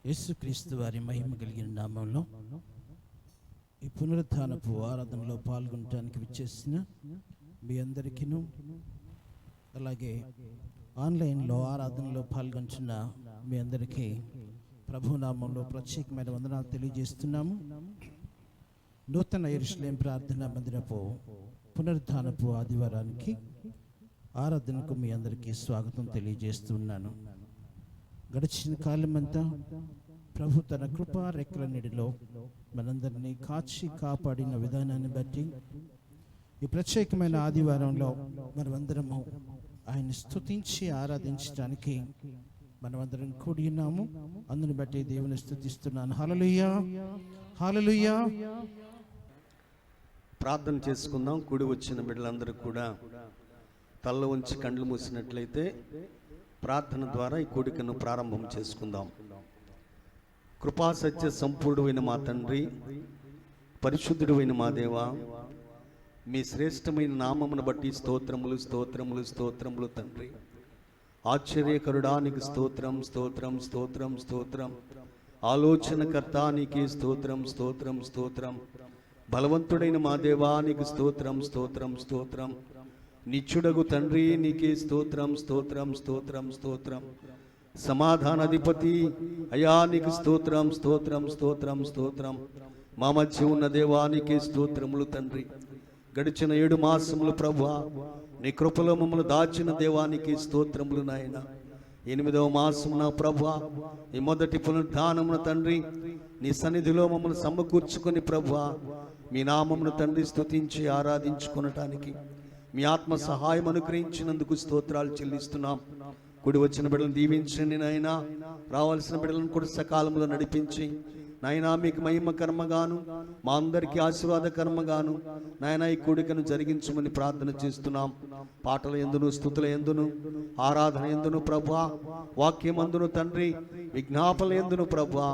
యేసుక్రీస్తు వారి మహిమ కలిగిన నామంలో ఈ పునరుత్థానపు ఆరాధనలో పాల్గొనడానికి విచ్చేసిన మీ అందరికీను, అలాగే ఆన్లైన్లో ఆరాధనలో పాల్గొంటున్న మీ అందరికీ ప్రభునామంలో ప్రత్యేకమైన వందనాలు తెలియజేస్తున్నాము. నూతన యెరూషలేం ప్రార్థనా మందిరపు పునరుత్థానపు ఆదివారానికి ఆరాధనకు మీ అందరికీ స్వాగతం తెలియజేస్తున్నాను. గడిచిన కాలమంతా ప్రభు తన కృపా రెక్కల నీడిలో మనందరినీ కాచి కాపాడిన విధానాన్ని బట్టి ఈ ప్రత్యేకమైన ఆదివారంలో మనమందరము ఆయన స్తుతించి ఆరాధించడానికి మనమందరం కూడి ఉన్నాము. అందుని బట్టి దేవుని స్తుతిస్తున్నాను. హల్లెలూయా, హల్లెలూయా. ప్రార్థన చేసుకుందాం. కూడి వచ్చిన బిడ్డలందరూ కూడా తల్ల ఉంచి కండ్లు మూసినట్లయితే ప్రార్థన ద్వారా ఈ కూడికను ప్రారంభం చేసుకుందాం. కృపా సత్య సంపూర్ణమైన మా తండ్రి, పరిశుద్ధుడైన మా దేవా, మీ శ్రేష్టమైన నామమును బట్టి స్తోత్రములు స్తోత్రములు స్తోత్రములు తండ్రి. ఆశ్చర్యకరుడా నీకు స్తోత్రం స్తోత్రం స్తోత్రం స్తోత్రం. ఆలోచనకర్త నీకే స్తోత్రం స్తోత్రం స్తోత్రం. బలవంతుడైన మా దేవా నీకు స్తోత్రం స్తోత్రం స్తోత్రం. నిత్యుడగు తండ్రి నీకే స్తోత్రం స్తోత్రం స్తోత్రం స్తోత్రం. సమాధానాధిపతి అయా నీకు స్తోత్రం స్తోత్రం స్తోత్రం స్తోత్రం. మా మధ్య ఉన్న దేవానికి స్తోత్రములు తండ్రి. గడిచిన 7 మాసములు ప్రభువా నీ కృపలో మమ్మల్ని దాచిన దేవానికి స్తోత్రములు నాయన. 8వ మాసమున ప్రభువా ఈ మొదటి పునరుద్ధానమున తండ్రి నీ సన్నిధిలో మమ్మల్ని సమకూర్చుకొని ప్రభువా మీ నామమును తండ్రి స్తుతించి ఆరాధించుకొనటానికి మీ ఆత్మ సహాయం అనుగ్రహించినందుకు స్తోత్రాలు చెల్లిస్తున్నాం. కూడి వచ్చిన బిడ్డలను దీవించండి నాయనా. రావాల్సిన బిడ్డలను కూడా సకాలంలో నడిపించి నాయనా మీకు మహిమ కర్మగాను మా అందరికీ ఆశీర్వాద కర్మగాను నాయనా ఈ కూడికను జరిగించమని ప్రార్థన చేస్తున్నాం. పాటల యందును స్తుతుల యందును ఆరాధన యందును ప్రభువా, వాక్యమందును తండ్రి విజ్ఞాపన యందును ప్రభువా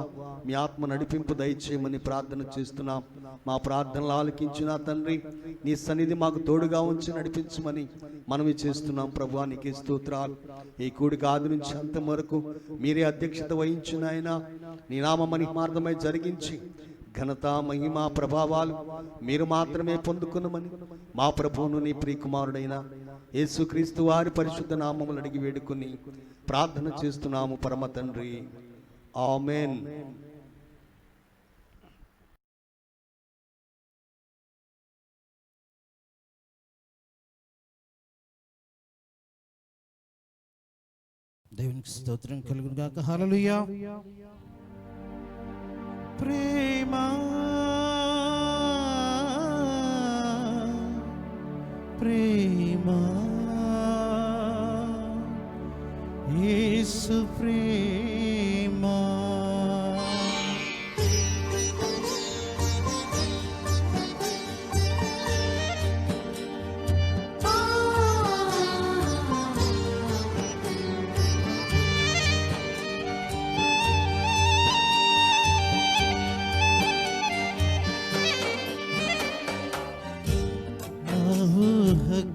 మీ ఆత్మ నడిపింపు దయచేయమని ప్రార్థన చేస్తున్నాం. మా ప్రార్థనలు ఆలకించిన తండ్రి నీ సన్నిధి మాకు తోడుగా ఉంచి నడిపించమని మనవి చేస్తున్నాం. ప్రభువా నీకే స్తోత్రాలు. ఈ కూడిక ఆది నుంచి అంతం వరకు మీరే అధ్యక్షత వహించిన ఆయన నీ నామ మహిమార్థమై జరిగించి ఘనత మహిమ ప్రభావాలు మీరు మాత్రమే పొందుకునమని మా ప్రభువును నీ ప్రియకుమారుడైన యేసుక్రీస్తు వారి పరిశుద్ధ నామములు అడిగి వేడుకొని ప్రార్థన చేస్తున్నాము పరమ తండ్రి. ఆమేన్. దేవునికి స్తోత్రం కలుగును గాక. హల్లెలూయా. ప్రేమ ప్రేమ యేసు ప్రేమ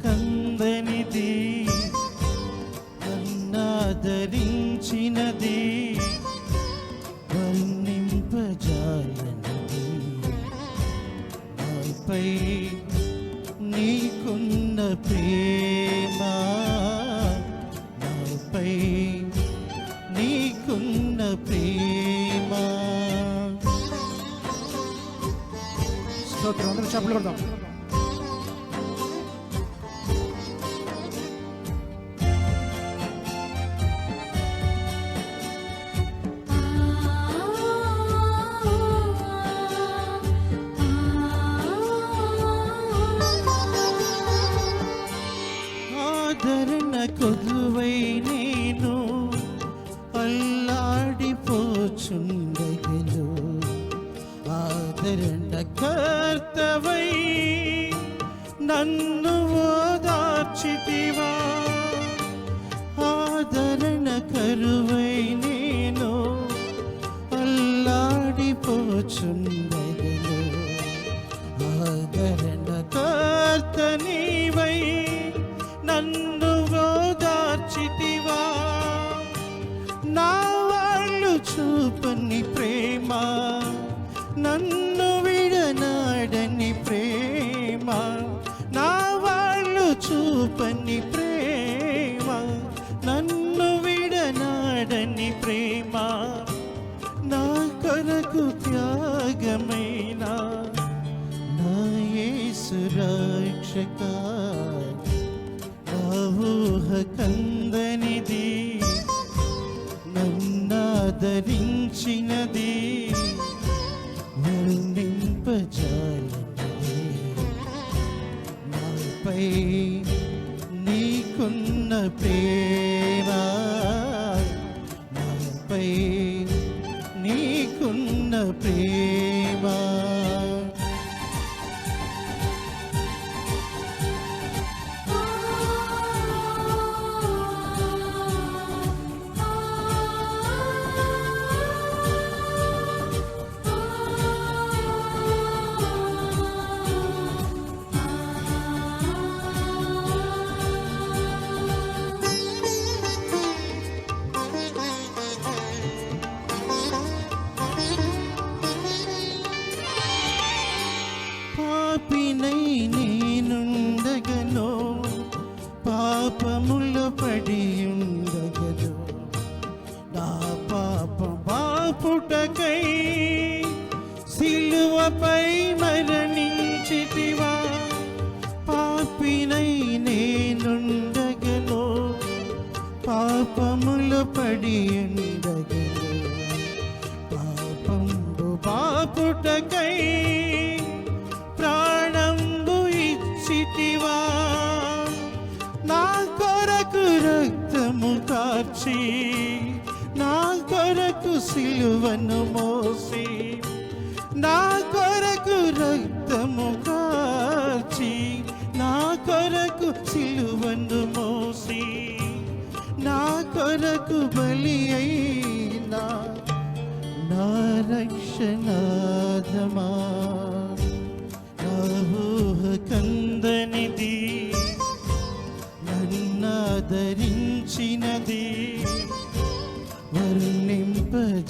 కందనిది నన్నాదరించినది వర్ణింపజాలనిది నాపై నీకున్న ప్రేమ, నాపై నీకున్న ప్రేమ. స్తోత్రం. అందరూ చప్పట్లు కొడదాం. కొదువై నేను అల్లాడిపోచుండగను, ఆదరణ కర్తవై నన్ను ఓదార్చితివా. ఆదరణ కరువై నేను అల్లాడిపోచుండగను, ఆదరణ కర్త నీవై నన్ను ఓదార్చితివా. నా చూపని ప్రేమ, నన్ను విడనాడని ప్రేమ, నా వాళ్ళు చూపని ప్రేమ, నన్ను విడనాడని ప్రేమ, నా కొరకు త్యాగమైన నా యేసు రక్షక, నా ఊహ కందనిది, నన్నాదరించినది, వర్ణింపజాలనిది, నాపై నీకున్న ప్రేమ, నాపై నీకున్న ప్రేమ. పాపినై నేనుండగను, పాపములో పడి ఉండగను, నా పాప బాపుటకై సిలువపై మరణించితివా. పాపినై నేనుండగను, పాపములో పడి ఉండగను, పాపంబు బాపుటకై ప్రాణంబు ఇచ్చితివా. నా కొరకు రక్తము కార్చి, నా కొరకు సిలువను మోసి, నా కొరకు రక్తము కార్చి, నా కొరకు సిలువను మోసి, నా కొరకు బలి అయినా నా రక్షణాధమా, నా ఊహ కందనిది, నన్నాదరించినది, వర్ణింపజాలనిది,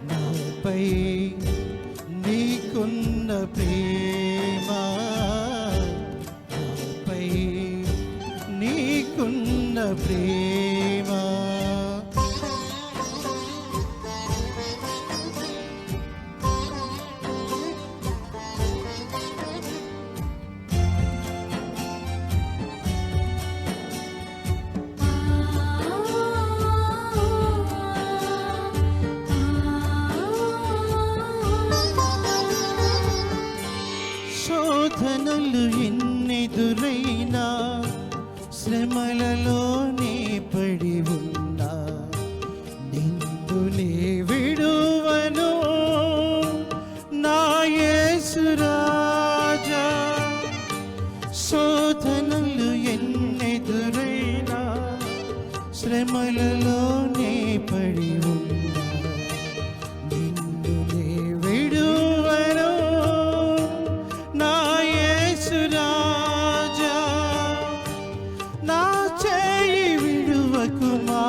నాపై నీకున్న ప్రేమ, నాపై నీకున్న ప్రేమ. శోధనలు ఎన్నెదురైనా, శ్రమలలోనే పడి ఉన్నా, నిన్నునే విడువను నా యేసు రాజా. శోధనలు ఎన్నెదురైనా, శ్రమలలోనే పడి ఉన్నా, నిన్నునే విడువను నా యేసు రాజా. నా చేయి విడువకుమా,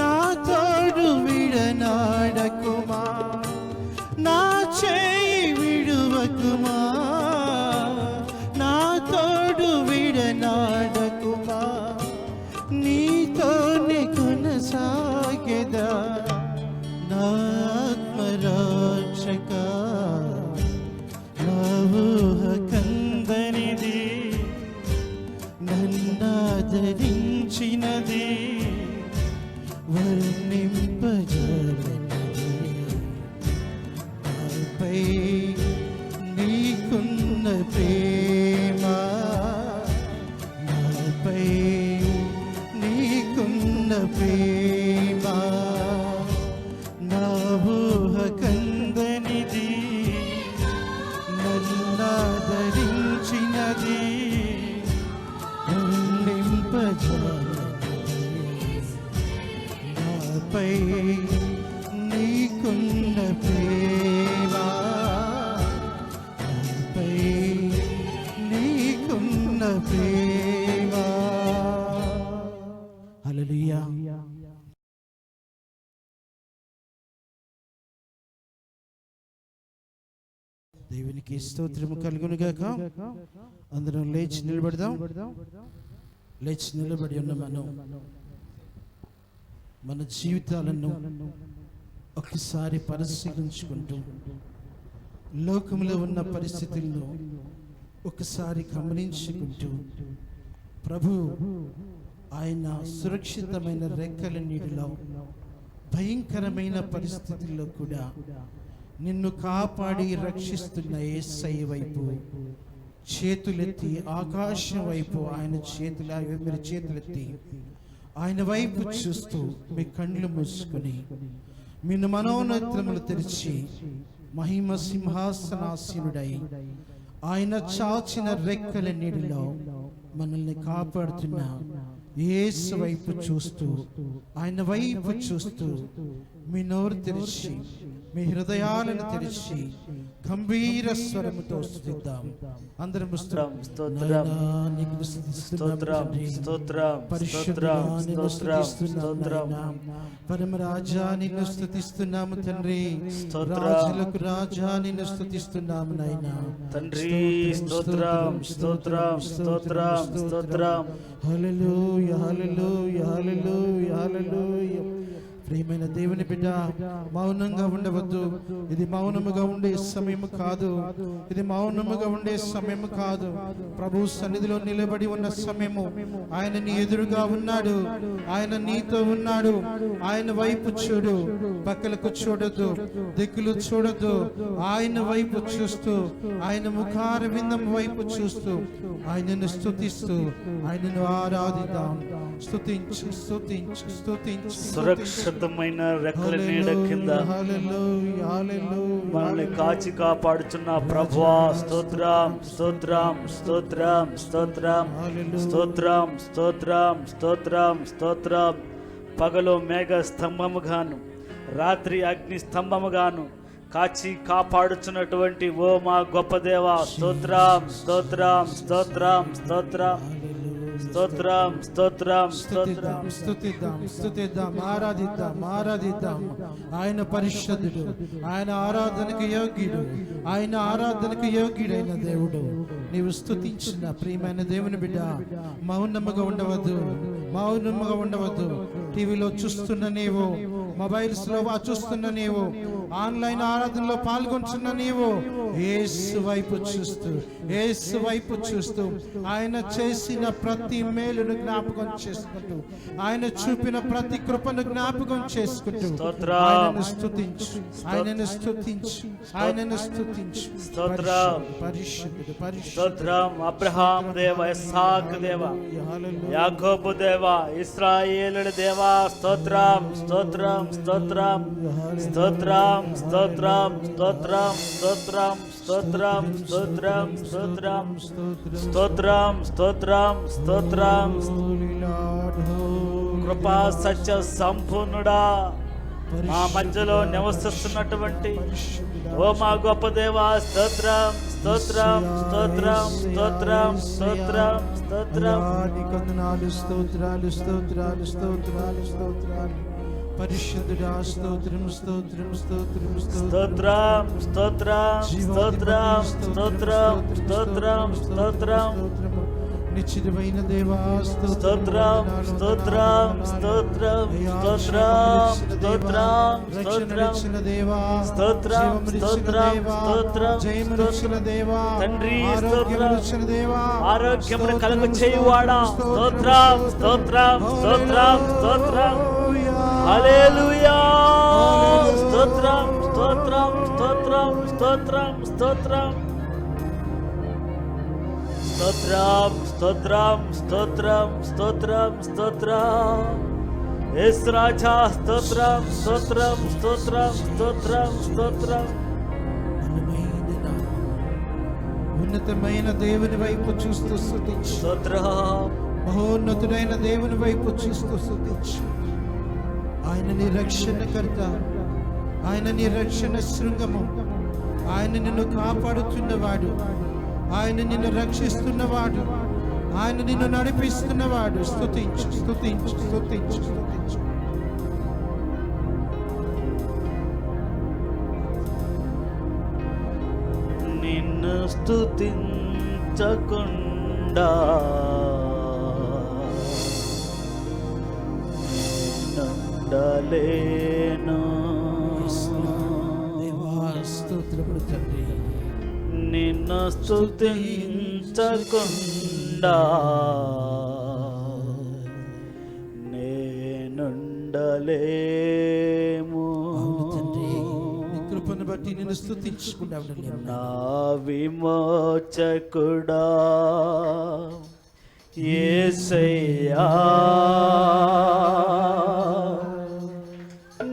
నా తోడు విడనాడకుమా, నా చేయి విడువకుమా, నా తోడు విడనాడకుమా, నీతోనే కొనసాగెదా నా ఆత్మరక్షక, నా ఊహ కందనిది, నన్నాదరించినది, వర్ణింపజాలనిది, నాపై నీకున్న ప్రేమ, నాపై నీకున్న ప్రేమ, నా ఊహ కందనిది, నన్నాదరించినది, వర్ణింపజాలనిది, నాపై నీకున్న ప్రేమ, నాపై నీకున్న ప్రేమ. హల్లెలూయా. దేవునికి స్తోత్రము కలుగును గాక. అందరం లేచి నిలబడదాం. లేచి నిలబడి ఉన్న మన జీవితాలను ఒకసారి పరిశీలించుకుంటూ లోకంలో ఉన్న పరిస్థితులను ఒకసారి గమనించుకుంటూ ప్రభు ఆయన సురక్షితమైన రెక్కల నీటిలో భయంకరమైన పరిస్థితుల్లో కూడా నిన్ను కాపాడి రక్షిస్తున్న యేసయ్య వైపు చేతులెత్తి, ఆకాశం వైపు మీరు చేతులెత్తి ఆయన వైపు చూస్తూ మీ కళ్ళు మూసుకొని మీ మనోనేత్రములు తెరిచి మహిమ సింహాసనాసీనుడై ఆయన చాచిన రెక్కల నీడిలో మనల్ని కాపాడుతున్న యేసు వైపు చూస్తూ, ఆయన వైపు చూస్తూ మీ నోరు తెరిచి, మీ హృదయాలను తెరిచి గంభీర స్వరముతో స్తుతిద్దాం. అందరం పరమరాజా నిన్ను స్తుతిస్తున్నాము తండ్రి. రాజులకు రాజా నిన్ను స్తుతిస్తున్నాము నాయనా తండ్రి. స్తోత్రం స్తోత్రం స్తోత్రం స్తోత్రం. హల్లెలూయా హల్లెలూయా హల్లెలూయా హల్లెలూయా. ప్రియమైన దేవుని బిడ్డ, మౌనంగా ఉండవద్దు. ఇది మౌనముగా ఉండే సమయము కాదు. ఇది మౌనముగా ఉండే సమయము కాదు. ప్రభు సన్నిధిలో నిలబడి ఉన్న సమయము. ఆయన నీ ఎదురుగా ఉన్నాడు. ఆయన నీతో ఉన్నాడు. ఆయన వైపు చూడు, పక్కలకు చూడొద్దు, దిక్కులు చూడొద్దు. ఆయన వైపు చూస్తూ, ఆయన ముఖార విందం వైపు చూస్తూ ఆయనను స్తుతిస్తూ ఆయనను ఆరాధిద్దాం. స్తుతించు స్తుతించు స్తుతించు. సురక్షితమైన రెక్కల నీడ కింద మనల్ని కాచి కాపాడుచున్న ప్రభువా స్తోత్రం స్తోత్రం స్తోత్రం స్తోత్రం స్తోత్రం స్తోత్రం స్తోత్రం స్తోత్రం. పగలు మేఘ స్తంభముగాను, రాత్రి అగ్ని స్తంభముగాను కాచి కాపాడుచున్నటువంటి ఓ మా గొప్ప దేవా స్తోత్రం స్తోత్రం స్తోత్రం స్తోత్రం స్తోత్రం స్తోత్రం స్తోత్రం. స్తుతిద్దాం స్తుతిద్దాం, ఆరాధిద్దాం ఆరాధిద్దాం. ఆయన పరిశుద్ధుడు, ఆయన ఆరాధనకు యోగ్యుడు, ఆయన ఆరాధనకు యోగ్యుడైన దేవుడు. నీవు స్తుతించిన ప్రియమైన దేవుని బిడ్డ, మౌనముగా ఉండవద్దు, మౌనముగా ఉండవద్దు. టీవీలో చూస్తున్న నీవు, మొబైల్స్ లో చూస్తున్న నీవు, ఆన్లైన్ ఆరాధనలో పాల్గొంటున్న నీవు యేసు వైపు చూస్తూ, యేసు వైపు చూస్తూ ఆయన చేసిన ప్రతి మేలును జ్ఞాపకం చేసుకుంటూ, ఆయన చూపిన ప్రతి కృపను జ్ఞాపకం చేసుకుంటూ ఆయనను స్తుతించు, ఆయనను స్తుతించు, ఆయనను స్తుతించు. పరిశుద్ధుడు స్తోత్రం. అబ్రహాం దేవ, ఇస్సాక్ దేవ, యాకోబు దేవ, ఇశ్రాయేలుల దేవ స్తోత్రం స్తోత్రం స్తోత్రం స్తోత్రం స్తోత్రం స్తోత్రం స్తోత్రం స్తోత్రం స్తోత్రం స్తోత్రం స్తోత్రం స్తోత్రం స్తోత్రం. కృపా సత్య సంపూర్ణుడా, మా మధ్యలో నివసిస్తున్నటువంటి ఓ మా గొప్ప దేవా స్తోత్రం స్తోత్రం స్తోత్రం స్తోత్రం స్తోత్రం స్తోత్రం. వందనాలు, స్తోత్రాలు స్తోత్రాలు స్తోత్రాలు స్తోత్రాలు. పరిశుద్ధుడా స్తోత్రం స్తోత్రం స్తోత్రం స్తోత్రం స్తోత్రం స్తోత్రం స్తోత్రం స్తోత్రం స్తోత్రం. నిశ్చితమైన దేవా స్తోత్రం స్తోత్రం స్తోత్రం స్తోత్రం స్తోత్రం స్తోత్రం దేవా స్తోత్రం స్తోత్రం స్తోత్రం జయమునిచ్చిన దేవా తండ్రి స్తోత్రం దేవా ఆరోగ్యమును కలుగ చేయువాడా స్తోత్రం స్తోత్రం స్తోత్రం స్తోత్రం. హల్లెలూయా స్తోత్రం స్తోత్రం స్తోత్రం స్తోత్రం స్తోత్రం స్తోత్రం స్తోత్రం స్తోత్రం స్తోత్రం స్తోత్రం. యేసు రాజా స్తోత్రం స్తోత్రం స్తోత్రం స్తోత్రం స్తోత్రం. ఉన్నతమైన దేవుని వైపు చూస్తూ స్తుతించు. స్తోత్రం. మహోన్నతుడైన దేవుని వైపు చూస్తూ స్తుతించు. ఆయన నీ రక్షణకర్త, ఆయన నీ రక్షణ శృంగము, ఆయన నిన్ను కాపాడుతున్నవాడు, ఆయన నిన్ను రక్షిస్తున్నవాడు, ఆయన నిన్ను నడిపిస్తున్నవాడు. స్తుతించు స్తుతించు స్తుతించు స్తుతించు. నీ నిన్ను స్తుతించకుండా నేనుండలేను. స్తోత్రములు తండ్రి. నిన్ను స్తుతించకుండా నేనుండలేము. కృపను బట్టి నేను స్తుతించుకుంటా ఉండలేను. నా విమోచకుడా యేసయ్యా,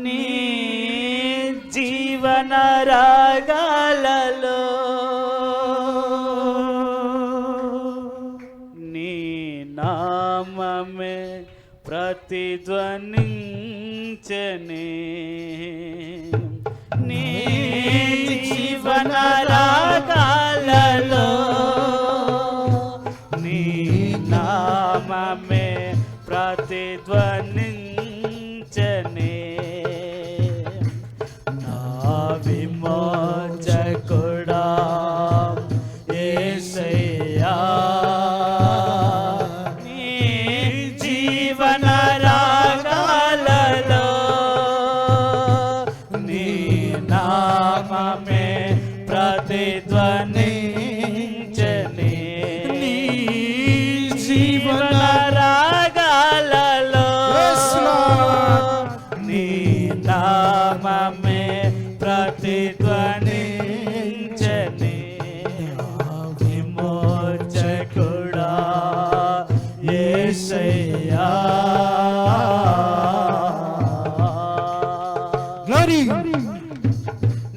నీ జీవన రాగాలలో నీ నామమే ప్రతిధ్వనించనే. నీ జీవన రాగాలలో నీ నామమే ప్రతిధ్వనించనే. నా విమోచకుడా యేసయ్యా, నీ జీవన రాగాలలో నీ నామమే ప్రతిధ్వనించనే. నీ జీవన రాగాలలో నీ నామమే ప్రతిధ్వనించనే. విమోచకుడా యేసయ్యా. గ్లోరీ.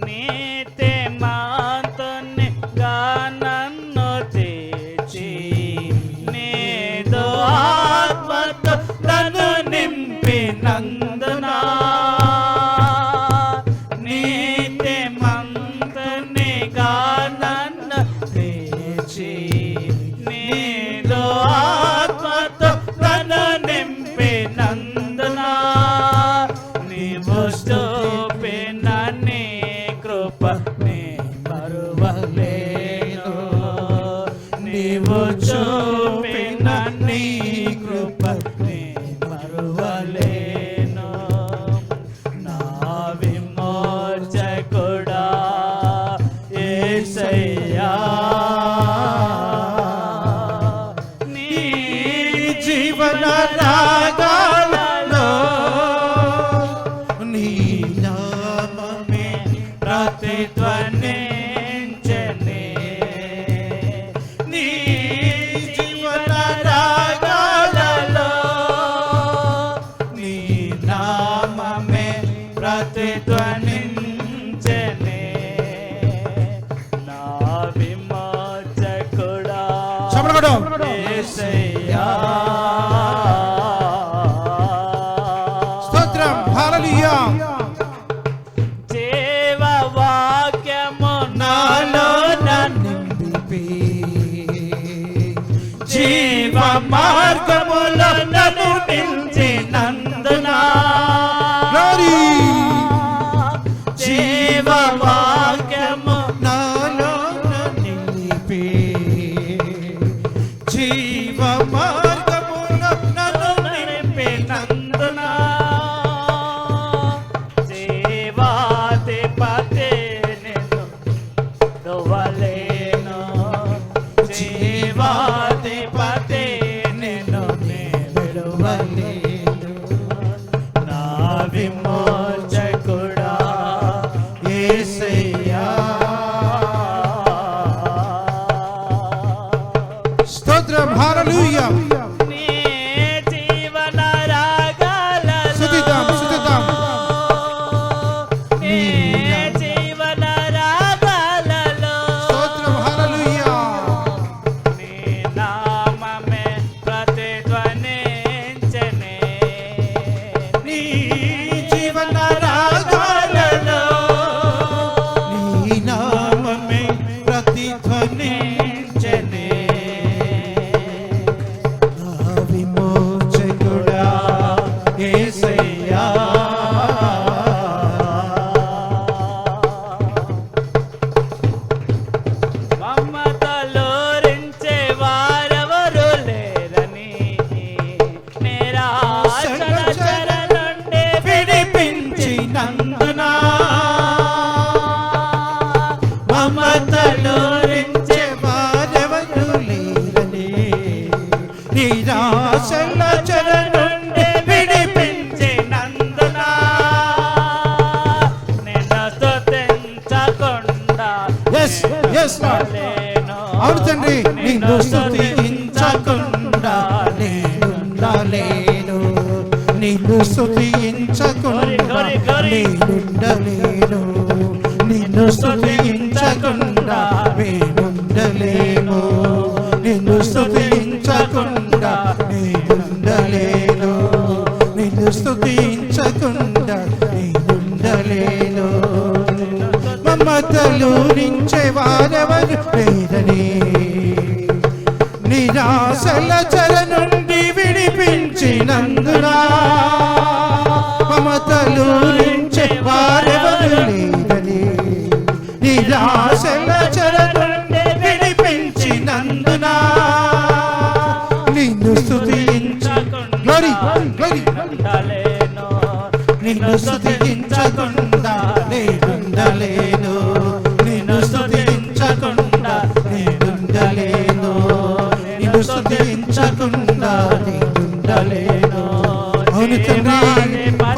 నీతి మాంతుని గానన్ను తెచ్చి నీదు ఆత్మతో నన్ను నింపినందున. నీతి మంతుని గానన్ను తెచ్చి నీదు ఆత్మతో నన్ను నింపినందున. నీవు చూపిన నీ కృప నీ మరువలేను. నీవు చూపిన నీ కృప నీ మరువలేను. నా విమోచకుడా యేసయ్యా, నీ జీవన రాగాలలో నీ నామమే ప్రతిధ్వనించనే. నీ జీవన రాగాలలో నీ నామమే ప్రతిధ్వనించనే. నా విమోచకుడా యేసయ్యా. స్తోత్రం. హల్లెలూయా. జీవవాక్యము నాలో నింపి జీవ మార్గములో నన్ను నిలిచినందున. గ్లోరీ. జీవవాక్యము నాలో నింపి జీవ మార్గమున నన్ను నింపినందున. జీవాధిపతి నిన్ను దొవలేను. జీవాధిపతి నిన్ను నేనుండలేను, నిన్ను స్తుతించకుండా నేనుండలేను, నిన్ను స్తుతించకుండా నేనుండలేను, నిన్ను స్తుతించకుండా నేనుండలేను, నిన్ను స్తుతించకుండా నేనుండలేను. మమతలు నించే వారెవరు లేరని, నిరాశల చెర నుండి విడిపించినందున, మమతలు నించే వారెవరు లేరని, నిరాశల చెర నుండి విడిపించినందున, నిన్ను స్తుతించకుండా గ్లోరీ గ్లోరీ నిన్ను స్తుతించకుండా నేనుండలేను, నిన్ను స్తుతించకుండా నేనుండలేను, నిన్ను స్తుతించకుండా నేనుండలేను. అవును తండ్రి,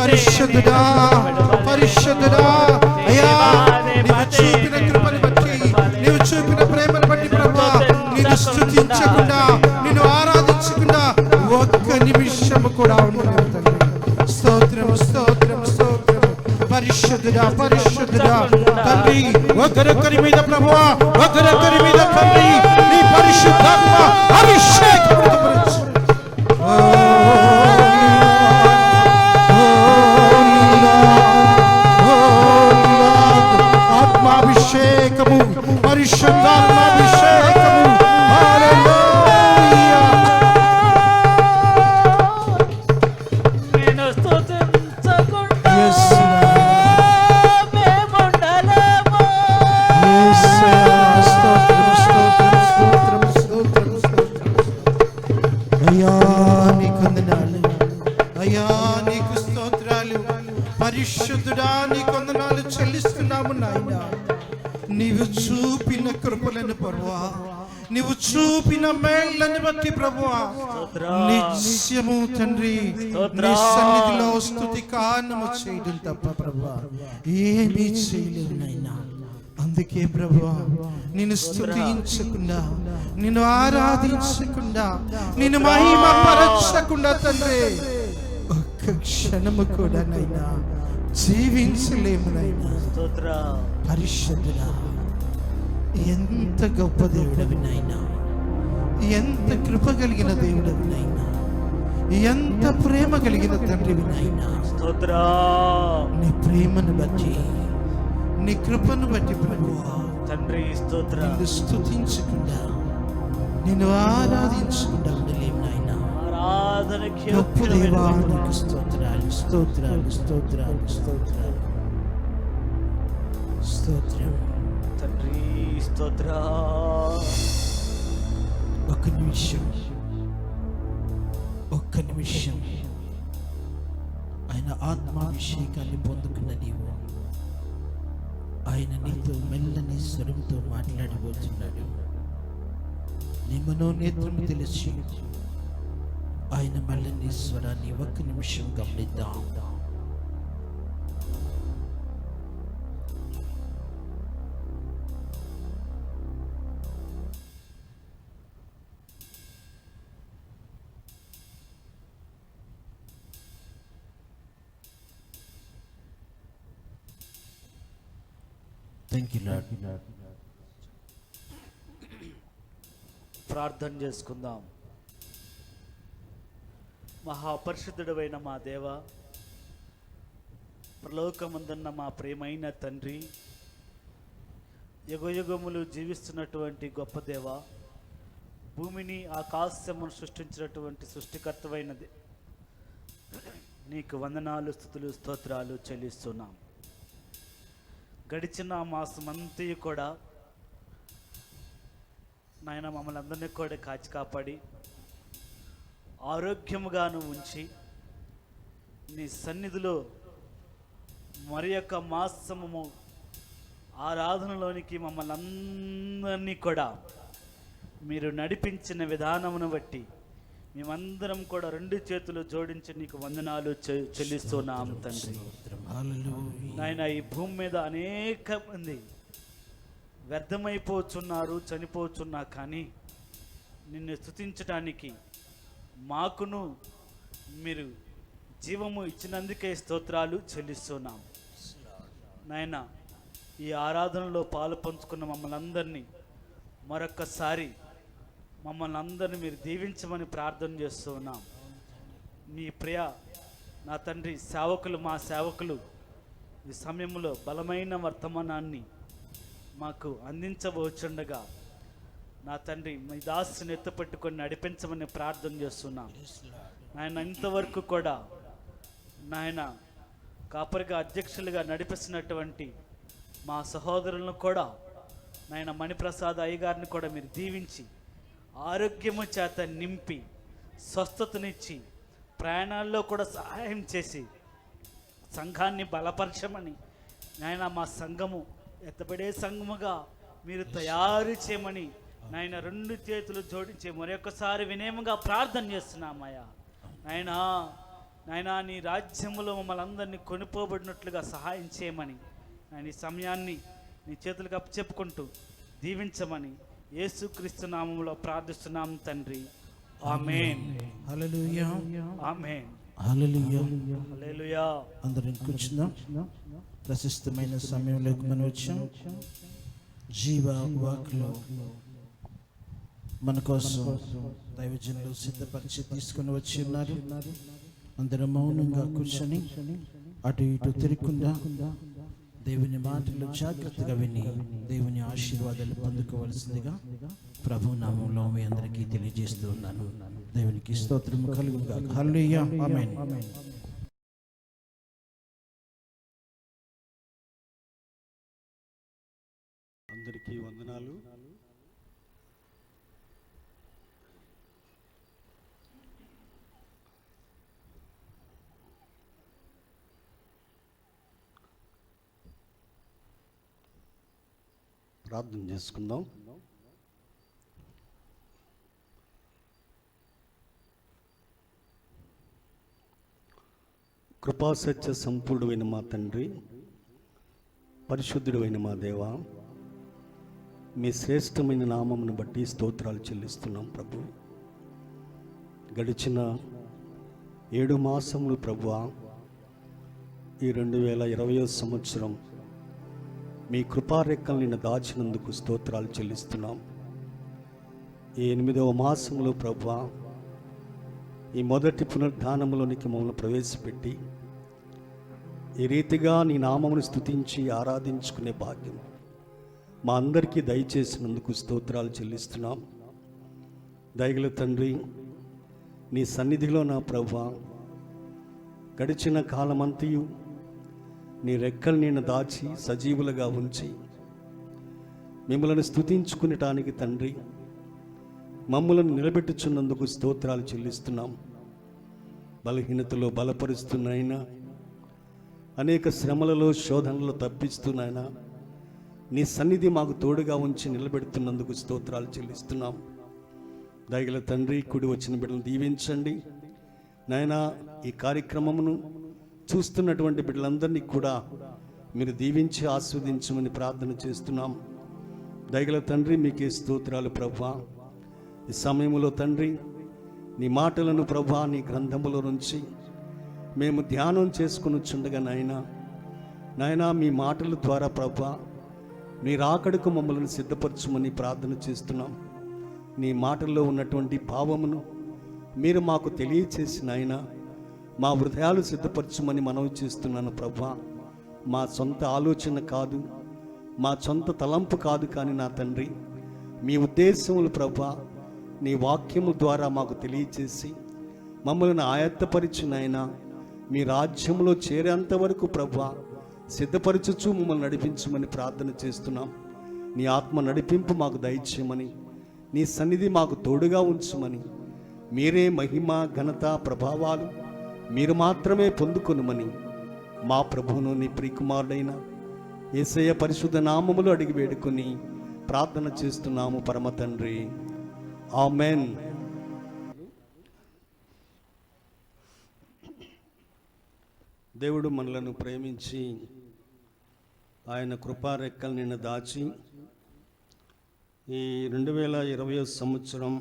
పరిశుద్ధుడా పరిశుద్ధుడా, అయ్యా నీవు చూపిన కృపను బట్టి, నీవు చూపిన ప్రేమను బట్టి ప్రభువా, నిన్ను స్తుతించకుండా నిన్ను ఆరాధించకుండా ఒక్క నిమిషము కూడా ఉండలేము తండ్రి. స్తోత్రం స్తోత్రం స్తోత్రం. పరిశుద్ధుడా పరిశుద్ధుడా తండ్రి, ఒకరొకరి మీద ప్రభువా, ఒకరొకరి మీద తండ్రి నీ పరిశుద్ధాత్మ అభిషేకం ఆత్మాభిషేకము, పరిశుద్ధాత్మాభిషేకము. హల్లెలూయా. అయ్యా నీకు వందనాలు, అయ్యా నీకు స్తోత్రాలు. పరిశుద్ధుడా నీకు వందనాలు చెల్లిస్తున్నాము నాయనా. నీవు చూపిన కృపలను ప్రభువా, నీవు చూపిన మేళ్లను బట్టి ప్రభువా, నిత్యము తండ్రి నీ సన్నిధిలో స్తుతి గానము చేయడం తప్ప ప్రభువా ఏమీ చేయలేము నాయనా. అందుకే ప్రభువా నిన్ను స్తుతించకుండా, నిన్ను ఆరాధించకుండా, నిన్ను మహిమ పరచకుండా తండ్రి ఒక్క క్షణము కూడా నైనా జీవించలేము నైనా. పరిశుద్ధుడా, ఎంత గొప్ప దేవుడవి నాయనా, ఎంత కృప కలిగిన దేవుడవి నాయనా, ఎంత ప్రేమ కలిగిన తండ్రివి నాయనా. నీ ప్రేమను బట్టి, నీ కృపను బట్టి ప్రభువా తండ్రి స్తోత్రం. నిన్ను స్తుతించకుండా, నిన్ను ఆరాధించకుండా ఉండలేము నాయనా. గొప్ప దేవా నీకు స్తోత్రాలు స్తోత్రాలు స్తోత్రాలు స్తోత్రాలు స్తోత్రం తండ్రి స్తోత్ర. ఒక్క నిమిషం, ఒక్క నిమిషం ఆయన ఆత్మాభిషేకాన్ని పొందుకున్న నీవు, ఆయన నీతో మెల్లని స్వరంతో మాట్లాడబోతున్నాడు. నీ మనోనేత్రము తెలిసి ఆయన మెల్లని స్వరాన్ని ఒక్క నిమిషం గమనిద్దాం. Thank you lord. ప్రార్థన చేసుకుందాం. మహాపరిశుద్ధుడైన మా దేవ, ప్రలోకమందున్న మా ప్రియమైన తండ్రి, యుగయుగములు జీవిస్తున్నటువంటి గొప్ప దేవ, భూమిని ఆకాశమును సృష్టించినటువంటి సృష్టికర్తమైనది నీకు వందనాలు స్తుతులు స్తోత్రాలు చెల్లిస్తున్నాం. గడిచిన మాసమంతా కూడా నాయన మమ్మల్ని అందరినీ కూడా కాచి కాపాడి ఆరోగ్యముగాను ఉంచి నీ సన్నిధిలో మరి యొక్క మాసము ఆరాధనలోనికి మమ్మల్ని అందరినీ కూడా మీరు నడిపించిన విధానమును బట్టి మేమందరం కూడా రెండు చేతులు జోడించి నీకు వందనాలు చెల్లిస్తున్నాం తండ్రి. నాయన ఈ భూమి మీద అనేక మంది వ్యర్థమైపోతున్నారు, చనిపోతున్నా కానీ నిన్ను స్తుతించటానికి మాకును మీరు జీవము ఇచ్చినందుకే స్తోత్రాలు చెల్లిస్తున్నాం నాయన. ఈ ఆరాధనలో పాలు పంచుకున్న మమ్మల్ని అందరినీ మరొక్కసారి మమ్మల్ని అందరినీ మీరు దీవించమని ప్రార్థన చేస్తున్నాం. మీ ప్రియ నా తండ్రి సేవకులు, మా సేవకులు ఈ సమయంలో బలమైన వర్తమానాన్ని మాకు అందించబోచుండగా నా తండ్రి మీ దాసుని ఎత్తుపట్టుకొని నడిపించమని ప్రార్థన చేస్తున్నాం నాయన. ఇంతవరకు కూడా నాయన కాపరిగా అధ్యక్షులుగా నడిపిస్తున్నటువంటి మా సహోదరులను కూడా నాయన మణిప్రసాద్ అయ్య గారిని కూడా మీరు దీవించి ఆరోగ్యము చేత నింపి స్వస్థతనిచ్చి ప్రయాణాల్లో కూడా సహాయం చేసి సంఘాన్ని బలపరచమని నాయన, మా సంఘము ఎత్తబడే సంఘముగా మీరు తయారు చేయమని నాయన 2 చేతులు జోడించి మరొకసారి వినయముగా ప్రార్థన చేస్తున్నామయ్యా. నాయనా నీ రాజ్యములో మమ్మల్ని అందరినీ కొనుపోబడినట్లుగా సహాయం చేయమని ఆయన ఈ సమయాన్ని నీ చేతులకు అప్పచెప్పుకుంటూ దీవించమని యేసుక్రీస్తు నామములో ప్రార్థిస్తున్నాం తండ్రి. ఆమేన్. హల్లెలూయా. ఆమేన్. హల్లెలూయా. హల్లెలూయా. అందరం కూర్చుందాం. ప్రశస్తమైన సమయంలోకి మనం వచ్చాం. జీవ వాక్లో మన కోసం దైవజనులు సిద్ధపరిచి తీసుకుని వచ్చి ఉన్నారు. అందరం మౌనంగా కూర్చొని అటు ఇటు తిరగకుండా దేవుని మాటలు జాగ్రత్తగా విని దేవుని ఆశీర్వాదాలు పొందుకోవలసిందిగా ప్రభు నామంలో మీ అందరికీ తెలియజేస్తూ ఉన్నాను. దేవునికి స్తోత్రం కలుగునుగాక. హల్లెలూయా. ఆమేన్. అందరికీ వందనాలు. ప్రార్థన చేసుకుందాం. కృపాసత్య సంపూర్ణమైన మా తండ్రి, పరిశుద్ధుడైన మా దేవా, మీ శ్రేష్టమైన నామమును బట్టి స్తోత్రాలు చెల్లిస్తున్నాం ప్రభు. గడిచిన 7 మాసములు ప్రభువా, ఈ 2020 సంవత్సరం మీ కృపారెక్కలు నిన్ను దాచినందుకు స్తోత్రాలు చెల్లిస్తున్నాం. ఈ 8వ మాసంలో ప్రభువా, ఈ మొదటి పునరుద్ధానంలోనికి మమ్మల్ని ప్రవేశపెట్టి ఈ రీతిగా నీ నామమును స్తుతించి ఆరాధించుకునే భాగ్యం మా అందరికీ దయచేసినందుకు స్తోత్రాలు చెల్లిస్తున్నాం. దయగల తండ్రి, నీ సన్నిధిలో నా ప్రభువా, గడిచిన కాలమంతయు నీ రెక్కలు నేను దాచి సజీవులుగా ఉంచి మిమ్మల్ని స్తుతించుకునేటానికి తండ్రి మమ్మలను నిలబెట్టుచున్నందుకు స్తోత్రాలు చెల్లిస్తున్నాం. బలహీనతలో బలపరుస్తున్నాయినా, అనేక శ్రమలలో శోధనలో తప్పిస్తున్నాయినా నీ సన్నిధి మాకు తోడుగా ఉంచి నిలబెడుతున్నందుకు స్తోత్రాలు చెల్లిస్తున్నాం. దయగల తండ్రి, కూడి వచ్చిన బిడ్డలను దీవించండి నాయనా. ఈ కార్యక్రమమును చూస్తున్నటువంటి బిడ్డలందరినీ కూడా మీరు దీవించి ఆస్వాదించమని ప్రార్థన చేస్తున్నాం. దయగల తండ్రి, మీకే స్తోత్రాలు ప్రభువా. ఈ సమయంలో తండ్రి, నీ మాటలను ప్రభువా నీ గ్రంథములో నుంచి మేము ధ్యానం చేసుకుని చుండగా నాయనా మీ మాటల ద్వారా ప్రభువా నీ రాకడకు మమ్మల్ని సిద్ధపరచుమని ప్రార్థన చేస్తున్నాం. నీ మాటల్లో ఉన్నటువంటి భావమును మీరు మాకు తెలియచేసి నాయనా మా హృదయాలు సిద్ధపరచుమని మనవి చేస్తున్నాను ప్రభువా. మా సొంత ఆలోచన కాదు, మా సొంత తలంపు కాదు, కానీ నా తండ్రి మీ ఉద్దేశములు ప్రభువా నీ వాక్యము ద్వారా మాకు తెలియచేసి మమ్మల్ని ఆయత్తపరిచినైనా మీ రాజ్యంలో చేరేంత వరకు ప్రభువా సిద్ధపరచుచు మమ్మల్ని నడిపించమని ప్రార్థన చేస్తున్నాం. నీ ఆత్మ నడిపింపు మాకు దయచేయమని, నీ సన్నిధి మాకు తోడుగా ఉంచమని, మీరే మహిమ ఘనత ప్రభావాలు మీరు మాత్రమే పొందుకొనుమని మా ప్రభువును నీ ప్రియకుమారుడైన యేసయ్య పరిశుద్ధ నామములో అడిగి వేడుకొని ప్రార్థన చేస్తున్నాము పరమ తండ్రి. ఆమెన్. దేవుడు మనలను ప్రేమించి ఆయన కృపారెక్కలు నిన్ను దాచి ఈ 2020 సంవత్సరం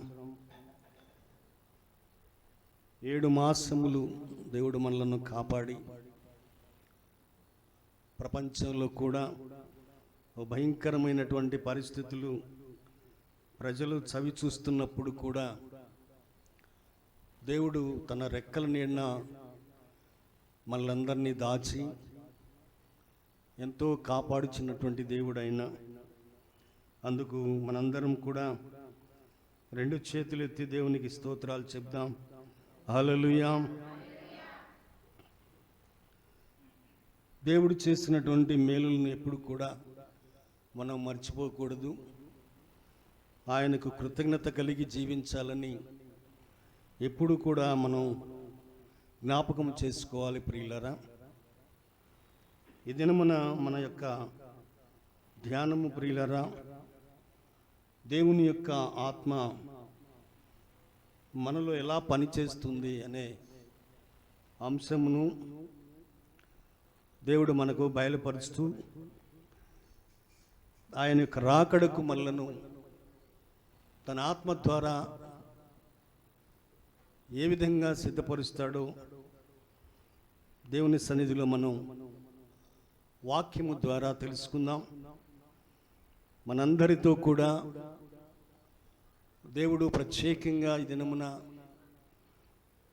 7 మాసములు దేవుడు మనలను కాపాడి ప్రపంచంలో కూడా భయంకరమైనటువంటి పరిస్థితులు ప్రజలు చవి చూస్తున్నప్పుడు కూడా దేవుడు తన రెక్కల నీడన మనలందరినీ దాచి ఎంతో కాపాడుచున్నటువంటి దేవుడు ఆయన. అందుకు మనందరం కూడా 2 చేతులు ఎత్తి దేవునికి స్తోత్రాలు చెప్దాం. హల్లెలూయా. దేవుడు చేసినటువంటి మేలులను ఎప్పుడు కూడా మనం మర్చిపోకూడదు. ఆయనకు కృతజ్ఞత కలిగి జీవించాలని ఎప్పుడు కూడా మనం జ్ఞాపకం చేసుకోవాలి ప్రియులరా. ఈ దినమున మన యొక్క ధ్యానము ప్రియులరా, దేవుని యొక్క ఆత్మ మనలో ఎలా పనిచేస్తుంది అనే అంశమును దేవుడు మనకు బయలుపరుస్తూ ఆయన యొక్క రాకడకు మనలను తన ఆత్మ ద్వారా ఏ విధంగా సిద్ధపరుస్తాడో దేవుని సన్నిధిలో మనం వాక్యము ద్వారా తెలుసుకుందాం. మనందరితో కూడా దేవుడు ప్రత్యేకంగా ఈ దినమున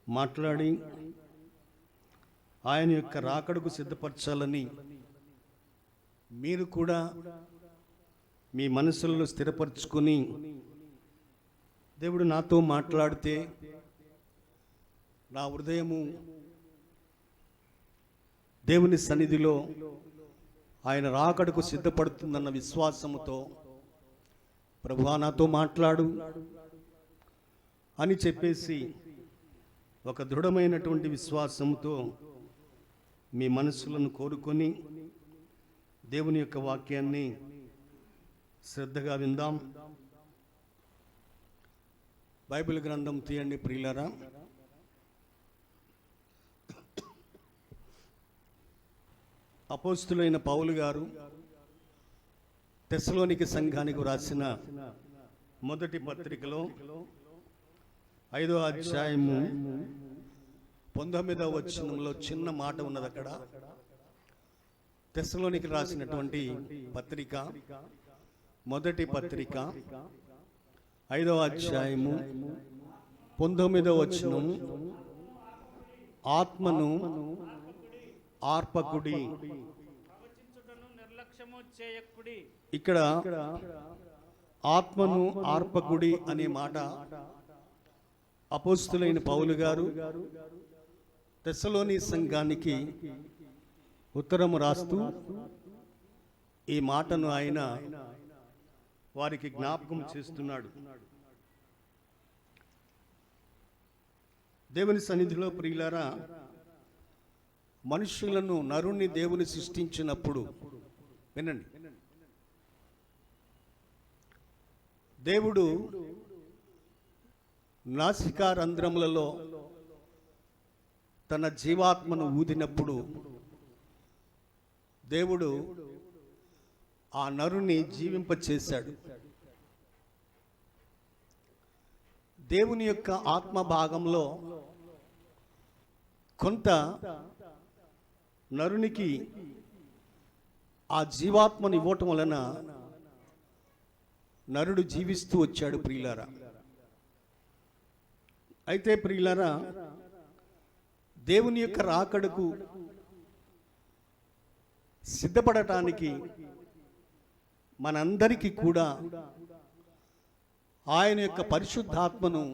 మాట్లాడి ఆయన యొక్క రాకడకు సిద్ధపరచాలని మీరు కూడా మీ మనసులను స్థిరపరచుకొని దేవుడు నాతో మాట్లాడితే నా హృదయము దేవుని సన్నిధిలో ఆయన రాకడకు సిద్ధపడుతుందన్న విశ్వాసముతో ప్రభువా నాతో మాట్లాడు అని చెప్పేసి ఒక దృఢమైనటువంటి విశ్వాసంతో మీ మనసులను కోరుకొని దేవుని యొక్క వాక్యాన్ని శ్రద్ధగా విందాం. బైబిల్ గ్రంథం తీయండి ప్రియులారా. అపోస్తులైన పౌలు గారు తెస్సలోనిక సంఘానికి రాసిన మొదటి పత్రికలో 5వ అధ్యాయము 19వ వచనంలో చిన్న మాట ఉన్నది. అక్కడ తెస్సలోనికి రాసినటువంటి పత్రిక, మొదటి పత్రిక 5వ అధ్యాయము 19వ వచనం, ఆత్మను ఆర్పకుడి. ఇక్కడ ఆత్మను ఆర్పకుడి అనే మాట అపోస్తులైన పౌలు గారు తెస్సలోని సంఘానికి ఉత్తరము రాస్తూ ఈ మాటను ఆయన వారికి జ్ఞాపకం చేస్తున్నాడు. దేవుని సన్నిధిలో ప్రియులారా, మనుషులను నరుణ్ణి దేవుని సృష్టించినప్పుడు వినండి, దేవుడు నాసికారంధ్రములలో తన జీవాత్మను ఊదినప్పుడు దేవుడు ఆ నరుని జీవింపచేశాడు. దేవుని యొక్క ఆత్మ భాగంలో కొంత నరునికి ఆ జీవాత్మను ఇవ్వటం వలన నరుడు జీవిస్తూ వచ్చాడు ప్రియులారా. అయితే ప్రియులారా, దేవుని యొక్క రాకడకు సిద్ధపడటానికి మనందరికీ కూడా ఆయన యొక్క పరిశుద్ధాత్మను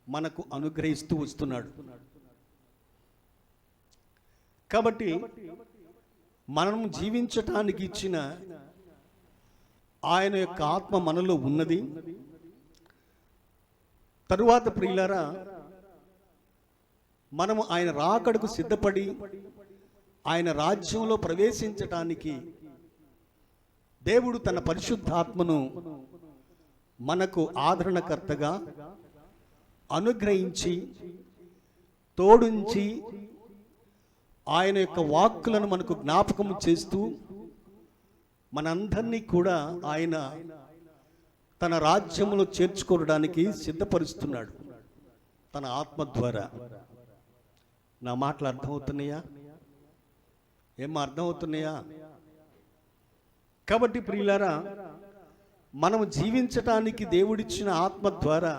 మనకు అనుగ్రహిస్తూ వస్తున్నాడు. కాబట్టి మనం జీవించటానికి ఇచ్చిన ఆయన యొక్క ఆత్మ మనలో ఉన్నది. తరువాత ప్రియులారా, మనము ఆయన రాకడకు సిద్ధపడి ఆయన రాజ్యంలో ప్రవేశించటానికి దేవుడు తన పరిశుద్ధాత్మను మనకు ఆదరణకర్తగా అనుగ్రహించి తోడుంచి ఆయన యొక్క వాక్కులను మనకు జ్ఞాపకం చేస్తూ మనందరినీ కూడా ఆయన తన రాజ్యంలో చేర్చుకోవడానికి సిద్ధపరుస్తున్నాడు. తన ఆత్మ ద్వారా. నా మాటలు అర్థమవుతున్నాయా? ఏమో అర్థమవుతున్నాయా? కాబట్టి ప్రియులారా, మనము జీవించటానికి దేవుడిచ్చిన ఆత్మ ద్వారా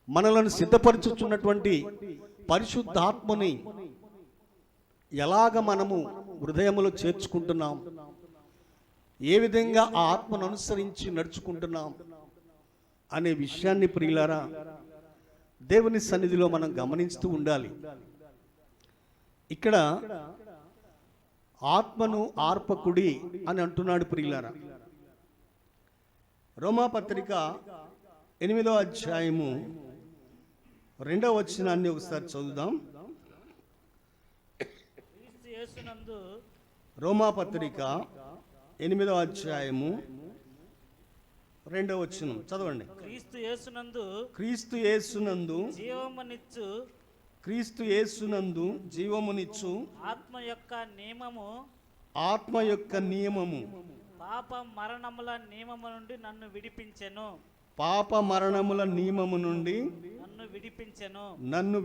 మనలను సిద్ధపరచుచున్నటువంటి పరిశుద్ధాత్మని ఎలాగ మనము హృదయములో చేర్చుకుంటున్నాం, ఏ విధంగా ఆ ఆత్మను అనుసరించి నడుచుకుంటున్నాం అనే విషయాన్ని ప్రియులారా దేవుని సన్నిధిలో మనం గమనిస్తూ ఉండాలి. ఇక్కడ ఆత్మను ఆర్పకుడి అని అంటున్నాడు ప్రియులారా. రోమాపత్రిక 8వ అధ్యాయము 2వ వచనాన్ని ఒకసారి చదువుదాం. రోమాపత్రిక 8వ అధ్యాయము 2వ వచనం చదవండి. క్రీస్తు యేసునందు జీవమునిచ్చు ఆత్మ యొక్క నియమము పాప మరణముల నియమము నుండి నన్ను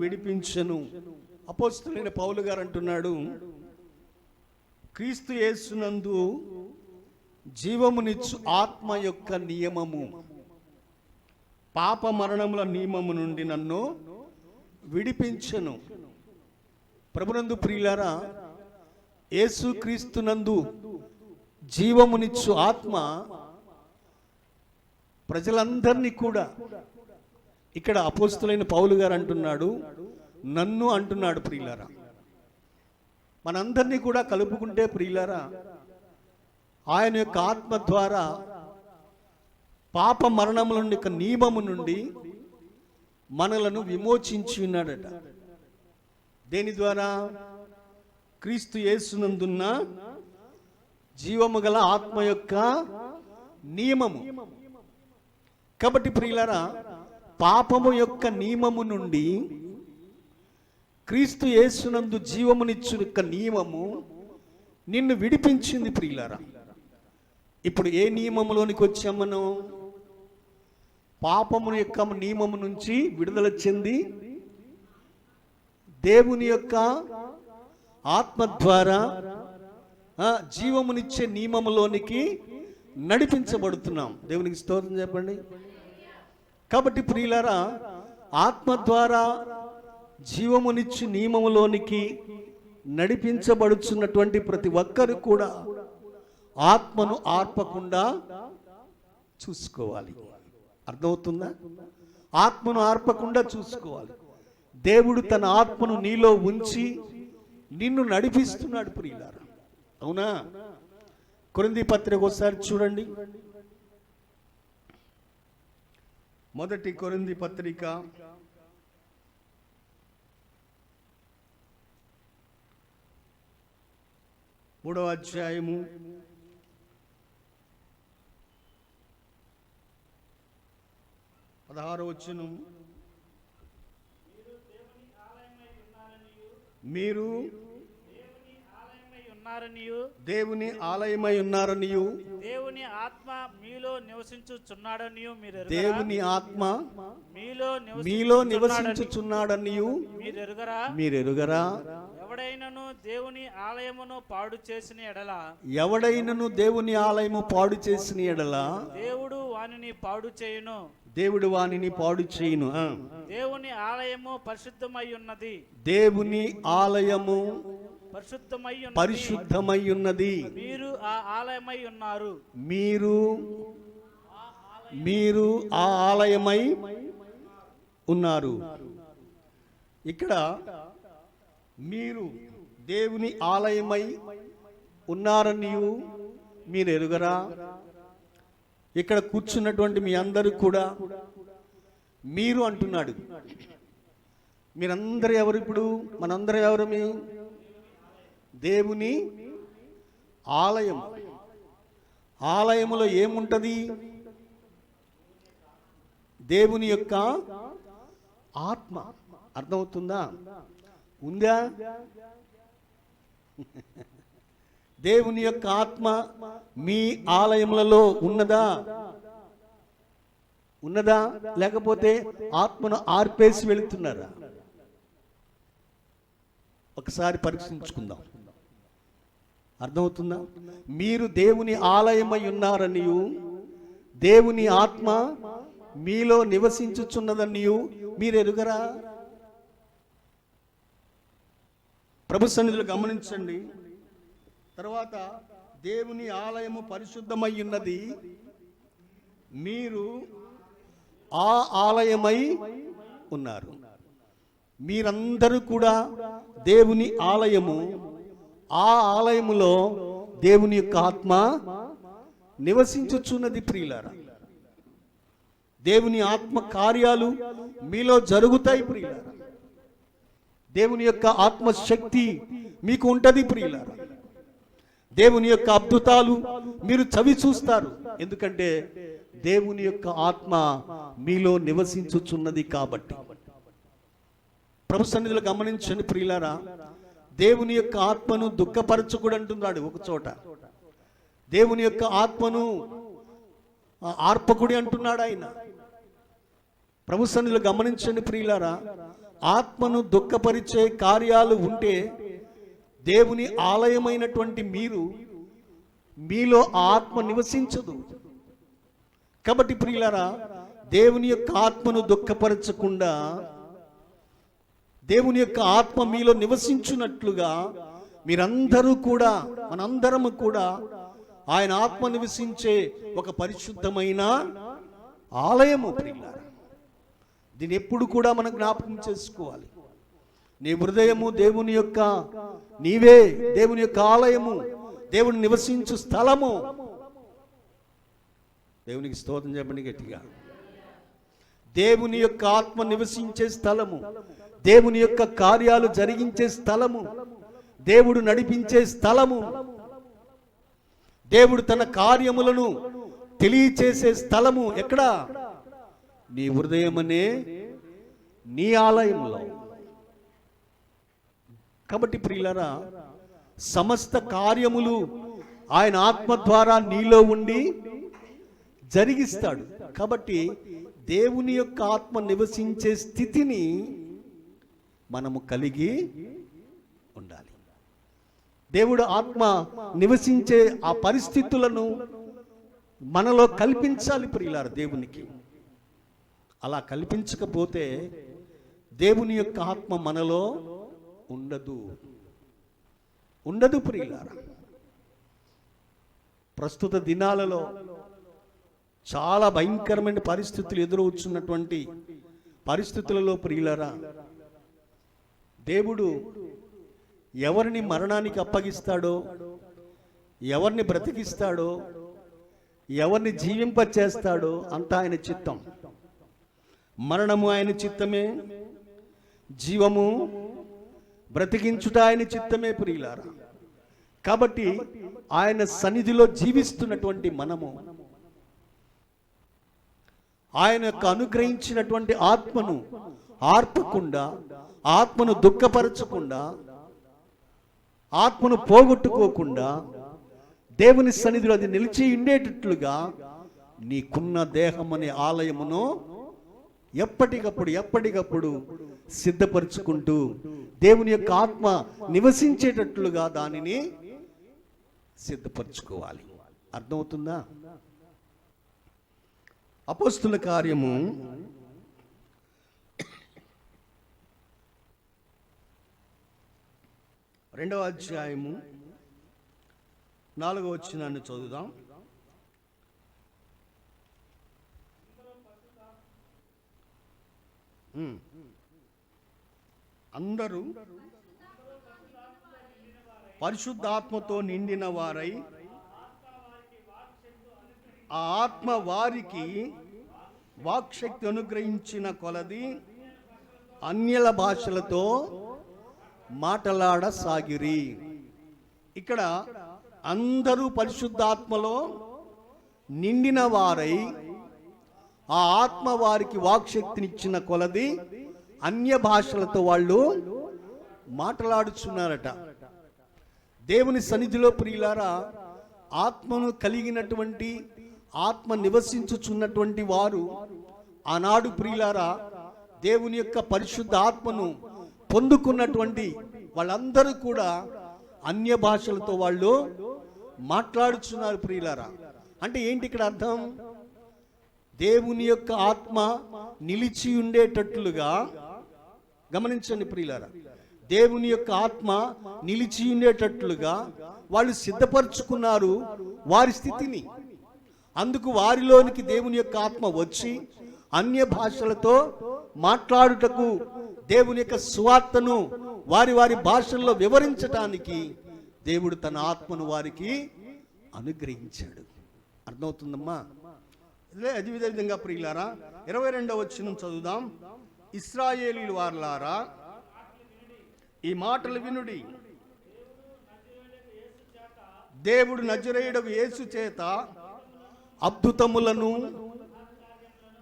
విడిపించెను. అపోస్తలుడైన పౌలు గారు అంటున్నాడు, క్రీస్తు యేసునందు జీవమునిచ్చు ఆత్మ యొక్క నియమము పాప మరణముల నియమము నుండి నన్ను విడిపించెను. ప్రభునందు ప్రియులారా, యేసు క్రీస్తునందు జీవమునిచ్చు ఆత్మ ప్రజలందరినీ కూడా, ఇక్కడ అపోస్తలుడైన పౌలు గారు అంటున్నాడు, నన్ను అంటున్నాడు ప్రియులారా. మనందరినీ కూడా కలుపుకుంటే ప్రియులారా, ఆయన యొక్క ఆత్మ ద్వారా పాప మరణముల యొక్క నియమము నుండి మనలను విమోచించి ఉన్నాడట. దేని ద్వారా? క్రీస్తు యేసునందున్న జీవము గల ఆత్మ యొక్క నియమము. కాబట్టి ప్రియులారా, పాపము యొక్క నియమము నుండి క్రీస్తు యేసునందు జీవమునిచ్చు యొక్క నియమము నిన్ను విడిపించింది ప్రియులారా. ఇప్పుడు ఏ నియమములోనికి వచ్చాం మనం? పాపము యొక్క నియమము నుంచి విడుదల చెంది దేవుని యొక్క ఆత్మ ద్వారా జీవమునిచ్చే నియమములోనికి నడిపించబడుతున్నాం. దేవునికి స్తోత్రం చెప్పండి. కాబట్టి ప్రియులారా, ఆత్మ ద్వారా జీవమునిచ్చి నియమములోనికి నడిపించబడుచున్నటువంటి ప్రతి ఒక్కరు కూడా ఆత్మను ఆర్పకుండా చూసుకోవాలి. అర్థమవుతుందా? ఆత్మను ఆర్పకుండా చూసుకోవాలి. దేవుడు తన ఆత్మను నీలో ఉంచి నిన్ను నడిపిస్తున్నాడు ప్రియులారా. అవునా? కొరింథీ పత్రిక ఒకసారి చూడండి. మొదటి కొరింథీ పత్రిక 3వ అధ్యాయము 16వ వచనం. మీరు దేవుని ఆలయమై ఉన్నారనియు దేవుని ఆత్మ మీలో నివసించుచున్నాడనియు మీలో నివసించుచున్నాడనియు మీరెరుగరా? ఎవడైనను దేవుని ఆలయమును పాడు చేసిన ఎడల దేవుడు వానిని పాడు చేయును. దేవుని ఆలయము పరిశుద్ధమై ఉన్నది. పరిశుద్ధమై ఉన్నది. మీరు ఆ ఆలయమై ఉన్నారు. మీరు ఆ ఆలయమై ఉన్నారు. ఇక్కడ మీరు దేవుని ఆలయమై ఉన్నారనియు మీరు ఎరుగరా? ఇక్కడ కూర్చున్నటువంటి మీ అందరూ కూడా మీరు అంటున్నాడు. మీరందరూ ఎవరు? ఇప్పుడు మనందరూ ఎవరు? మీ దేవుని ఆలయం. ఆలయములో ఏముంటది? దేవుని యొక్క ఆత్మ. అర్థమవుతుందా? ఉందా? దేవుని యొక్క ఆత్మ మీ ఆలయములలో ఉన్నదా? ఉన్నదా? లేకపోతే ఆత్మను ఆర్పేసి వెళుతున్నారా? ఒకసారి పరీక్షించుకుందాం. అర్థమవుతుందా? మీరు దేవుని ఆలయమై ఉన్నారనియు దేవుని ఆత్మ మీలో నివసించుచున్నదనియు మీరు ఎరుగరా? ప్రభు సన్నిధిలో గమనించండి. తర్వాత దేవుని ఆలయము పరిశుద్ధమై ఉన్నది, మీరు ఆ ఆలయమై ఉన్నారు. మీరందరూ కూడా దేవుని ఆలయము. ఆ ఆలయములో దేవుని యొక్క ఆత్మ నివసించుచున్నది. ప్రియులారా, దేవుని ఆత్మ కార్యాలు మీలో జరుగుతాయి ప్రియులారా. దేవుని యొక్క ఆత్మశక్తి మీకు ఉంటది ప్రియులారా. దేవుని యొక్క అద్భుతాలు మీరు చవి చూస్తారు. ఎందుకంటే దేవుని యొక్క ఆత్మ మీలో నివసించుచున్నది కాబట్టి. ప్రభు సన్నిధిలో గమనించండి ప్రియులారా, దేవుని యొక్క ఆత్మను దుఃఖపరచకూడదు అంటున్నాడు ఒక చోట. దేవుని యొక్క ఆత్మను ఆర్పకుడి అంటున్నాడు ఆయన. ప్రభు సన్నిధిలో గమనించండి ప్రియులారా, ఆత్మను దుఃఖపరిచే కార్యాలు ఉంటే దేవుని ఆలయమైనటువంటి మీలో ఆత్మ నివసించదు. కాబట్టి ప్రియులారా, దేవుని యొక్క ఆత్మను దుఃఖపరచకుండా దేవుని యొక్క ఆత్మ మీలో నివసించున్నట్లుగా మీరందరూ కూడా, మనందరము కూడా ఆయన ఆత్మ నివసించే ఒక పరిశుద్ధమైన ఆలయము ప్రియులారా. దీన్ని ఎప్పుడు కూడా మనం జ్ఞాపకం చేసుకోవాలి. నీ హృదయము దేవుని యొక్క, నీవే దేవుని యొక్క ఆలయము, దేవుని నివసించు స్థలము. దేవునికి స్తోత్రం చెప్పండి గట్టిగా. దేవుని యొక్క ఆత్మ నివసించే స్థలము, దేవుని యొక్క కార్యాలు జరిగించే స్థలము, దేవుడు నడిపించే స్థలము, దేవుడు తన కార్యములను తెలియచేసే స్థలము ఎక్కడ? నీ హృదయమనే నీ ఆలయంలో. కాబట్టి ప్రియులారా, సమస్త కార్యములు ఆయన ఆత్మ ద్వారా నీలో ఉండి జరిగిస్తాడు. కాబట్టి దేవుని యొక్క ఆత్మ నివసించే స్థితిని మనము కలిగి ఉండాలి. దేవుడు ఆత్మ నివసించే ఆ పరిస్థితులను మనలో కల్పించాలి ప్రియులారా దేవునికి. అలా కల్పించకపోతే దేవుని యొక్క ఆత్మ మనలో ఉండదు ప్రియులారా. ప్రస్తుత దినాలలో చాలా భయంకరమైన పరిస్థితులు ఎదురవుతున్నటువంటి పరిస్థితులలో ప్రియులారా, దేవుడు ఎవరిని మరణానికి అప్పగిస్తాడో, ఎవరిని బ్రతికిస్తాడో, ఎవరిని జీవింపచేస్తాడో అంతా ఆయన చిత్తం. మరణము ఆయన చిత్తమే, జీవము బ్రతికించుట ఆయన చిత్తమే ప్రియులారా. కాబట్టి ఆయన సన్నిధిలో జీవిస్తున్నటువంటి మనము ఆయన యొక్క అనుగ్రహించినటువంటి ఆత్మను ఆర్పకుండా, ఆత్మను దుఃఖపరచకుండా, ఆత్మను పోగొట్టుకోకుండా దేవుని సన్నిధిలో అది నిలిచి ఉండేటట్లుగా నీకున్న దేహం అనే ఆలయమును ఎప్పటికప్పుడు సిద్ధపరచుకుంటూ దేవుని యొక్క ఆత్మ నివసించేటట్లుగా దానిని సిద్ధపరచుకోవాలి. అర్థమవుతుందా? అపోస్తుల కార్యము 2వ అధ్యాయము 4వ వచనాన్ని చదువుదాం. అందరూ పరిశుద్ధాత్మతో నిండిన వారై ఆ ఆత్మ వారికి వాక్శక్తి అనుగ్రహించిన కొలది అన్యల భాషలతో మాట్లాడసాగిరి. ఇక్కడ అందరూ పరిశుద్ధాత్మలో నిండిన వారై ఆ ఆత్మ వారికి వాక్శక్తినిచ్చిన కొలది అన్య భాషలతో వాళ్ళు మాట్లాడుచున్నారట. దేవుని సన్నిధిలో ప్రియులారా, ఆత్మను కలిగినటువంటి, ఆత్మ నివసించుచున్నటువంటి వారు ఆనాడు ప్రియులారా దేవుని యొక్క పరిశుద్ధ ఆత్మను పొందుకున్నటువంటి వాళ్ళందరూ కూడా అన్య భాషలతో వాళ్ళు మాట్లాడుచున్నారు ప్రియులారా. అంటే ఏంటి ఇక్కడ అర్థం? దేవుని యొక్క ఆత్మ నిలిచి ఉండేటట్లుగా, గమనించండి ప్రియులారా, దేవుని యొక్క ఆత్మ నిలిచి ఉండేటట్లుగా వాళ్ళు సిద్ధపరచుకున్నారు వారి స్థితిని. అందుకు వారిలోనికి దేవుని యొక్క ఆత్మ వచ్చి అన్య భాషలతో మాట్లాడుటకు, దేవుని యొక్క సువార్తను వారి వారి భాషల్లో వివరించటానికి దేవుడు తన ఆత్మను వారికి అనుగ్రహించాడు. అర్థమవుతుందమ్మా? అదేవిధంగా ప్రియులారా 22వ వచనం చదువుదాం. ఇశ్రాయేలీయుల వారలారా, ఈ మాటలు వినుడి. దేవుడు నజరేయుడగు యేసు చేత అద్భుతములను,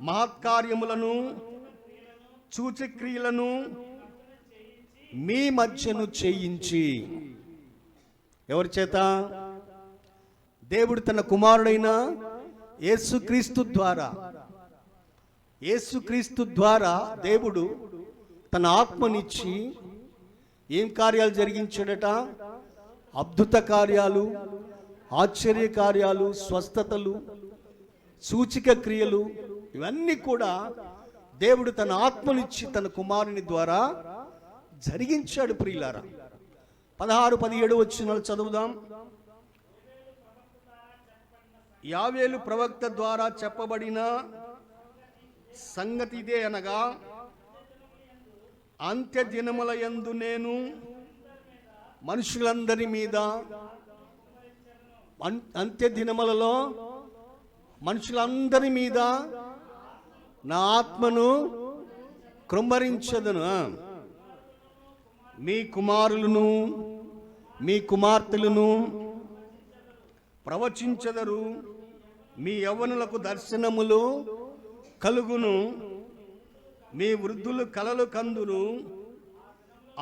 మహత్కార్యములను, సూచక్రియలను మీ మధ్యను చేయించి. ఎవరి చేత? దేవుడు తన కుమారుడైన యేసుక్రీస్తు ద్వారా దేవుడు తన ఆత్మనిచ్చి ఏం కార్యాలు జరిగించాడట? అద్భుత కార్యాలు, ఆశ్చర్య కార్యాలు, స్వస్థతలు, సూచిక క్రియలు, ఇవన్నీ కూడా దేవుడు తన ఆత్మనిచ్చి తన కుమారుని ద్వారా జరిగించాడు ప్రియులారా. 16-17 వచనాలు చదువుదాం. యావేలు ప్రవక్త ద్వారా చెప్పబడిన సంగతి ఇదే అనగా, అంత్య దినముల యందు నేను మనుషులందరి మీద, అంత్య దినములలో మనుషులందరి మీద నా ఆత్మను కృంభరించదను. మీ కుమారులను మీ కుమార్తెలను ప్రవచించెదరు, మీ యవ్వనులకు దర్శనములు కలుగును, మీ వృద్ధులు కలలు కందురు.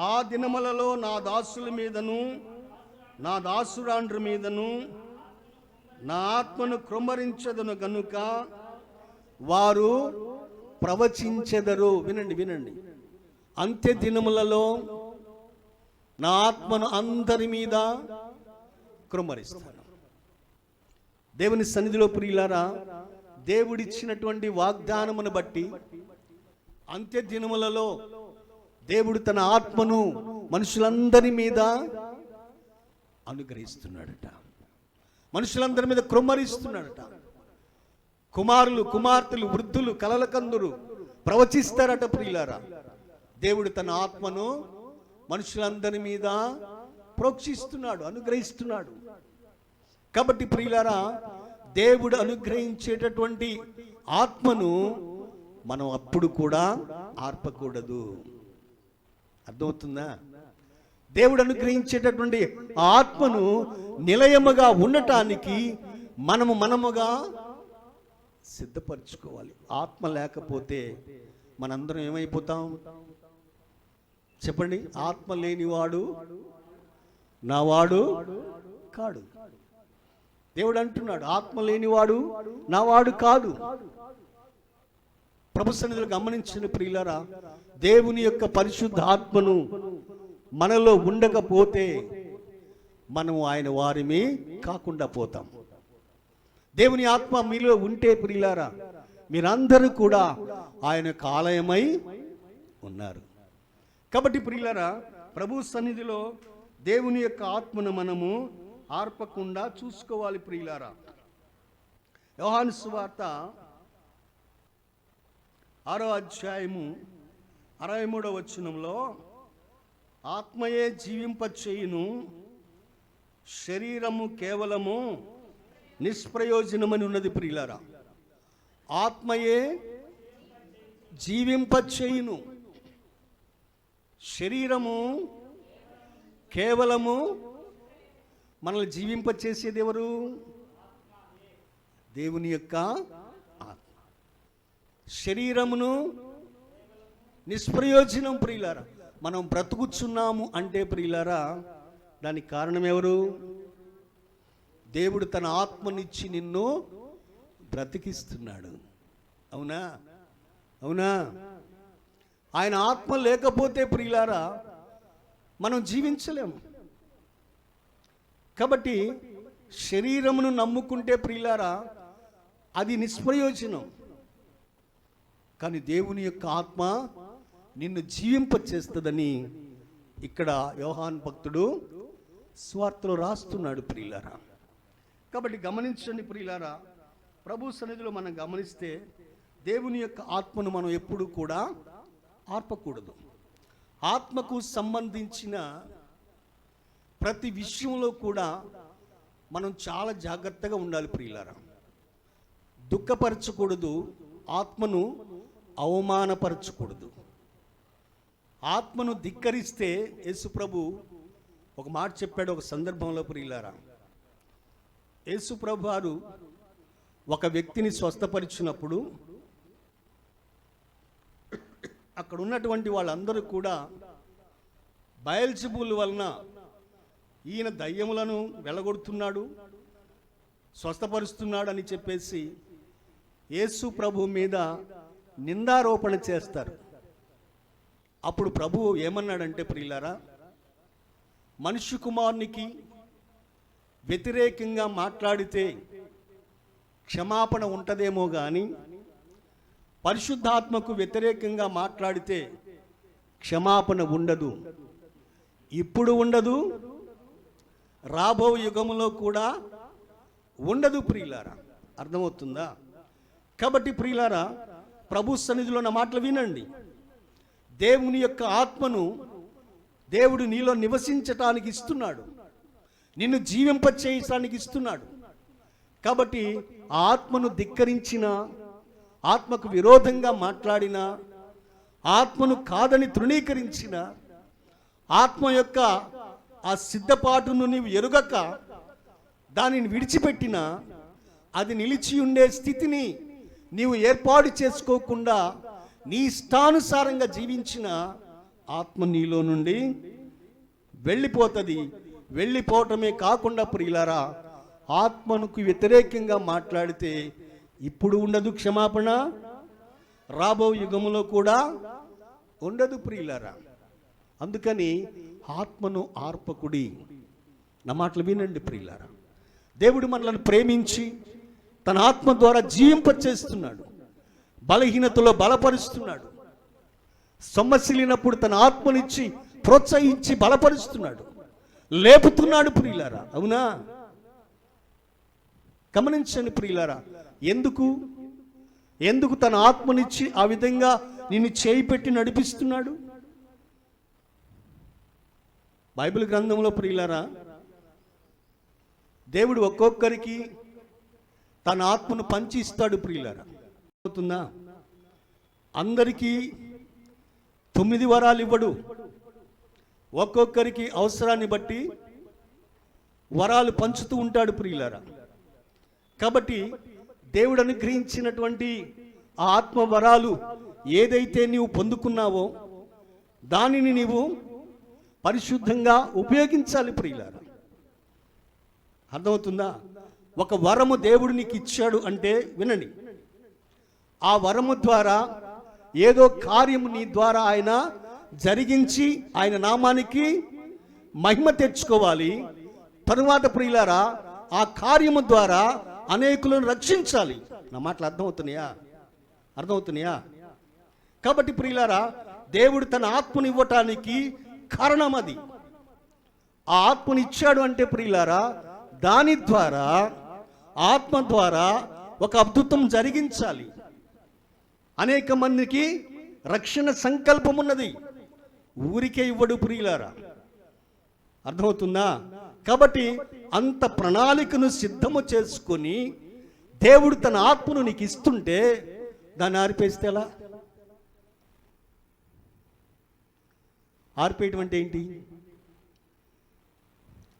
ఆ దినములలో నా దాసుల మీదను నా దాసురాండ్ర మీదను నా ఆత్మను కృంభరించదను గనుక వారు ప్రవచించెదరు. వినండి వినండి. అంత్య దినములలో నా ఆత్మను అందరి మీద కృంభరిస్తాను. దేవుని సన్నిధిలో ప్రియులారా, దేవుడిచ్చినటువంటి వాగ్దానమును బట్టి అంత్య దినములలో దేవుడు తన ఆత్మను మనుషులందరి మీద అనుగ్రహిస్తున్నాడట. మనుషులందరి మీద కృమ్మరిస్తున్నాడట. కుమారులు, కుమార్తెలు, వృద్ధులు, కలలకందురు ప్రవచిస్తారట ప్రియులారా. దేవుడు తన ఆత్మను మనుషులందరి మీద ప్రోక్షిస్తున్నాడు, అనుగ్రహిస్తున్నాడు. కాబట్టి ప్రియులారా, దేవుడు అనుగ్రహించేటటువంటి ఆత్మను మనం అప్పుడు కూడా ఆర్పకూడదు. అర్థమవుతుందా? దేవుడు అనుగ్రహించేటటువంటి ఆత్మను నిలయముగా ఉండటానికి మనముగా సిద్ధపరచుకోవాలి. ఆత్మ లేకపోతే మనందరం ఏమైపోతాం చెప్పండి? ఆత్మ లేనివాడు నావాడు కాడు. దేవుడు అంటున్నాడు, ఆత్మ లేనివాడు నావాడు కాదు. ప్రభు సన్నిధిలో గమనించిన ప్రియులారా, దేవుని యొక్క పరిశుద్ధ ఆత్మను మనలో ఉండకపోతే మనము ఆయన వారిని కాకుండా పోతాం. దేవుని ఆత్మ మీలో ఉంటే ప్రియులారా, మీరందరూ కూడా ఆయన యొక్క ఆలయమై ఉన్నారు. కాబట్టి ప్రియులారా, ప్రభు సన్నిధిలో దేవుని యొక్క ఆత్మను మనము ఆర్పకుండా చూసుకోవాలి ప్రియులారా. యోహాను సువార్త 6వ అధ్యాయము 63వ వచనంలో, ఆత్మయే జీవింపచేయును, శరీరము కేవలము నిష్ప్రయోజనమని ఉన్నది ప్రియులారా. ఆత్మయే జీవింపచేయును, శరీరము కేవలము. మనల్ని జీవింపచేసేది ఎవరు? దేవుని యొక్క ఆత్మ. శరీరమును నిష్ప్రయోజనం ప్రియులారా. మనం బ్రతుకుచున్నాము అంటే ప్రియులారా, దానికి కారణం ఎవరు? దేవుడు తన ఆత్మనిచ్చి నిన్ను బ్రతికిస్తున్నాడు. అవునా? అవునా? ఆయన ఆత్మ లేకపోతే ప్రియులారా మనం జీవించలేము. కాబట్టి శరీరమును నమ్ముకుంటే ప్రియులారా అది నిష్ప్రయోజనం. కానీ దేవుని యొక్క ఆత్మ నిన్ను జీవింపచేస్తుందని ఇక్కడ యోహాను భక్తుడు స్వార్థలో రాస్తున్నాడు ప్రియులారా. కాబట్టి గమనించండి ప్రియులారా, ప్రభు సన్నిధిలో మనం గమనిస్తే దేవుని యొక్క ఆత్మను మనం ఎప్పుడూ కూడా ఆర్పకూడదు. ఆత్మకు సంబంధించిన ప్రతి విషయంలో కూడా మనం చాలా జాగ్రత్తగా ఉండాలి ప్రియులారా. దుఃఖపరచకూడదు, ఆత్మను అవమానపరచకూడదు. ఆత్మను ధిక్కరిస్తే యేసుప్రభు ఒక మాట చెప్పాడు ఒక సందర్భంలో ప్రియులారా. యేసుప్రభు వారు ఒక వ్యక్తిని స్వస్థపరిచినప్పుడు అక్కడ ఉన్నటువంటి వాళ్ళందరూ కూడా బయల్జెబూల్ వలన ఈయన దయ్యములను వెళ్ళగొడుతున్నాడు, స్వస్థపరుస్తున్నాడు అని చెప్పేసి యేసు ప్రభు మీద నిందారోపణ చేస్తారు. అప్పుడు ప్రభువు ఏమన్నాడంటే ప్రియులారా, మనుష్య కుమారునికి వ్యతిరేకంగా మాట్లాడితే క్షమాపణ ఉంటదేమో కానీ పరిశుద్ధాత్మకు వ్యతిరేకంగా మాట్లాడితే క్షమాపణ ఉండదు. ఇప్పుడు ఉండదు, రాబో యుగంలో కూడా ఉండదు ప్రియులారా. అర్థమవుతుందా? కాబట్టి ప్రియులారా, ప్రభు సన్నిధిలో నా మాటలు వినండి. దేవుని యొక్క ఆత్మను దేవుడు నీలో నివసించటానికి ఇస్తున్నాడు, నిన్ను జీవింపచేయటానికి ఇస్తున్నాడు. కాబట్టి ఆ ఆత్మను ధిక్కరించిన, ఆత్మకు విరోధంగా మాట్లాడిన, ఆత్మను కాదని తృణీకరించిన, ఆత్మ యొక్క ఆ సిద్ధపాటును నీవు ఎరుగక దానిని విడిచిపెట్టిన, అది నిలిచి ఉండే స్థితిని నీవు ఏర్పాటు చేసుకోకుండా నీ ఇష్టానుసారంగా జీవించిన ఆత్మ నీలో నుండి వెళ్ళిపోతుంది. వెళ్ళిపోవటమే కాకుండా ప్రియులారా, ఆత్మకు వ్యతిరేకంగా మాట్లాడితే ఇప్పుడు ఉండదు క్షమాపణ, రాబో యుగములో కూడా ఉండదు ప్రియులారా. అందుకని ఆత్మను ఆర్పకుడి. నా మాటలు వినండి ప్రియులారా. దేవుడు మనల్ని ప్రేమించి తన ఆత్మ ద్వారా జీవింపచేస్తున్నాడు, బలహీనతలో బలపరుస్తున్నాడు, సొమ్మసిలినప్పుడు తన ఆత్మనిచ్చి ప్రోత్సహించి బలపరుస్తున్నాడు, లేపుతున్నాడు ప్రియులారా. అవునా? గమనించండి ప్రియులారా, ఎందుకు తన ఆత్మనిచ్చి ఆ విధంగా నిన్ను చేయి పెట్టి నడిపిస్తున్నాడు? బైబిల్ గ్రంథంలో ప్రియులారా, దేవుడు ఒక్కొక్కరికి తన ఆత్మను పంచి ఇస్తాడు ప్రియులారా. అవుతుందా? అందరికీ 9 వరాలు ఇవ్వడు, ఒక్కొక్కరికి అవసరాన్ని బట్టి వరాలు పంచుతూ ఉంటాడు ప్రియులారా. కాబట్టి దేవుడు అనుగ్రహించినటువంటి ఆ ఆత్మ వరాలు ఏదైతే నీవు పొందుకున్నావో దానిని నీవు పరిశుద్ధంగా ఉపయోగించాలి ప్రియులారా. అర్థమవుతుందా? ఒక వరము దేవుడు నీకు ఇచ్చాడు అంటే వినండి, ఆ వరము ద్వారా ఏదో కార్యము నీ ద్వారా ఆయన జరిగించి ఆయన నామానికి మహిమ తెచ్చుకోవాలి. తరువాత ప్రియులారా, ఆ కార్యము ద్వారా అనేకులను రక్షించాలి. నా మాటలు అర్థమవుతున్నాయా? కాబట్టి ప్రియులారా, దేవుడు తన ఆత్మను ఇవ్వటానికి కారణం అది. ఆ ఆత్మను ఇచ్చాడు అంటే ప్రియులారా, దాని ద్వారా ఆత్మ ద్వారా ఒక అద్భుతం జరిగించాలి. అనేక మందికి రక్షణ సంకల్పం ఉన్నది, ఊరికే ఇవ్వడు ప్రియులారా. అర్థమవుతుందా? కాబట్టి అంత ప్రణాళికను సిద్ధము చేసుకొని దేవుడు తన ఆత్మను నీకు ఇస్తుంటే దాన్ని ఆర్పేస్తే ఎలా? ఆర్పేయటం అంటే ఏంటి?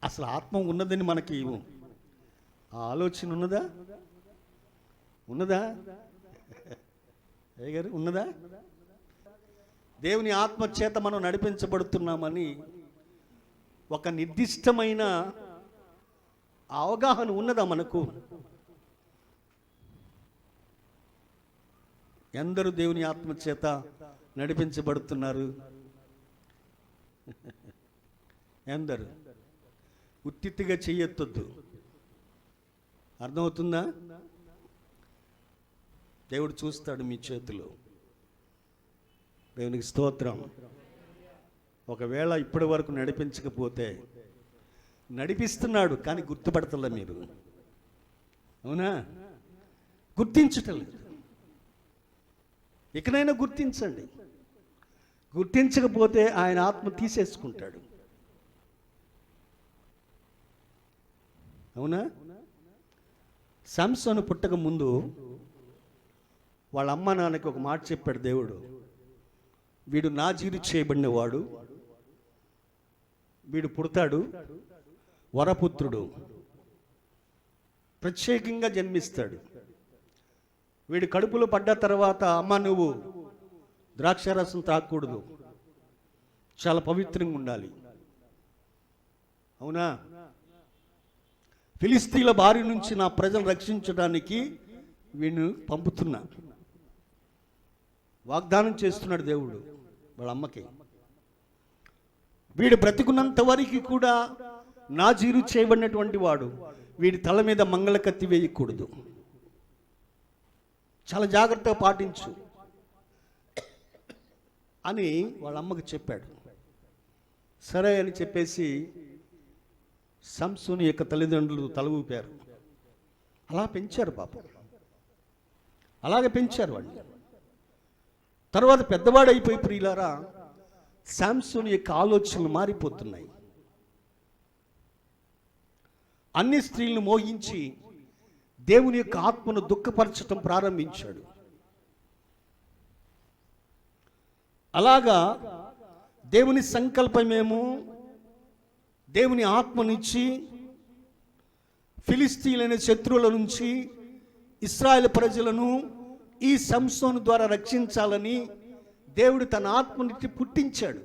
అసలు ఆత్మ ఉన్నదని మనకి ఆ ఆలోచన ఉన్నదా ఏ గారు? ఉన్నదా? దేవుని ఆత్మ చేత మనం నడిపించబడుతున్నామని ఒక నిర్దిష్టమైన అవగాహన ఉన్నదా మనకు? ఎందరూ దేవుని ఆత్మ చేత నడిపించబడుతున్నారు? ఎందరు? ఉత్తిగా చెయ్యొత్తొద్దు. అర్థమవుతుందా? దేవుడు చూస్తాడు మీ చేతులు. దేవునికి స్తోత్రం. ఒకవేళ ఇప్పటి వరకు నడిపించకపోతే, నడిపిస్తున్నాడు కానీ గుర్తుపడతలే మీరు. అవునా? గుర్తించటలేదు. ఇకనైనా గుర్తించండి. గుర్తించకపోతే ఆయన ఆత్మ తీసేసుకుంటాడు. అవునా? సంసోను పుట్టక ముందు వాళ్ళ అమ్మ నాన్నకి ఒక మాట చెప్పాడు దేవుడు. వీడు నాజీరు చేయబడినవాడు, వీడు పుడతాడు, వరపుత్రుడు, ప్రత్యేకంగా జన్మిస్తాడు. వీడి కడుపులో పడ్డ తర్వాత, అమ్మ నువ్వు ద్రాక్షారసం తాగకూడదు, చాలా పవిత్రంగా ఉండాలి. అవునా? ఫిలిస్తీన్ల బారి నుంచి నా ప్రజలు రక్షించడానికి వీడిని పంపుతున్నా, వాగ్దానం చేస్తున్నాడు దేవుడు వాళ్ళ అమ్మకి. వీడు బ్రతికున్నంత వరకు కూడా నాజీరు చేయబడినటువంటి వాడు, వీడి తల మీద మంగళ కత్తి వేయకూడదు, చాలా జాగ్రత్తగా పాటించు అని వాళ్ళ అమ్మకి చెప్పాడు. సరే అని చెప్పేసి సంసోను యొక్క తల్లిదండ్రులు తల ఊపారు. అలా పెంచారు పాపం, అలాగే పెంచారు వాళ్ళు. తర్వాత పెద్దవాడు అయిపోయి ప్రియులారా, సంసోను యొక్క ఆలోచనలు మారిపోతున్నాయి. అన్ని స్త్రీలను మోహించి దేవుని యొక్క ఆత్మను దుఃఖపరచటం ప్రారంభించాడు. అలాగా దేవుని సంకల్పమేమో దేవుని ఆత్మనిచ్చి ఫిలిస్తీన్లైన శత్రువుల నుంచి ఇశ్రాయేలు ప్రజలను ఈ సంసోను ద్వారా రక్షించాలని దేవుడు తన ఆత్మనిచ్చి పుట్టించాడు.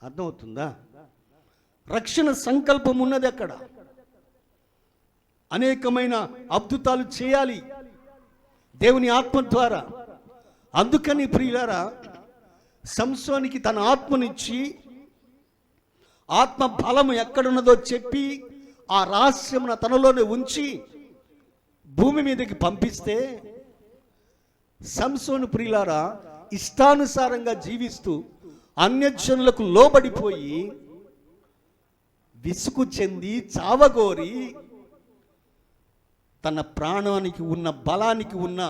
అర్థమవుతుందా? రక్షణ సంకల్పం ఉన్నది అక్కడ. అనేకమైన అద్భుతాలు చేయాలి దేవుని ఆత్మ ద్వారా. అందుకని ప్రియులారా, సంసోనికి తన ఆత్మనిచ్చి ఆత్మ బలము ఎక్కడున్నదో చెప్పి ఆ రహస్యమును తనలోనే ఉంచి భూమి మీదకి పంపిస్తే, సంసోను ప్రియులారా ఇష్టానుసారంగా జీవిస్తూ అన్యజనులకు లోబడిపోయి విసుగు చెంది చావగోరి తన ప్రాణానికి ఉన్న బలానికి ఉన్న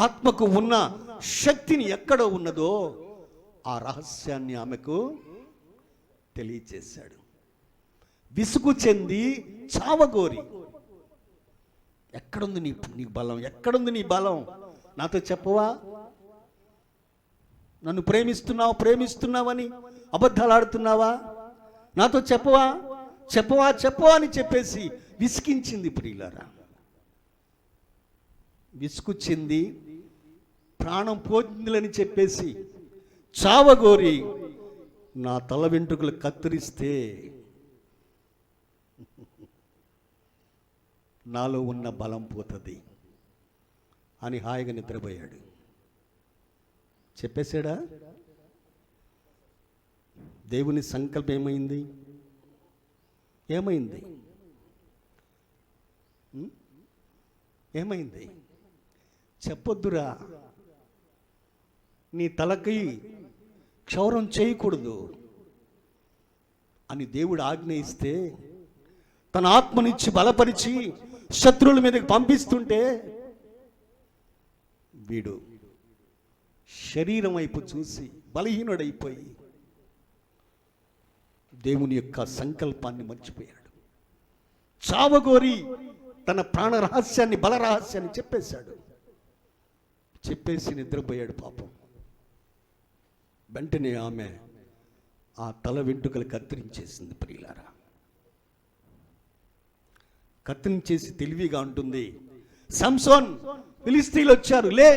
ఆత్మకు ఉన్న శక్తిని ఎక్కడ ఉన్నదో ఆ రహస్యాన్ని ఆమెకు తెలియచేశాడు. విసుగు చెంది చావగోరి, ఎక్కడుంది నీ బలం? ఎక్కడుంది నీ బలం? నాతో చెప్పవా? నన్ను ప్రేమిస్తున్నావని అబద్ధాలు ఆడుతున్నావా? నాతో చెప్పవా అని చెప్పేసి విసిగించింది ప్రియులారా. విసుగు చెంది ప్రాణం పోతుందని చెప్పేసి చావగోరి నా తల వెంట్రుకలు కత్తిరిస్తే నాలో ఉన్న బలం పోతుంది అని హాయిగా నిద్రపోయాడు. చెప్పేశాడా? దేవుని సంకల్పం ఏమైంది? చెప్పొద్దురా, నీ తలకి క్షౌరం చేయకూడదు అని దేవుడు ఆజ్ఞ ఇస్తే, తన ఆత్మనిచ్చి బలపరిచి శత్రువుల మీదకి పంపిస్తుంటే వీడు శరీరం వైపు చూసి బలహీనుడైపోయి దేవుని యొక్క సంకల్పాన్ని మర్చిపోయాడు. చావగోరి తన ప్రాణ రహస్యాన్ని, బల రహస్యాన్ని చెప్పేసి నిద్రపోయాడు పాపం. వెంటనే ఆమె ఆ తల వెంట్రుకలు కత్తిరించేసింది ప్రియులారా. కత్తిరించేసి తెలివిగా ఉంటుంది, సంసోన్, ఫిలిస్తీన్లు వచ్చారు, లే.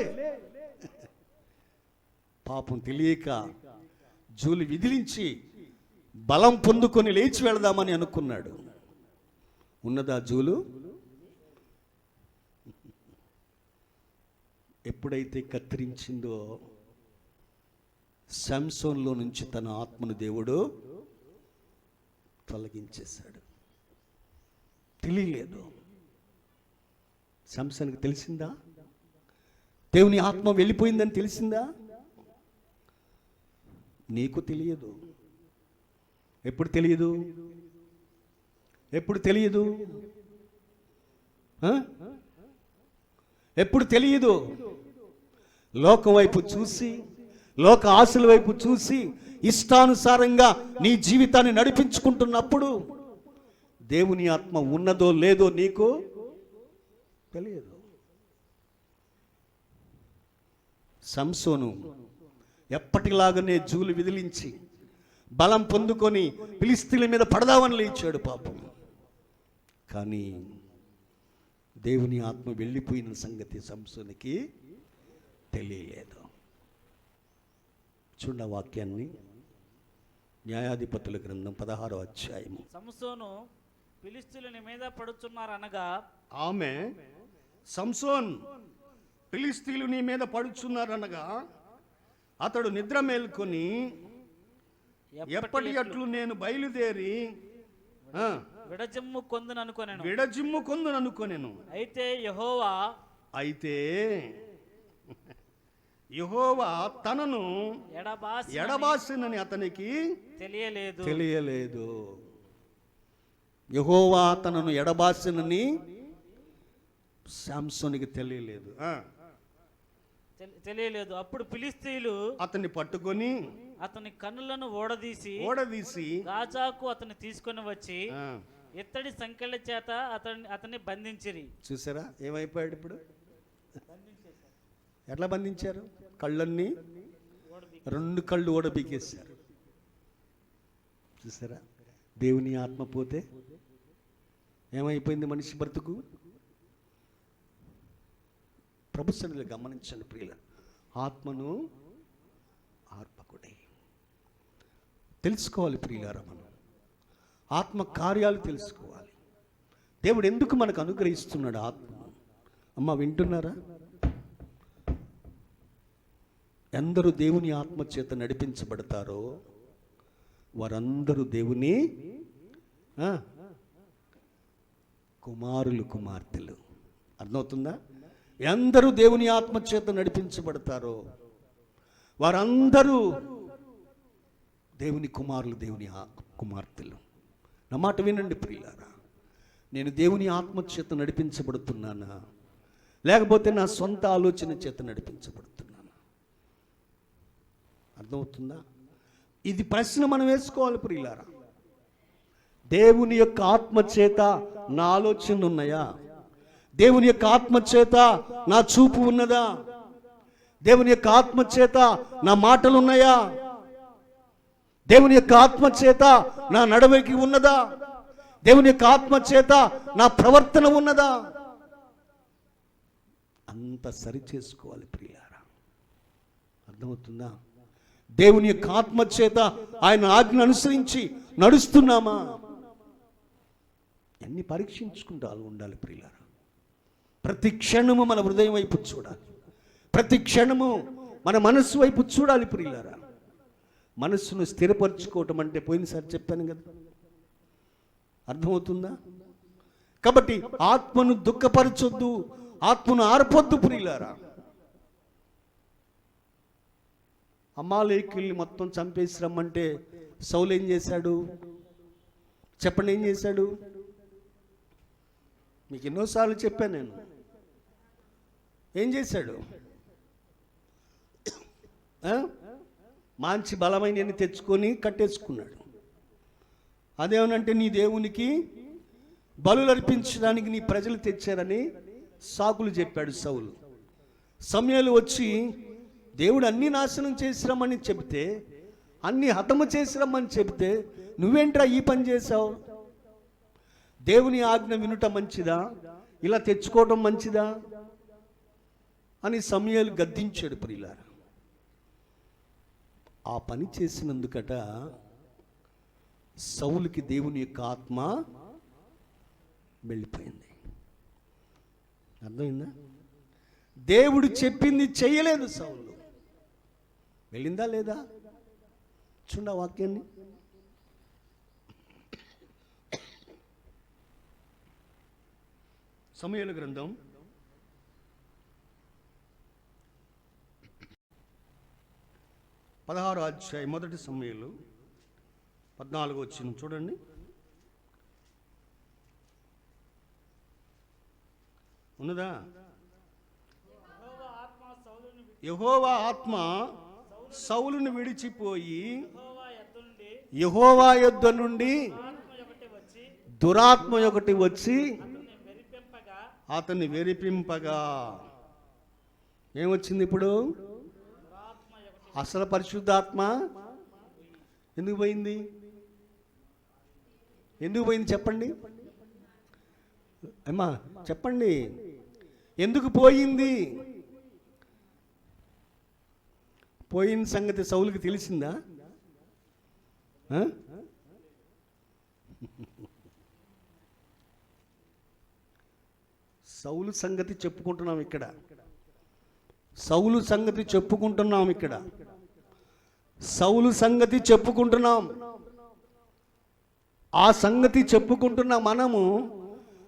పాపం తెలియక జూలు విదిలించి బలం పొందుకొని లేచి వెళదామని అనుకున్నాడు. ఉన్నదా జూలు? ఎప్పుడైతే కత్తిరించిందో సంసోన్లో నుంచి తన ఆత్మను దేవుడు తొలగించేశాడు. తెలియలేదు. సంసోన్కి తెలిసిందా? దేవుని ఆత్మ వెళ్ళిపోయిందని తెలిసిందా? నీకు తెలియదు. ఎప్పుడు తెలియదు? ఎప్పుడు తెలియదు? ఎప్పుడు తెలియదు? లోకం వైపు చూసి, లోక ఆశల వైపు చూసి ఇష్టానుసారంగా నీ జీవితాన్ని నడిపించుకుంటున్నప్పుడు దేవుని ఆత్మ ఉన్నదో లేదో నీకు తెలియదు. సంసోను ఎప్పటిలాగానే జూలు విదిలించి బలం పొందుకొని ఫిలిష్తీయుల మీద పడదామని లేచాడు పాపం. కానీ దేవుని ఆత్మ వెళ్ళిపోయిన సంగతి సంసోనుకి తెలియలేదు. చూడ వాక్యాన్ని, న్యాయాధిపతుల గ్రంథం 16వ అధ్యాయము. సంసోను ఫిలిష్తీయుల మీద పడుచున్నారనగా, ఆమె సంసోన్ ఫిలిష్తీయులు నీ మీద పడుచున్నారనగా అతడు నిద్ర మేల్కొని ఎప్పటి అట్లు నేను బయలుదేరి విడజిమ్ము కొందుననుకొనెను. అయితే యెహోవా తనను ఎడబాసినని అతనికి తెలియలేదు. యెహోవా తనను ఎడబాసినని సంసోనుకి తెలియలేదు. అప్పుడు ఫిలిష్తీయులు అతన్ని పట్టుకొని అతని కన్నులను ఓడదీసి గాజాకు అతన్ని తీసుకొని వచ్చి ఇత్తడి సంకెళ్ళ చేత అతన్ని బంధించిరి. చూసారా ఏమైపోయాడు ఇప్పుడు? ఎట్లా బంధించారు? కళ్ళన్నీ 2 కళ్ళు ఓడబీకేశారు. చూసారా? దేవుని ఆత్మ పోతే ఏమైపోయింది మనిషి బ్రతుకు? ప్రభు సన్నిధిలో గమనించండి ప్రియుల, ఆత్మను ఆర్పకుడే తెలుసుకోవాలి ప్రియులారా. మనం ఆత్మ కార్యాలు తెలుసుకోవాలి. దేవుడు ఎందుకు మనకు అనుగ్రహిస్తున్నాడు ఆత్మ? అమ్మ వింటున్నారా? ఎందరూ దేవుని ఆత్మ చేత నడిపించబడతారో వారందరూ దేవుని కుమారులు, కుమార్తెలు. అర్థమవుతుందా? ఎందరూ దేవుని ఆత్మ చేత నడిపించబడతారో వారందరూ దేవుని కుమారులు, దేవుని కుమార్తెలు. నా మాట వినండి ప్రియులారా. నేను దేవుని ఆత్మ చేత నడిపించబడుతున్నానా, లేకపోతే నా సొంత ఆలోచన చేత నడిపించబడుతున్నానా? అర్థమవుతుందా? ఇది ప్రశ్న మనం వేసుకోవాలి ప్రియులారా. దేవుని యొక్క ఆత్మ చేత నా ఆలోచనలు ఉన్నాయా? దేవుని యొక్క ఆత్మ చేత నా చూపు ఉన్నదా? దేవుని యొక్క ఆత్మ చేత నా మాటలు ఉన్నాయా? దేవుని యొక్క ఆత్మ చేత నా నడవడిక ఉన్నదా? దేవుని యొక్క ఆత్మ చేత నా ప్రవర్తన ఉన్నదా? అంత సరి చేసుకోవాలి ప్రియులారా. అర్థమవుతుందా? దేవుని యొక్క ఆత్మ చేత ఆయన ఆజ్ఞను అనుసరించి నడుస్తున్నామా? అన్ని పరీక్షించుకుంటూ ఉండాలి ప్రియులారా. ప్రతి క్షణము మన హృదయం వైపు చూడాలి. ప్రతి క్షణము మన మనస్సు వైపు చూడాలి ప్రియులారా. మనస్సును స్థిరపరచుకోవటం అంటే పోయినసారి చెప్పాను కదా. అర్థమవుతుందా? కాబట్టి ఆత్మను దుఃఖపరచొద్దు, ఆత్మను ఆర్పొద్దు ప్రియులారా. అమాలేకీయుల్ని మొత్తం చంపేసి రమ్మంటే సౌలు ఏం చేశాడు? చెప్పండి, ఏం చేశాడు? మీకు ఎన్నోసార్లు చెప్పాను నేను. ఏం చేశాడు? మంచి బలమైన తెచ్చుకొని కట్టేసుకున్నాడు. అదేమనంటే నీ దేవునికి బలులు అర్పించడానికి నీ ప్రజలు తెచ్చారని సాకులు చెప్పాడు సౌలు. సమూయేలు వచ్చి దేవుడు అన్ని నాశనం చేసిరమ్మని చెబితే, అన్ని హతము చేసిరమ్మని చెబితే నువ్వేంట్రా ఈ పని చేశావు? దేవుని ఆజ్ఞ వినుట మంచిదా, ఇలా తెచ్చుకోవడం మంచిదా అని సమూయేలు గద్దించాడు ప్రియులారా. ఆ పని చేసినందుకట సౌలుకి దేవుని యొక్క ఆత్మ వెళ్ళిపోయింది. అర్థమైందా? దేవుడు చెప్పింది చేయలేదు సౌలు. వెళ్ళిందా లేదా? చూడ వాక్యాన్ని. సమూయేలు గ్రంథం 16వ అధ్యాయం, మొదటి సమూయేలు 14వ వచనం చూడండి. ఉన్నదా? యెహోవా ఆత్మ సౌలును విడిచిపోయి యెహోవా యొద్ద నుండి దురాత్మ ఒకటి వచ్చి అతన్ని వెరిపింపగా. ఏమొచ్చింది ఇప్పుడు? అసలు పరిశుద్ధాత్మ ఎందుకు పోయింది? ఎందుకు పోయింది చెప్పండి అమ్మా, చెప్పండి. ఎందుకు పోయింది? పోయిన సంగతి సౌలుకి తెలిసిందా? సౌలు సంగతి చెప్పుకుంటున్నాం ఇక్కడ. సౌలు సంగతి చెప్పుకుంటున్నాం ఇక్కడ. సౌలు సంగతి చెప్పుకుంటున్నాం. ఆ సంగతి చెప్పుకుంటున్న మనము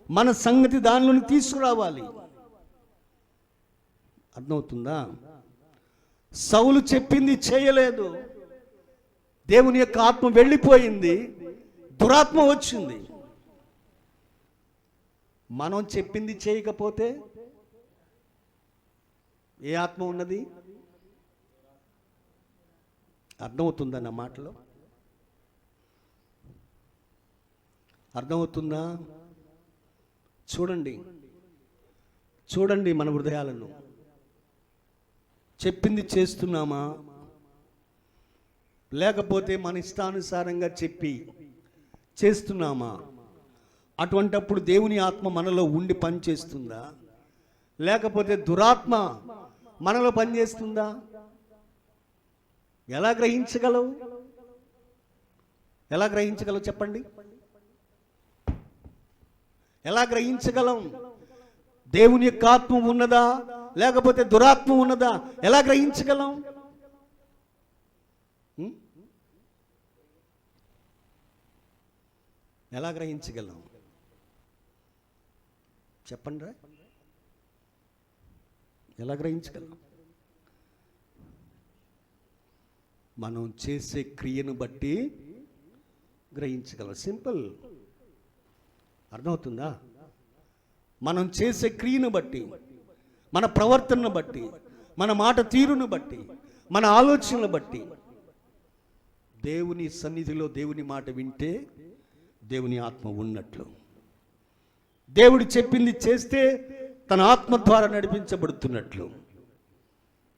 మన సంగతి దానిలోని తీసుకురావాలి. అర్థమవుతుందా? సౌలు చెప్పింది చేయలేదు, దేవుని యొక్క ఆత్మ వెళ్ళిపోయింది, దురాత్మ వచ్చింది. మనం చెప్పింది చేయకపోతే ఏ ఆత్మ ఉన్నది? అర్థమవుతుందా నా మాటలో? అర్థమవుతుందా? చూడండి, చూడండి మన హృదయాలను. చెప్పింది చేస్తున్నామా, లేకపోతే మన ఇష్టానుసారంగా చెప్పి చేస్తున్నామా? అటువంటప్పుడు దేవుని ఆత్మ మనలో ఉండి పనిచేస్తుందా, లేకపోతే దురాత్మ మనలో పనిచేస్తుందా? ఎలా గ్రహించగలవు? ఎలా గ్రహించగలవు చెప్పండి? ఎలా గ్రహించగలం? దేవుని యొక్క ఆత్మ ఉన్నదా లేకపోతే దురాత్మ ఉన్నదా ఎలా గ్రహించగలం? ఎలా గ్రహించగలం చెప్పండి? ఎలా గ్రహించగలం? మనం చేసే క్రియను బట్టి గ్రహించగలం. సింపుల్. అర్థమవుతుందా? మనం చేసే క్రియను బట్టి, మన ప్రవర్తనను బట్టి, మన మాట తీరును బట్టి, మన ఆలోచనను బట్టి, దేవుని సన్నిధిలో దేవుని మాట వింటే దేవుని ఆత్మ ఉన్నట్లు. దేవుడు చెప్పింది చేస్తే తన ఆత్మ ద్వారా నడిపించబడుతున్నట్లు.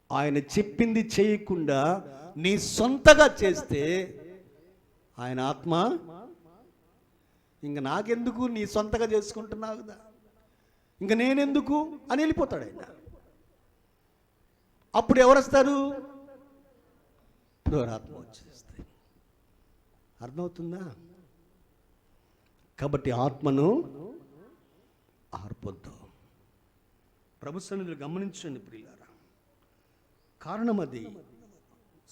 ఆయన చెప్పింది చేయకుండా నీ సొంతగా చేస్తే ఆయన ఆత్మ ఇంక నాకెందుకు, నీ సొంతగా చేసుకుంటున్నావు కదా, ఇంక నేనెందుకు అని వెళ్ళిపోతాడు ఆయన. అప్పుడు ఎవరు వస్తారు? దురాత్మ వచ్చేస్తాయి. అర్థమవుతుందా? కాబట్టి ఆత్మను ఆర్పొద్దు. ప్రభు సన్నిధిలో గమనించండి ప్రియులారా. కారణం అది.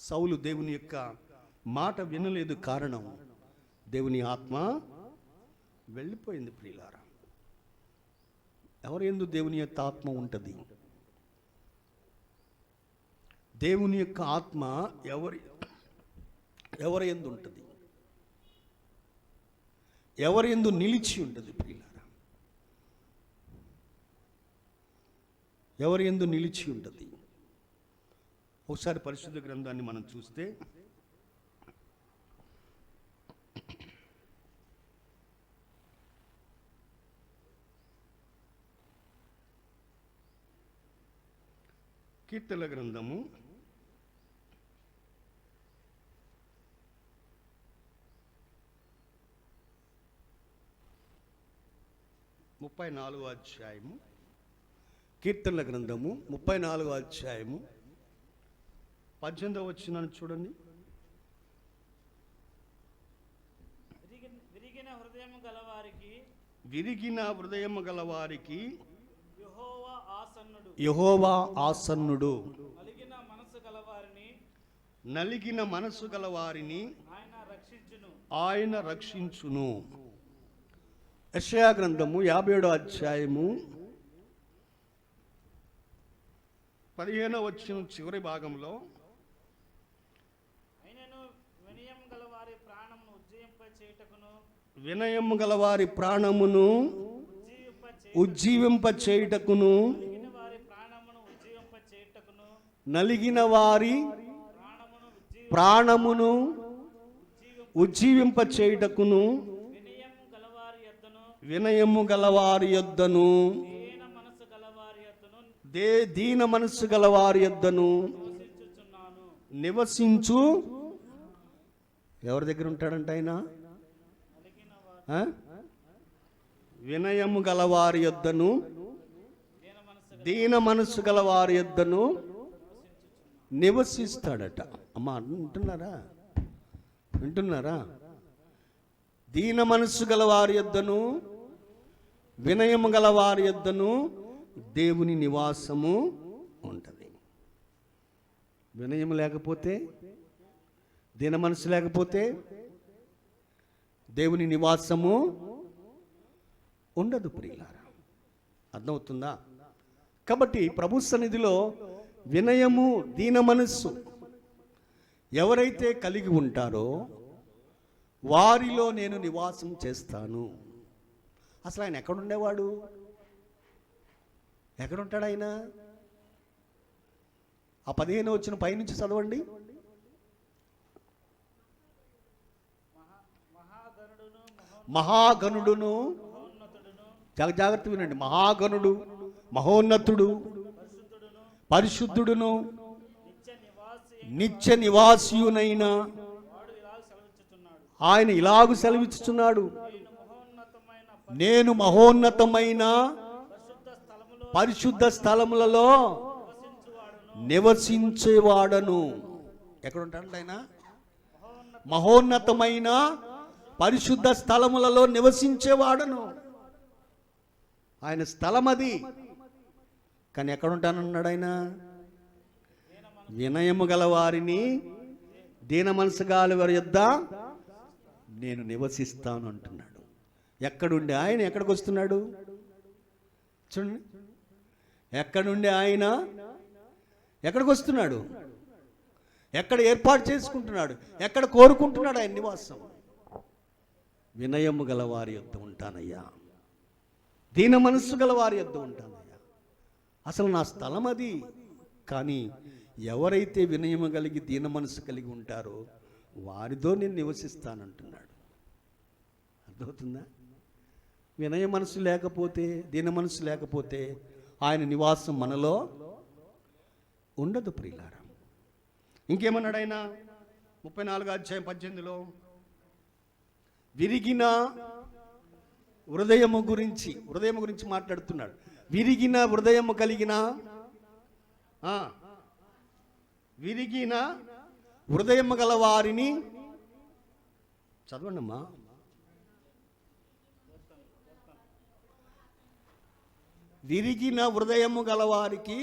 సౌలు దేవుని యొక్క మాట వినలేదు. కారణం దేవుని ఆత్మ వెళ్ళిపోయింది ప్రియులారా. ఎవరు యందు దేవుని యొక్క ఆత్మ ఉంటుంది? దేవుని యొక్క ఆత్మ ఎవరి యందు ఉంటుంది? ఎవరి యందు నిలిచి ఉంటుంది ప్రియులారా? ఎవరి యందు నిలిచి ఉంటుంది? ఒకసారి పరిశుద్ధ గ్రంథాన్ని మనం చూస్తే కీర్తనల గ్రంథము 34వ అధ్యాయము. కీర్తనల గ్రంథము 34వ అధ్యాయము 18వ వచనాన్ని చూడండి. విరిగిన హృదయము గలవారికి విరిగిన హృదయము గలవారికి యెహోవా ఆసన్నము యెహోవా ఆసన్నుడు. నలిగిన మనసు గలవారిని నలిగిన మనసు గలవారిని ఆయన ఆయన రక్షించును. యెషయా గ్రంథము 57వ అధ్యాయము 15వ వచనం చివరి భాగంలో అయినను వినయం గలవారి ప్రాణమును ఉజ్జయింప చేయుటకును వినయము గలవారి ప్రాణమును ఉజ్జీవింప చేయుటకును నలిగిన వారి ప్రాణమును ఉజ్జీవింప చేయుటకును నలిగిన వారి ప్రాణమును ఉజ్జీవింప చేయుటకును వినయం గలవారి యొద్దను వినయము గలవారి యొద్దను దీన మనసు గలవారి యొద్దను దీన మనస్సు గలవారి యొద్దను నివసించుచున్నాను. నివసించు. ఎవరి దగ్గర ఉంటాడంట ఆయన? ఆ? వినయము గలవారి యొద్దను దీన మనస్సు గలవారి యొద్దను నివసిస్తాడట. అమ్మా వింటున్నారా? దీన మనస్సు గలవారి యొద్దను వినయము గలవారి యొద్దను దేవుని నివాసము ఉంటుంది. వినయం లేకపోతే, దీన మనసు లేకపోతే దేవుని నివాసము ఉండదు ప్రియులారా. అర్థమవుతుందా? కాబట్టి ప్రభు సన్నిధిలో వినయము దీన మనస్సు ఎవరైతే కలిగి ఉంటారో వారిలో నేను నివాసం చేస్తాను. అసలు ఆయన ఎక్కడుండేవాడు? ఎక్కడుంటాడు ఆయన? ఆ 15వ వచనం పైనుంచి చదవండి. మహాగణుడును, జాగ్రత్త వినండి, మహాగణుడు, మహోన్నతుడు, పరిశుద్ధుడును, నిత్య నివాసియునైన ఆయన ఇలాగు సెలవిచ్చుచున్నాడు, నేను మహోన్నతమైన పరిశుద్ధ స్థలములలో నివసించేవాడను. ఎక్కడ ఉంటాడు ఆయన? మహోన్నతమైన పరిశుద్ధ స్థలములలో నివసించేవాడను. ఆయన స్థలం అది. కానీ ఎక్కడ ఉంటానన్నాడు ఆయన? వినయము గల వారిని దీన మనసు గల వారి యొద్ద నేను నివసిస్తాను అంటున్నాడు. ఎక్కడుండి ఆయన ఎక్కడికి వస్తున్నాడు చూడండి. ఎక్కడుండి ఆయన ఎక్కడికి వస్తున్నాడు? ఎక్కడ ఏర్పాటు చేసుకుంటున్నాడు? ఎక్కడ కోరుకుంటున్నాడు ఆయన నివాసం? వినయము గల వారి యొద్ద ఉంటానయ్యా, దీన మనస్సు గల వారి యొద్ద ఉంటానయ్యా. అసలు నా స్థలం అది. కానీ ఎవరైతే వినయము కలిగి దీన మనస్సు కలిగి ఉంటారో వారితో నేను నివసిస్తానంటున్నాడు. అర్థమవుతుందా? వినయ మనసు లేకపోతే, దీన మనసు లేకపోతే ఆయన నివాసం మనలో ఉండదు ప్రియులారా. ఇంకేమన్నాడు ఆయన? 34వ అధ్యాయం 18లో విరిగిన హృదయము గురించి మాట్లాడుతున్నాడు. విరిగిన హృదయము కలిగిన విరిగిన హృదయము గల వారిని చదవండి అమ్మా. విరిగిన హృదయము గలవారికి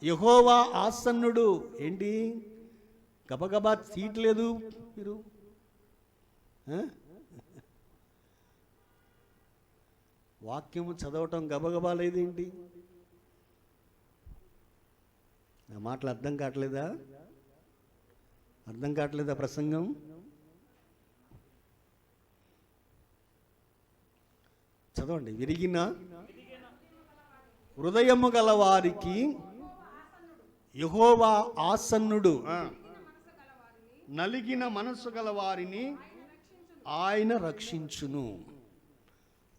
యెహోవా ఆసన్నుడు. ఏంటి గబగబా తీయట్లేదు మీరు? వాక్యము చదవటం గబగబా లేదేంటి? నా మాటలు అర్థం కావట్లేదా ప్రసంగం? చదవండి. విరిగిన హృదయము గల వారికి యెహోవా ఆసన్నుడు, నలిగిన మనసు గల వారిని ఆయన రక్షించును.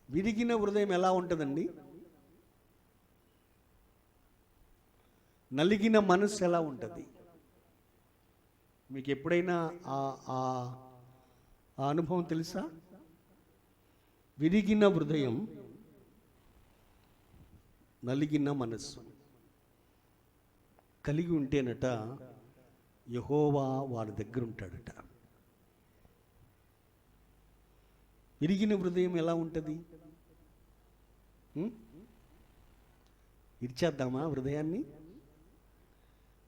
విరిగిన హృదయం ఎలా ఉంటుందండి? నలిగిన మనసు ఎలా ఉంటుంది? మీకు ఎప్పుడైనా ఆ అనుభవం తెలుసా? విరిగిన హృదయం, నలిగిన మనస్సు కలిగి ఉంటేనట యెహోవా వారి దగ్గర ఉంటాడట. విరిగిన హృదయం ఎలా ఉంటుంది? విరిచేద్దామా హృదయాన్ని?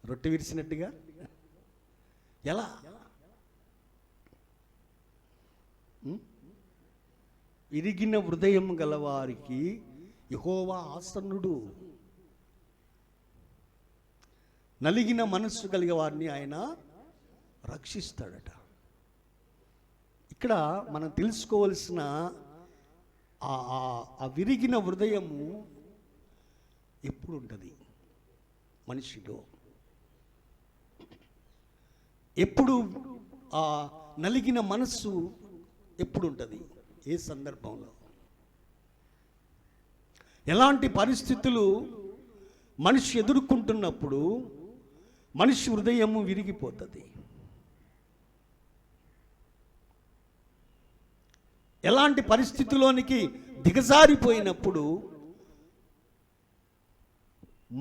రొట్టె విరిచినట్టుగా ఎలా? విరిగిన హృదయం గలవారికి యెహోవా ఆసన్నుడు, నలిగిన మనస్సు కలిగే వారిని ఆయన రక్షిస్తాడట. ఇక్కడ మనం తెలుసుకోవలసిన ఆ విరిగిన హృదయము ఎప్పుడు ఉంటుంది మనిషిలో? ఎప్పుడు ఆ నలిగిన మనస్సు ఎప్పుడు ఉంటుంది? ఏ సందర్భంలో? ఎలాంటి పరిస్థితులు మనిషి ఎదుర్కొంటున్నప్పుడు మనిషి హృదయము విరిగిపోతుంది? ఎలాంటి పరిస్థితిలోనికి దిగజారిపోయినప్పుడు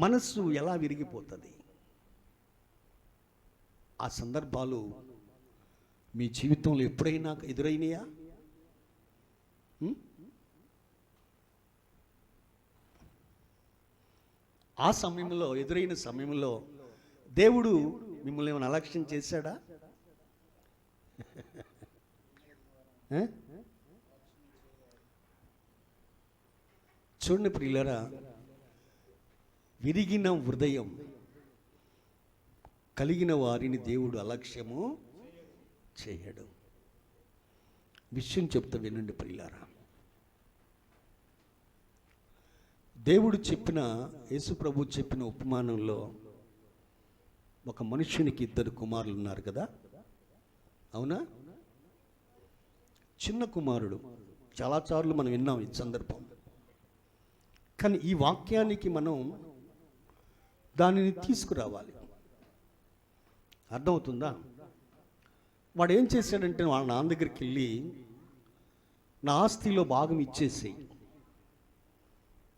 మనస్సు ఎలా విరిగిపోతుంది? ఆ సందర్భాలు మీ జీవితంలో ఎప్పుడైనా ఎదురైనాయా? ఆ సమయంలో, ఎదురైన సమయంలో దేవుడు మిమ్మల్ని ఏమైనా అలక్ష్యం చేశాడా? చూడండి ప్రియులారా, విరిగిన హృదయం కలిగిన వారిని దేవుడు అలక్ష్యము చేయడు. విషయం చెప్తా వినండి ప్రియులారా. దేవుడు చెప్పిన, యేసు ప్రభు చెప్పిన ఉపమానంలో ఒక మనుష్యునికి 2 కుమారులు ఉన్నారు కదా, అవునా? చిన్న కుమారుడు, చాలాసార్లు మనం విన్నాం ఈ సందర్భం. కానీ ఈ వాక్యానికి మనం దానిని తీసుకురావాలి. అర్థమవుతుందా? వాడు ఏం చేశాడంటే, వాళ్ళ నాన్న దగ్గరికి వెళ్ళి నా ఆస్తిలో భాగం ఇచ్చేసేయి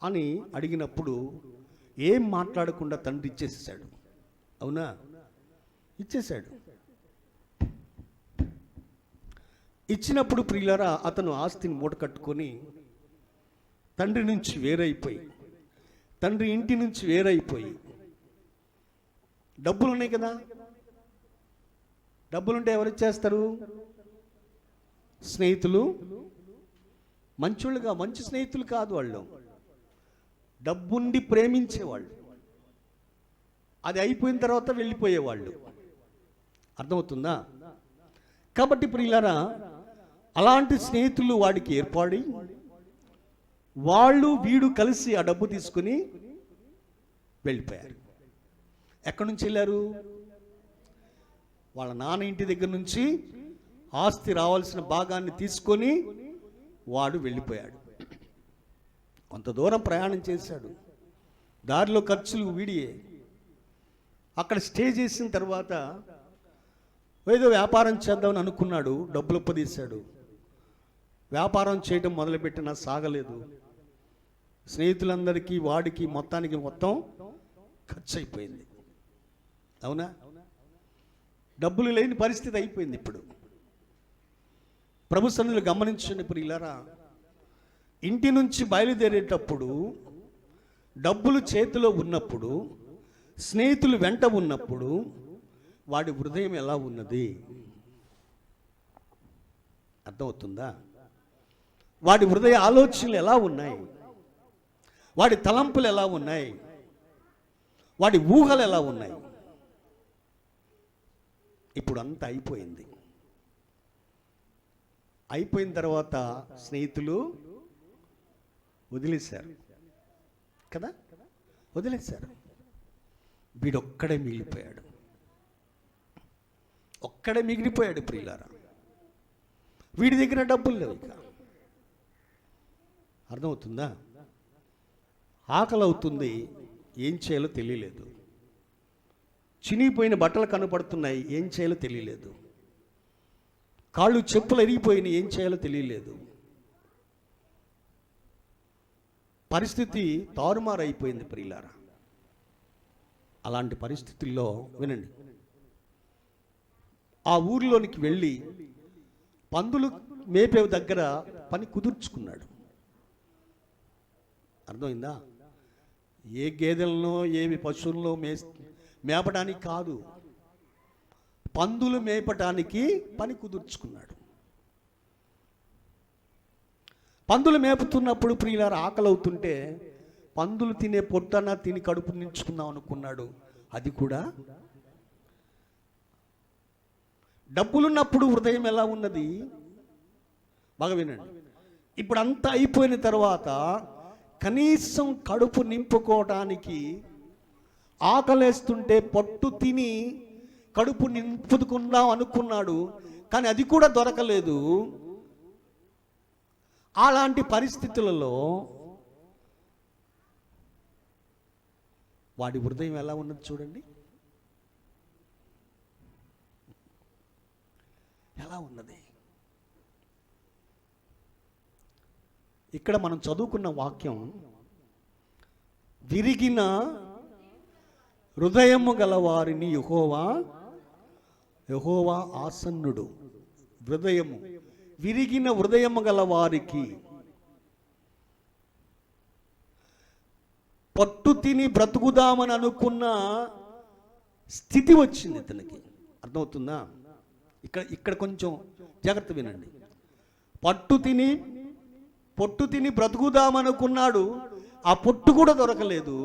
అని అడిగినప్పుడు ఏం మాట్లాడకుండా తండ్రి ఇచ్చేసాడు. అవునా? ఇచ్చేశాడు. ఇచ్చినప్పుడు ప్రియులారా, అతను ఆస్తిని మూట కట్టుకొని తండ్రి నుంచి వేరైపోయి, తండ్రి ఇంటి నుంచి వేరైపోయి, డబ్బులు ఉన్నాయి కదా, డబ్బులుంటే ఎవరు ఇచ్చేస్తారు? స్నేహితులు. మంచోళ్ళుగా, మంచి స్నేహితులు కాదు వాళ్ళు, డబ్బుండి ప్రేమించేవాళ్ళు. అది అయిపోయిన తర్వాత వెళ్ళిపోయేవాళ్ళు. అర్థమవుతుందా? కాబట్టి ప్రియులారా, అలాంటి స్నేహితులు వాడికి ఏర్పడి వాళ్ళు వీడు కలిసి ఆ డబ్బు తీసుకుని వెళ్ళిపోయారు. ఎక్కడి నుంచి వెళ్ళారు? వాళ్ళ నాన్న ఇంటి దగ్గర నుంచి ఆస్తి రావాల్సిన భాగాన్ని తీసుకొని వాడు వెళ్ళిపోయాడు. కొంత దూరం ప్రయాణం చేశాడు, దారిలో ఖర్చులు వీడియే. అక్కడ స్టే చేసిన తర్వాత ఏదో వ్యాపారం చేద్దామని అనుకున్నాడు, డబ్బులు ఒప్పదీశాడు. వ్యాపారం చేయడం మొదలుపెట్టినా సాగలేదు. స్నేహితులందరికీ వాడికి మొత్తానికి మొత్తం ఖర్చు అయిపోయింది. అవునా? డబ్బులు లేని పరిస్థితి అయిపోయింది. ఇప్పుడు ప్రభు సన్నిధిలో గమనించండి ప్రియులారా, ఇంటి నుంచి బయలుదేరేటప్పుడు డబ్బులు చేతిలో ఉన్నప్పుడు, స్నేహితులు వెంట ఉన్నప్పుడు వాడి హృదయం ఎలా ఉన్నది? అర్థమవుతుందా? వాడి హృదయ ఆలోచనలు ఎలా ఉన్నాయి? వాడి తలంపులు ఎలా ఉన్నాయి? వాడి ఊహలు ఎలా ఉన్నాయి? ఇప్పుడు అంతా అయిపోయింది. అయిపోయిన తర్వాత స్నేహితులు వదిలేశారు కదా, వదిలేశారు. వీడొక్కడే మిగిలిపోయాడు. ఒక్కడే మిగిలిపోయాడు ప్రియులారా. వీడి దగ్గర డబ్బులు లేవు. ఇక అర్థమవుతుందా? ఆకలి అవుతుంది, ఏం చేయాలో తెలియలేదు. చినిగిపోయిన బట్టలు కనపడుతున్నాయి, ఏం చేయాలో తెలియలేదు. కాళ్ళు చెప్పులు ఎరిగిపోయినాయి, ఏం చేయాలో తెలియలేదు. పరిస్థితి తారుమారైపోయింది ప్రియులారా. అలాంటి పరిస్థితుల్లో వినండి, ఆ ఊరిలోనికి వెళ్ళి పందులు మేపే దగ్గర పని కుదుర్చుకున్నాడు. అర్థమైందా? ఏ గేదెలను ఏవి పశువులను మేపడానికి కాదు, పందులు మేపటానికి పని కుదుర్చుకున్నాడు. పందులు మేపుతున్నప్పుడు ప్రియులారా ఆకలి అవుతుంటే పందులు తినే పొట్టన తిని కడుపు నించుకుందాం అనుకున్నాడు. అది కూడా డబ్బులున్నప్పుడు హృదయం ఎలా ఉన్నది బాగా వినండి. ఇప్పుడు అంతా అయిపోయిన తర్వాత కనీసం కడుపు నింపుకోవడానికి ఆకలేస్తుంటే పొట్టు తిని కడుపు నింపుకుందాం అనుకున్నాడు, కానీ అది కూడా దొరకలేదు. అలాంటి పరిస్థితులలో వాడి హృదయం ఎలా ఉన్నది చూడండి, ఎలా ఉన్నది. ఇక్కడ మనం చదువుకున్న వాక్యం, విరిగిన హృదయము గల వారిని యెహోవా ఆసన్నుడు. హృదయము, విరిగిన హృదయము గల వారికి పట్టు తిని బ్రతుకుదామని అనుకున్న స్థితి వచ్చింది ఇతనికి. అర్థమవుతుందా? ఇక్కడ కొంచెం జాగ్రత్త వినండి. పొట్టు తిని బ్రతుకుదామనుకున్నాడు, ఆ పొట్టు కూడా దొరకలేదు.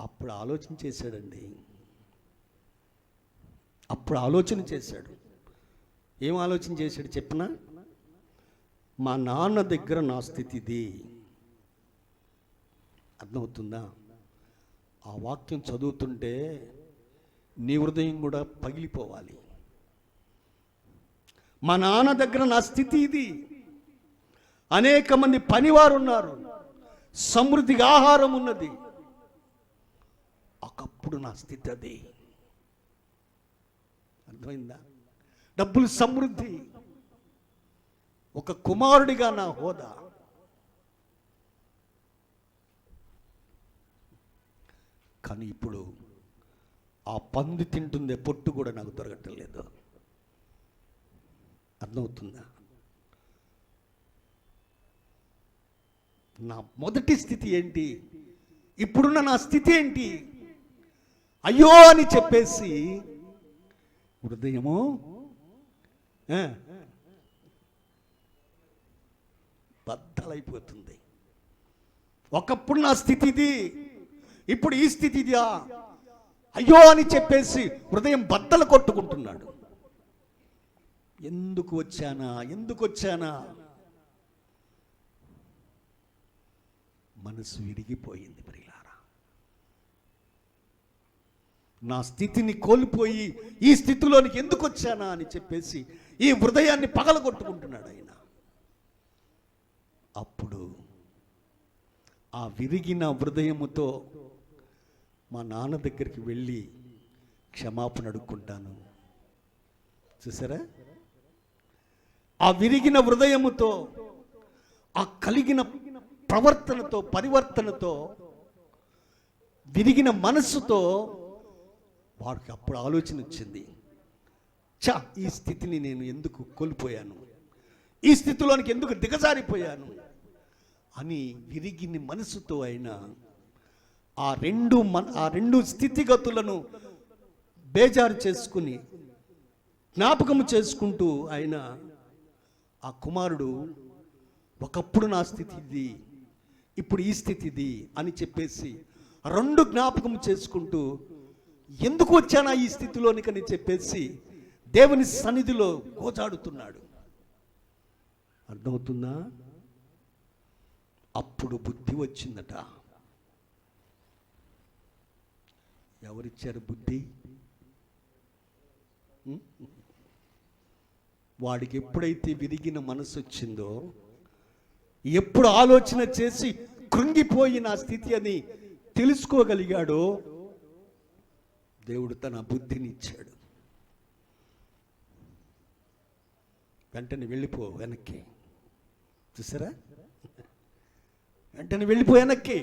అప్పుడు ఆలోచన చేశాడండి. అప్పుడు ఆలోచన చేశాడు. ఏం ఆలోచన చేశాడు చెప్పనా? మా నాన్న దగ్గర నా స్థితి ఇది. అర్థమవుతుందా? ఆ వాక్యం చదువుతుంటే నీ హృదయం కూడా పగిలిపోవాలి. మా నాన్న దగ్గర నా స్థితి ఇది, అనేక మంది పనివారు ఉన్నారు, సమృద్ధిగా ఆహారం ఉన్నది, ఒకప్పుడు నా స్థితి అది. అర్థమైందా? డబ్బులు సమృద్ధి, ఒక కుమారుడిగా నా హోదా. కానీ ఇప్పుడు ఆ పంది తింటుందే పొట్టు కూడా నాకు దొరకటం లేదు. అర్థమవుతుందా? నా మొదటి స్థితి ఏంటి, ఇప్పుడున్న నా స్థితి ఏంటి, అయ్యో అని చెప్పేసి హృదయము బద్దలైపోతుంది. ఒకప్పుడు నా స్థితి ఇది, ఇప్పుడు ఈ స్థితి ఇదా, అయ్యో అని చెప్పేసి హృదయం బద్దలు కొట్టుకుంటున్నాడు. ఎందుకు వచ్చానా మనసు విరిగిపోయింది ప్రియులారా. నా స్థితిని కోల్పోయి ఈ స్థితిలోనికి ఎందుకు వచ్చానా అని చెప్పేసి ఈ హృదయాన్ని పగలగొట్టుకుంటున్నాడు ఆయన. అప్పుడు ఆ విరిగిన హృదయముతో మా నాన్న దగ్గరికి వెళ్ళి క్షమాపణ అడుక్కుంటాను. చూసారా? ఆ విరిగిన హృదయముతో, ఆ కలిగిన ప్రవర్తనతో, పరివర్తనతో, విరిగిన మనస్సుతో వాడికి అప్పుడు ఆలోచన వచ్చింది, ఈ స్థితిని నేను ఎందుకు కోల్పోయాను, ఈ స్థితిలోనికి ఎందుకు దిగజారిపోయాను అని విరిగిన మనసుతో ఆయన ఆ రెండు స్థితిగతులను బేజారు చేసుకుని జ్ఞాపకము చేసుకుంటూ ఆయన, ఆ కుమారుడు ఒకప్పుడు నా స్థితి ఇది, ఇప్పుడు ఈ స్థితి ఇది అని చెప్పేసి రెండు జ్ఞాపకం చేసుకుంటూ ఎందుకు వచ్చానా ఈ స్థితిలోనికని చెప్పేసి దేవుని సన్నిధిలో గోజాడుతున్నాడు. అర్థమవుతుందా? అప్పుడు బుద్ధి వచ్చిందట. ఎవరిచ్చారు బుద్ధి? వాడికి ఎప్పుడైతే విరిగిన మనసు వచ్చిందో, ఎప్పుడు ఆలోచన చేసి కృంగిపోయి నా స్థితి అని తెలుసుకోగలిగాడో, దేవుడు తన బుద్ధిని ఇచ్చాడు. వెంటనే వెళ్ళిపో వెనక్కి. చూసారా? వెంటనే వెళ్ళిపో వెనక్కి.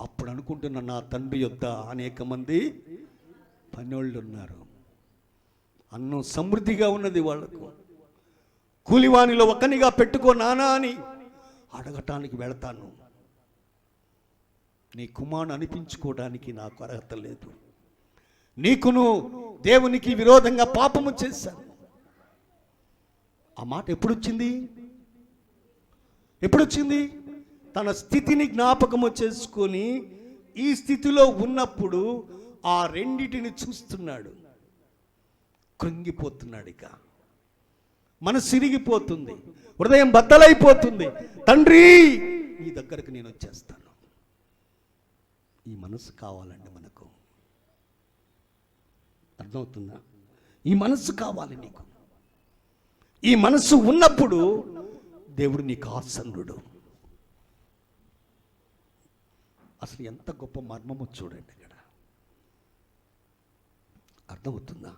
అప్పుడు అనుకుంటున్న నా తండ్రి యొద్ద అనేక మంది పనోళ్ళు ఉన్నారు, అన్నం సమృద్ధిగా ఉన్నది వాళ్లకు, కూలివానిలో ఒకనిగా పెట్టుకో నానా అని అడగటానికి వెళతాను. నీ కుమారుని అనిపించుకోవడానికి నాకు అర్హత లేదు. నీకును దేవునికి విరోధంగా పాపము చేశాను. ఆ మాట ఎప్పుడొచ్చింది? తన స్థితిని జ్ఞాపకము చేసుకొని ఈ స్థితిలో ఉన్నప్పుడు ఆ రెండిటిని చూస్తున్నాడు. కృంగిపోతున్నాడు. ఇక మనసు సిరిగిపోతుంది, హృదయం బద్దలైపోతుంది. తండ్రి, నీ దగ్గరకు నేను వచ్చేస్తాను. ఈ మనసు కావాలండి మనకు. అర్థమవుతుందా? ఈ మనసు కావాలి నీకు. ఈ మనసు ఉన్నప్పుడు దేవుడు నీకు ఆసన్నుడు. అసలు ఎంత గొప్ప మర్మమో చూడండి ఇక్కడ. అర్థమవుతుందా?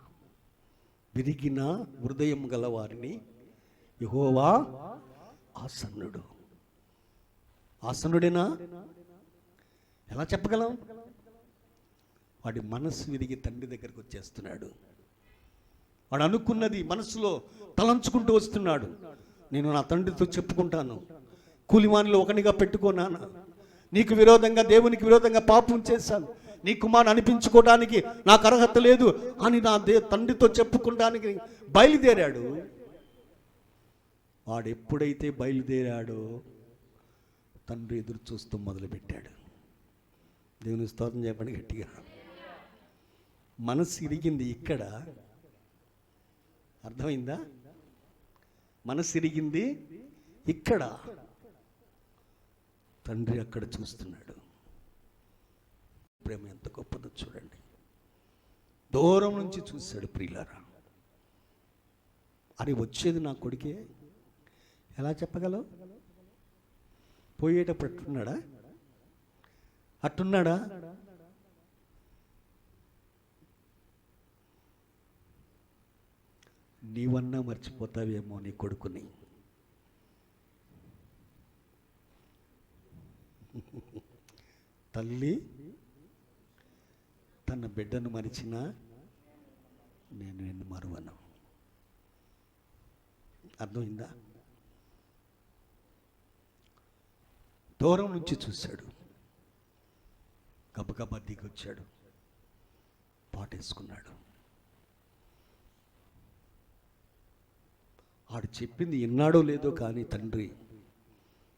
విరిగిన హృదయం గల వారిని యెహోవా ఆసన్నుడు. ఆసన్నుడేనా? ఎలా చెప్పగలం? వాడి మనసు విరిగి తండ్రి దగ్గరకు వచ్చేస్తున్నాడు. వాడు అనుకున్నది మనసులో తలంచుకుంటూ వస్తున్నాడు. నేను నా తండ్రితో చెప్పుకుంటాను, కూలివానిలో ఒకనిగా పెట్టుకో నాన్న, నీకు విరోధంగా, దేవునికి విరోధంగా పాపం చేశాను, నీ కుమారుని అనిపించుకోవడానికి నాకు అర్హత లేదు అని నా తండ్రితో చెప్పుకోవడానికి బయలుదేరాడు. వాడు ఎప్పుడైతే బయలుదేరాడో తండ్రి ఎదురు చూస్తూ మొదలుపెట్టాడు. దేవుని స్తోత్రం చెప్పండి గట్టిగా. మనసు ఇరిగింది ఇక్కడ. అర్థమైందా? మనసు ఇరిగింది ఇక్కడ. తండ్రి అక్కడ చూస్తున్నాడు. ప్రేమ ఎంత గొప్పదో చూడండి. దూరం నుంచి చూశాడు. ప్రియులారా, అది వచ్చేది నా కొడుకే. ఎలా చెప్పగలవు? పోయేటప్పుడు అట్టున్నాడా? నీవన్నా మర్చిపోతావేమో నీ కొడుకుని. తల్లి తన బిడ్డను మరిచినా నేను నిన్ను మరువను. అర్థమైందా? దూరం నుంచి చూశాడు. గబగబా దిగి వచ్చాడు, పాటేసుకున్నాడు. ఆడు చెప్పింది విన్నాడో లేదో కానీ తండ్రి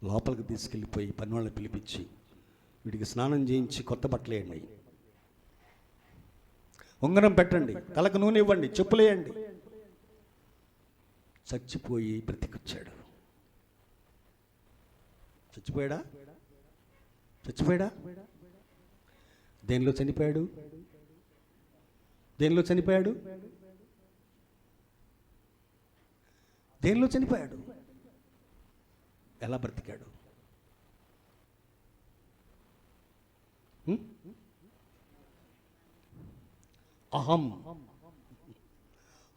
లోపలికి తీసుకెళ్ళిపోయి పని వాళ్ళని పిలిపించి వీడికి స్నానం చేయించి కొత్త బట్టలు వేయండి, ఉంగరం పెట్టండి, తలకు నూనె ఇవ్వండి, చెప్పులేయండి. చచ్చిపోయి బ్రతికొచ్చాడు. చచ్చిపోయాడా? దేనిలో చనిపోయాడు? దేనిలో చనిపోయాడు? ఎలా బ్రతికాడు?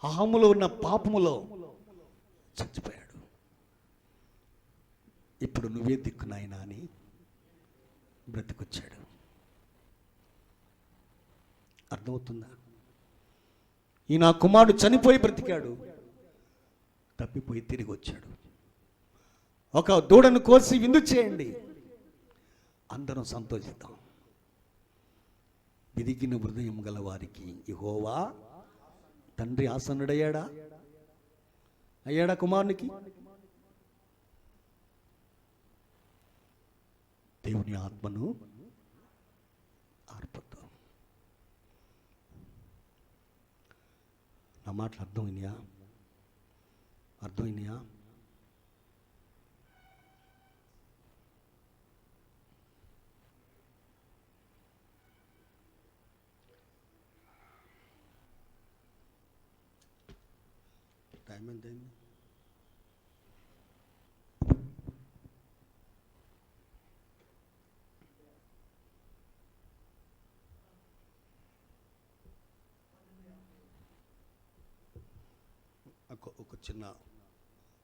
అహములో ఉన్న పాపములో చచ్చిపోయాడు. ఇప్పుడు నువ్వే దిక్కు నాయనా అని బ్రతికొచ్చాడు. అర్థమవుతుందా? ఈ నా కుమారుడు చనిపోయి బ్రతికాడు, తప్పిపోయి తిరిగి వచ్చాడు. ఒక దూడను కోసి విందు చేయండి, అందరం సంతోషిద్దాం. విరిగిన హృదయం గల వారికి యెహోవా తండ్రి ఆసన్నుడయ్యాడా? అయ్యాడా కుమారునికి? దేవుని ఆత్మను ఆర్పద్దాం. నా మాటలు అర్థమైనాయా? టైం ఎంతైంది?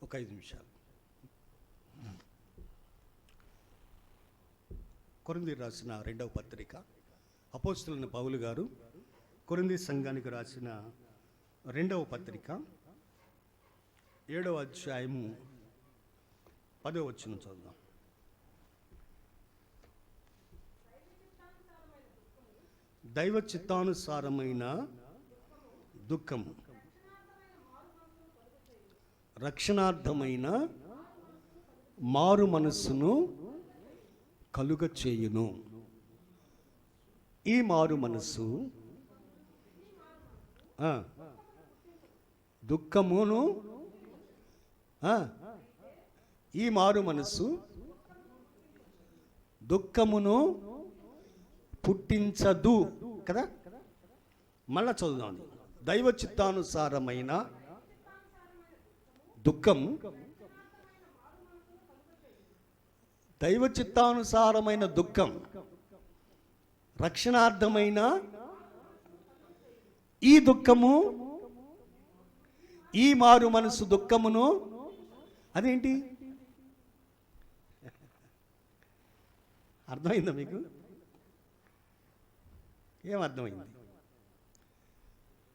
ఒక 5 నిమిషాలు. కొరింథీయులకు రాసిన 2వ పత్రిక, అపోస్తలుడైన పౌలు గారు కొరింథీ సంఘానికి రాసిన 2వ పత్రిక 7వ అధ్యాయము 10వ వచనం చదువుదాం. దైవ చిత్తానుసారమైన దుఃఖము రక్షణార్థమైన మారు మనస్సును కలుగ చేయును. ఈ మారు మనస్సు దుఃఖమును ఈ మారు మనస్సు దుఃఖమును పుట్టించదు కదా. మళ్ళా చదువుదాం. దైవ చిత్తానుసారమైన దుఃఖం దైవ చిత్తానుసారమైన దుఃఖం రక్షణార్థమైన ఈ దుఃఖము ఈ మారు మనసు దుఃఖమును అదేంటి అర్థమైందా మీకు? ఏమర్థమైంది?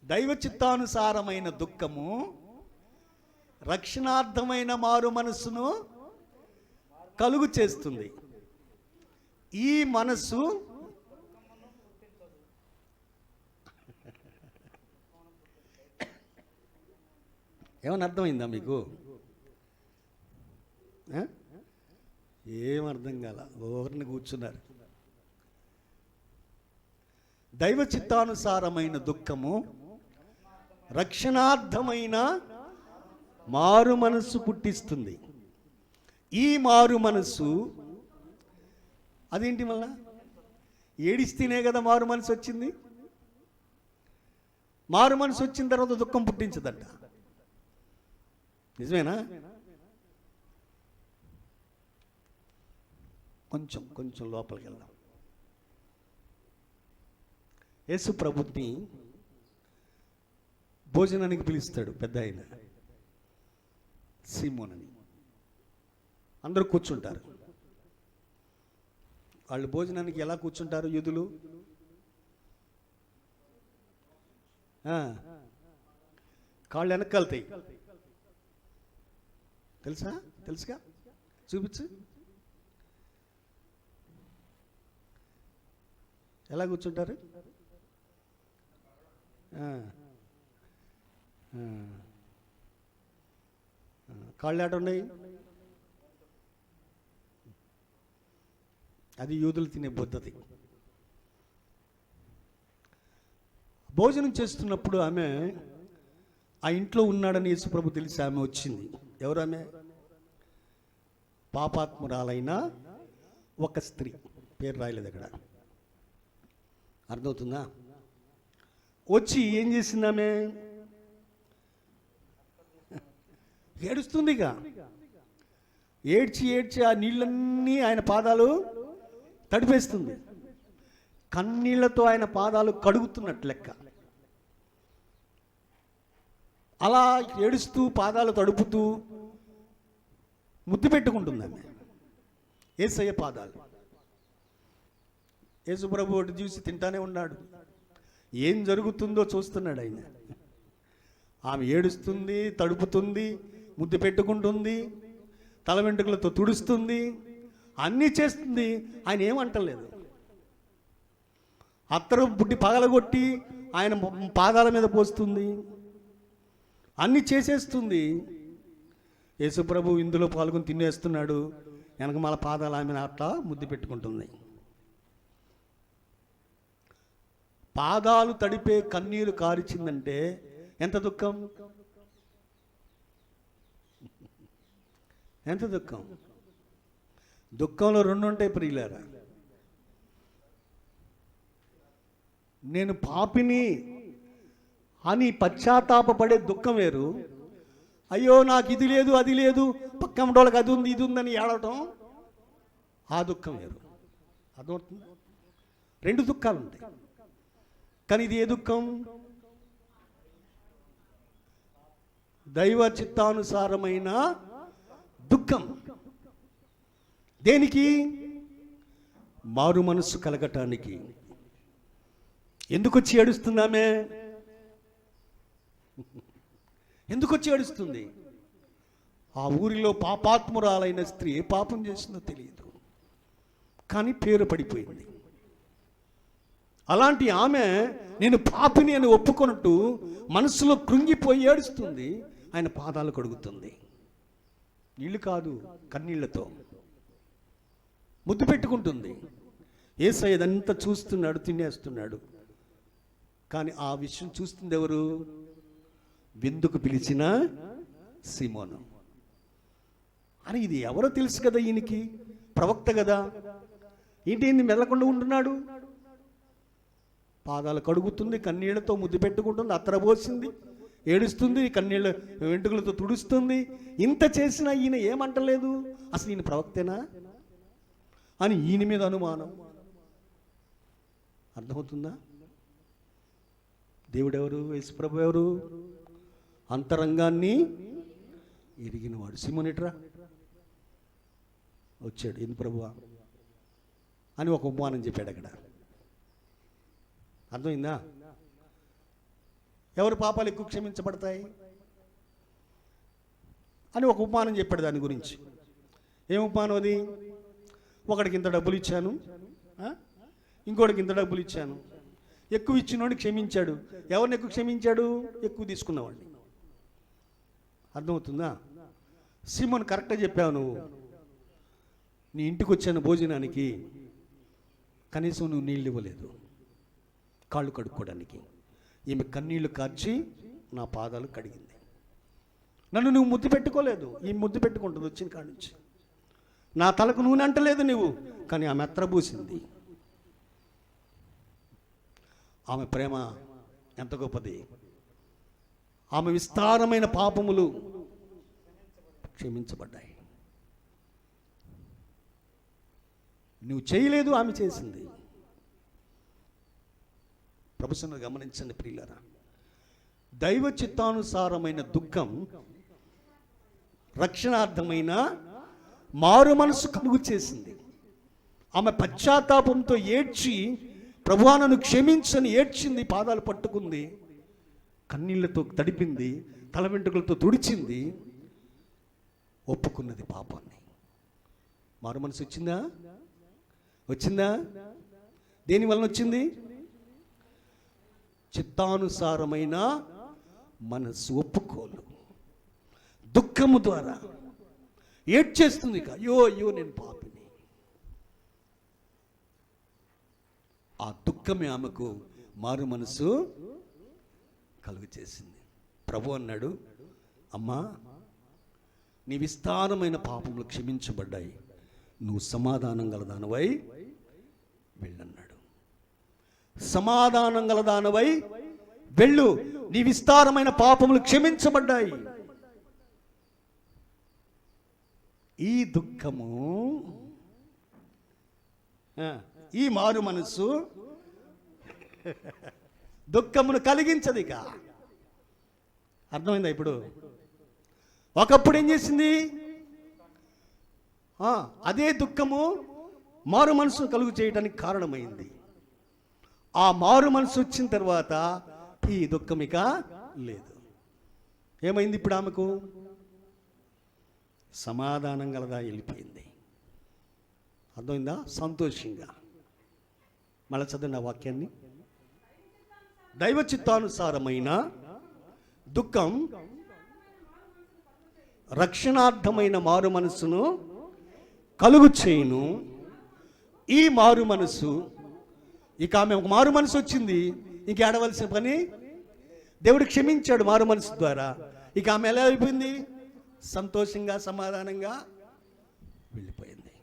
దైవ చిత్తానుసారమైన దుఃఖము రక్షణార్థమైన మారు మనస్సును కలుగు చేస్తుంది. ఈ మనస్సు ఏమని అర్థమైందా మీకు? ఏమర్థం కాల, ఓరిని కూర్చున్నారు. దైవ చిత్తానుసారమైన దుఃఖము రక్షణార్థమైన మారు మనస్సు పుట్టిస్తుంది. ఈ మారు మనస్సు అదేంటి? మళ్ళా ఏడిస్తేనే కదా మారు మనసు వచ్చింది. మారు మనసు వచ్చిన తర్వాత దుఃఖం పుట్టించదట. నిజమేనా? కొంచెం లోపలికి వెళ్దాం. యేసు ప్రభుని భోజనానికి పిలుస్తాడు పెద్ద ఆయన సీమోనని. అందరూ కూర్చుంటారు. వాళ్ళు భోజనానికి ఎలా కూర్చుంటారు యూదులు? కాళ్ళు వెనక్కాలుతాయి. తెలుసుగా? చూపించు. ఎలా కూర్చుంటారు? కాళ్ళు ఏట ఉన్నాయి? అది యూదులు తినే పద్ధతి. భోజనం చేస్తున్నప్పుడు ఆమె ఆ ఇంట్లో ఉన్నాడని యేసుప్రభు తెలిసి ఆమె వచ్చింది. ఎవరు ఆమె? పాపాత్మురాలైన ఒక స్త్రీ. పేరు రాయలేదు అక్కడ. అర్థమవుతుందా? వచ్చి ఏం చేసింది ఆమె? ఏడుస్తుంది. ఇక ఏడ్చి ఆ నీళ్ళన్నీ ఆయన పాదాలు తడిపేస్తుంది. కన్నీళ్లతో ఆయన పాదాలు కడుగుతున్నట్టు లెక్క. అలా ఏడుస్తూ పాదాలు తడుపుతూ ముద్దు పెట్టుకుంటుంది ఆమె యేసయ్య పాదాలు. యేసుప్రభు ఒకటి చూసి తింటానే ఉన్నాడు. ఏం జరుగుతుందో చూస్తున్నాడు ఆయన. ఆమె ఏడుస్తుంది, తడుపుతుంది, ముద్దు పెట్టుకుంటుంది, తల వెంట్రుకలతో తుడుస్తుంది, అన్నీ చేస్తుంది. ఆయన ఏమంటలేదు. అత్తరు బుడ్డి పగలగొట్టి ఆయన పాదాల మీద పోస్తుంది, అన్నీ చేసేస్తుంది. యేసుప్రభు ఇందులో పాల్గొని తినేస్తున్నాడు. వెనక మళ్ళీ పాదాలు ఆమె అట్లా ముద్దు పెట్టుకుంటుంది. పాదాలు తడిపే కన్నీరు కారిచిందంటే ఎంత దుఃఖం! ఎంత దుఃఖం! దుఃఖంలో రెండు ఉంటాయి ప్రియులారా. నేను పాపిని అని పశ్చాత్తాపపడే దుఃఖం వేరు. అయ్యో నాకు ఇది లేదు అది లేదు, పక్కన వాళ్ళకి అది ఉంది ఇది ఉందని ఏడవటం, ఆ దుఃఖం వేరు. అర్థమవుతుంది? రెండు దుఃఖాలు ఉంటాయి. కానీ ఇది ఏ దుఃఖం? దైవ చిత్తానుసారమైన దుఃఖం. దేనికి? మారు మనస్సు కలగటానికి. ఎందుకు వచ్చి ఏడుస్తున్నామే? ఎందుకు వచ్చి ఏడుస్తుంది? ఆ ఊరిలో పాపాత్మురాలైన స్త్రీ ఏ పాపం చేసిందో తెలియదు, కానీ పేరు పడిపోయింది. అలాంటి ఆమె నేను పాపిని అని ఒప్పుకొనట్టు మనసులో కృంగిపోయి ఏడుస్తుంది. ఆయన పాదాలు కడుగుతుంది. నీళ్ళు కాదు, కన్నీళ్లతో ముద్దు పెట్టుకుంటుంది. యేసయ్య ఇదంతా చూస్తున్నాడు, తినేస్తున్నాడు. కానీ ఆ విషయం చూస్తుంది ఎవరు? విందుకు పిలిచిన సీమోను. అని ఇది ఎవరో తెలుసు కదా, ఈయనకి ప్రవక్త కదా. ఏంటి మెదలకుండా ఉంటున్నాడు? పాదాలు కడుగుతుంది, కన్నీళ్లతో ముద్దు పెట్టుకుంటుంది, అత్తర పోసింది, ఏడుస్తుంది, కన్నీళ్ళ వెంట్రుకలతో తుడుస్తుంది. ఇంత చేసినా ఈయన ఏమంటలేదు. అసలు ఈయన ప్రవక్తేనా అని ఈయన మీద అనుమానం. అర్థమవుతుందా? దేవుడెవరు? యేసుప్రభు ఎవరు? అంతరంగాన్ని ఎరిగినవాడు. సీమోనిట్రా వచ్చాడు. ఏంది ప్రభువా అని ఒక ఉపమానం చెప్పాడు అక్కడ. అర్థమైందా? ఎవరి పాపాలు ఎక్కువ క్షమించబడతాయి అని ఒక ఉపమానం చెప్పాడు దాని గురించి. ఏం ఉపమానం అది? ఒకడికి ఇంత డబ్బులు ఇచ్చాను, ఇంకోటికి ఇంత డబ్బులు ఇచ్చాను. ఎక్కువ ఇచ్చినోడిని క్షమించాడు. ఎవరిని ఎక్కువ క్షమించాడు? ఎక్కువ తీసుకున్నవాడిని. అర్థమవుతుందా? సీమోన్ కరెక్ట్గా చెప్పావు. నువ్వు నీ ఇంటికి వచ్చాను భోజనానికి, కనీసం నువ్వు నీళ్ళు ఇవ్వలేదు కాళ్ళు కడుక్కోవడానికి. ఈమె కన్నీళ్లు కార్చి నా పాదాలు కడిగింది. నన్ను నువ్వు ముద్దు పెట్టుకోలేదు. ఈ ముద్దు పెట్టుకుంటుంది వచ్చిన కాడి నుంచి. నా తలకు నూనె అంటలేదు నువ్వు, కానీ ఆమె ఎత్రబూసింది. ఆమె ప్రేమ ఎంత గొప్పది. ఆమె విస్తారమైన పాపములు క్షమించబడ్డాయి. నువ్వు చేయలేదు, ఆమె చేసింది. ప్రభుత్వం గమనించండి ప్రియులారా. దైవ చిత్తానుసారమైన దుఃఖం రక్షణార్థమైన మారు మనసు కలుగు చేసింది. ఆమె పశ్చాత్తాపంతో ఏడ్చి ప్రభువా నన్ను క్షమించని ఏడ్చింది, పాదాలు పట్టుకుంది, కన్నీళ్లతో తడిపింది, తల వెంట్రుకలతో తుడిచింది, ఒప్పుకున్నది పాపాన్ని. మారు మనసు వచ్చిందా? వచ్చిందా? దేని వలన వచ్చింది? చిత్తానుసారమైన మనసు ఒప్పుకోలు. దుఃఖము ద్వారా ఏడ్చేస్తుంది. అయ్యో అయ్యో నేను పాపిని. ఆ దుఃఖమే ఆమెకు మారు మనసు కలుగు చేసింది. ప్రభు అన్నాడు, అమ్మా నీ విస్తారమైన పాపములు క్షమించబడ్డాయి, నువ్వు సమాధానం గలదానవై వెళ్ళన్నాడు. సమాధానం గలదానవై వెళ్ళు, నీ విస్తారమైన పాపములు క్షమించబడ్డాయి. ఈ దుఃఖము, ఈ మారు మనసు దుఃఖమును కలిగించదు ఇక. అర్థమైందా ఇప్పుడు? ఒకప్పుడు ఏం చేసింది? అదే దుఃఖము మారు మనసు కలుగు చేయడానికి కారణమైంది. ఆ మారు మనసు వచ్చిన తర్వాత ఈ దుఃఖం ఇక లేదు. ఏమైంది ఇప్పుడు? ఆమెకు సమాధానం గలదా వెళ్ళిపోయింది. అర్థమైందా? సంతోషంగా. మళ్ళీ చదివిన వాక్యాన్ని. దైవ చిత్తానుసారమైన దుఃఖం రక్షణార్థమైన మారు మనసును కలుగు చేయును. ఈ మారు మనసు, ఇక ఆమె ఒక మారు మనసు వచ్చింది, ఇంక ఏడవలసిన పని. దేవుడు క్షమించాడు మారు మనసు ద్వారా. ఇక ఆమె ఎలా అయిపోయింది? సంతోషంగా సమాధానంగా వెళ్ళిపోయింది.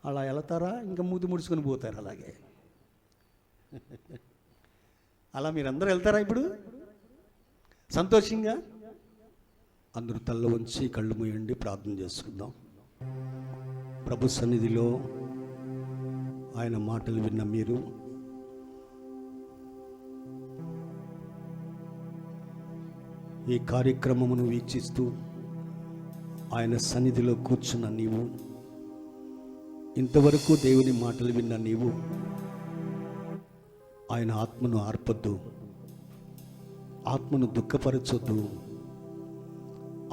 అలా వెళతారా? ఇంకా మూతి ముడుచుకొని పోతారు అలాగే. అలా మీరందరూ వెళ్తారా ఇప్పుడు సంతోషంగా? అందరూ తల్ల వంచి కళ్ళు మూయండి, ప్రార్థన చేసుకుందాం. ప్రభు సన్నిధిలో ఆయన మాటలు విన్న మీరు ఈ కార్యక్రమమును వీక్షిస్తూ ఆయన సన్నిధిలో కూర్చున్న నీవు, ఇంతవరకు దేవుని మాటలు విన్న నీవు, ఆయన ఆత్మను ఆర్పొద్దు, ఆత్మను దుఃఖపరచొద్దు,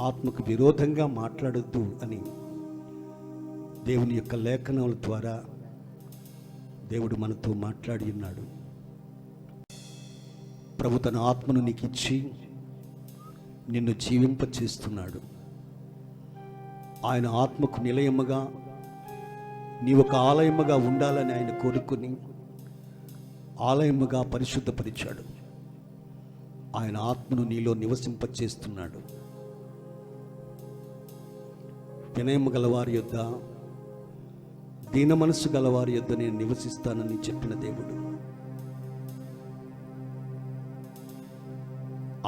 ఆత్మకు విరోధంగా మాట్లాడొద్దు అని దేవుని యొక్క లేఖనాల ద్వారా దేవుడు మనతో మాట్లాడి ఉన్నాడు. ప్రభు తన ఆత్మను నీకు ఇచ్చి నిన్ను జీవింపచేస్తున్నాడు. ఆయన ఆత్మకు నిలయముగా నీ ఒక ఆలయముగా ఉండాలని ఆయన కోరుకుని ఆలయముగా పరిశుద్ధపరిచాడు. ఆయన ఆత్మను నీలో నివసింపచేస్తున్నాడు. వినయము గలవారి యొద్ద, దీన మనస్సు గలవారి యొద్ద నేను నివసిస్తానని చెప్పిన దేవుడు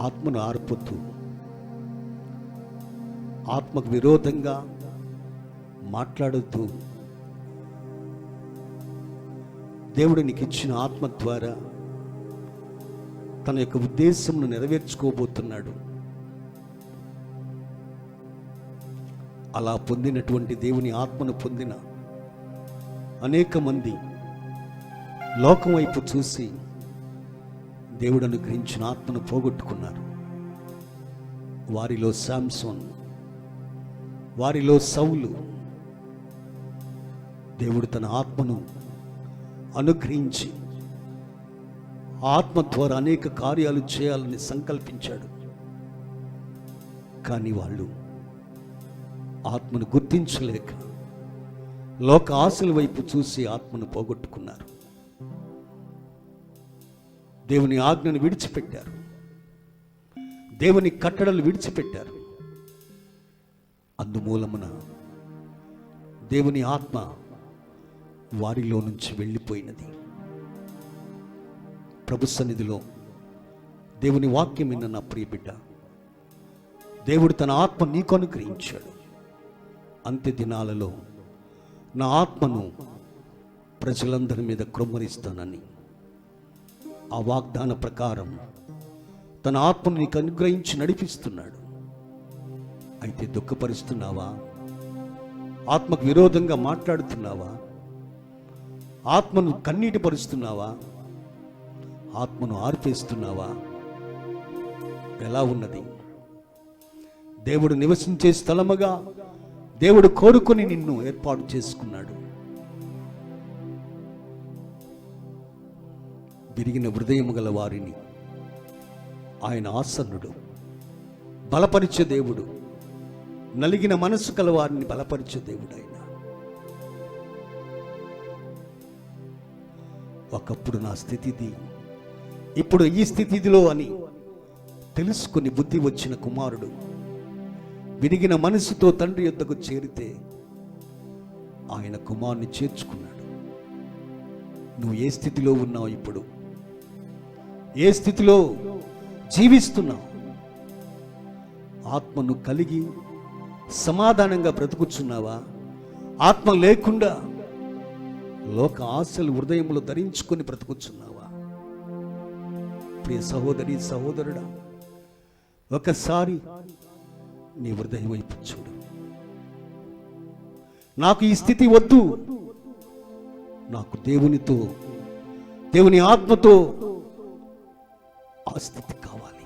ఆత్మను ఆర్పొద్దు, ఆత్మకు విరోధంగా మాట్లాడొద్దు. దేవుడు నీకు ఇచ్చిన ఆత్మ ద్వారా తన యొక్క ఉద్దేశంను నెరవేర్చుకోబోతున్నాడు. అలా పొందినటువంటి దేవుని ఆత్మను పొందిన అనేక మంది లోకం వైపు చూసి దేవుడు అనుగ్రహించిన ఆత్మను పోగొట్టుకున్నారు. వారిలో శాంసోన్, వారిలో సౌలు. దేవుడు తన ఆత్మను అనుగ్రహించి ఆత్మ ద్వారా అనేక కార్యాలు చేయాలని సంకల్పించాడు. కానీ వాళ్ళు ఆత్మను గుర్తించలేక లోక ఆశల వైపు చూసి ఆత్మను పోగొట్టుకున్నారు. దేవుని ఆజ్ఞను విడిచిపెట్టారు, దేవుని కట్టడలు విడిచిపెట్టారు. అందుమూలమున దేవుని ఆత్మ వారిలో నుంచి వెళ్ళిపోయినది. ప్రభు సన్నిధిలో దేవుని వాక్యం విన్న నా ప్రియ బిడ్డ, దేవుడు తన ఆత్మ నీకు అనుగ్రహించాడు. అంత్య దినాలలో నా ఆత్మను ప్రజలందరి మీద కృమ్మరిస్తానని ఆ వాగ్దాన ప్రకారం తన ఆత్మను నీకు అనుగ్రహించి నడిపిస్తున్నాడు. అయితే దుఃఖపరుస్తున్నావా? ఆత్మకు విరోధంగా మాట్లాడుతున్నావా? ఆత్మను కన్నీటి పరుస్తున్నావా? ఆత్మను ఆర్పేస్తున్నావా? ఎలా ఉన్నది? దేవుడు నివసించే స్థలముగా దేవుడు కోరుకొని నిన్ను ఏర్పాటు చేసుకున్నాడు. విరిగిన హృదయము గల వారిని ఆయన ఆసన్నుడు, బలపరిచే దేవుడు. నలిగిన మనసు గల వారిని బలపరిచే దేవుడు ఆయన. ఒకప్పుడు నా స్థితిది, ఇప్పుడు ఈ స్థితిలో అని తెలుసుకుని బుద్ధి వచ్చిన కుమారుడు విరిగిన మనసుతో తండ్రి యొద్దకు చేరితే ఆయన కుమారుని చేర్చుకున్నాడు. నువ్వు ఏ స్థితిలో ఉన్నావు? ఇప్పుడు ఏ స్థితిలో జీవిస్తున్నావు? ఆత్మను కలిగి సమాధానంగా బ్రతుకుచున్నావా? ఆత్మ లేకుండా లోక ఆశలు హృదయంలో ధరించుకొని బ్రతుకుచున్నావా? ప్రియ సహోదరి, సహోదరుడా, ఒకసారి నీ హృదయం వైపు చూడు. నాకు ఈ స్థితి వద్దు, నాకు దేవునితో, దేవుని ఆత్మతో ఆ స్థితి కావాలి.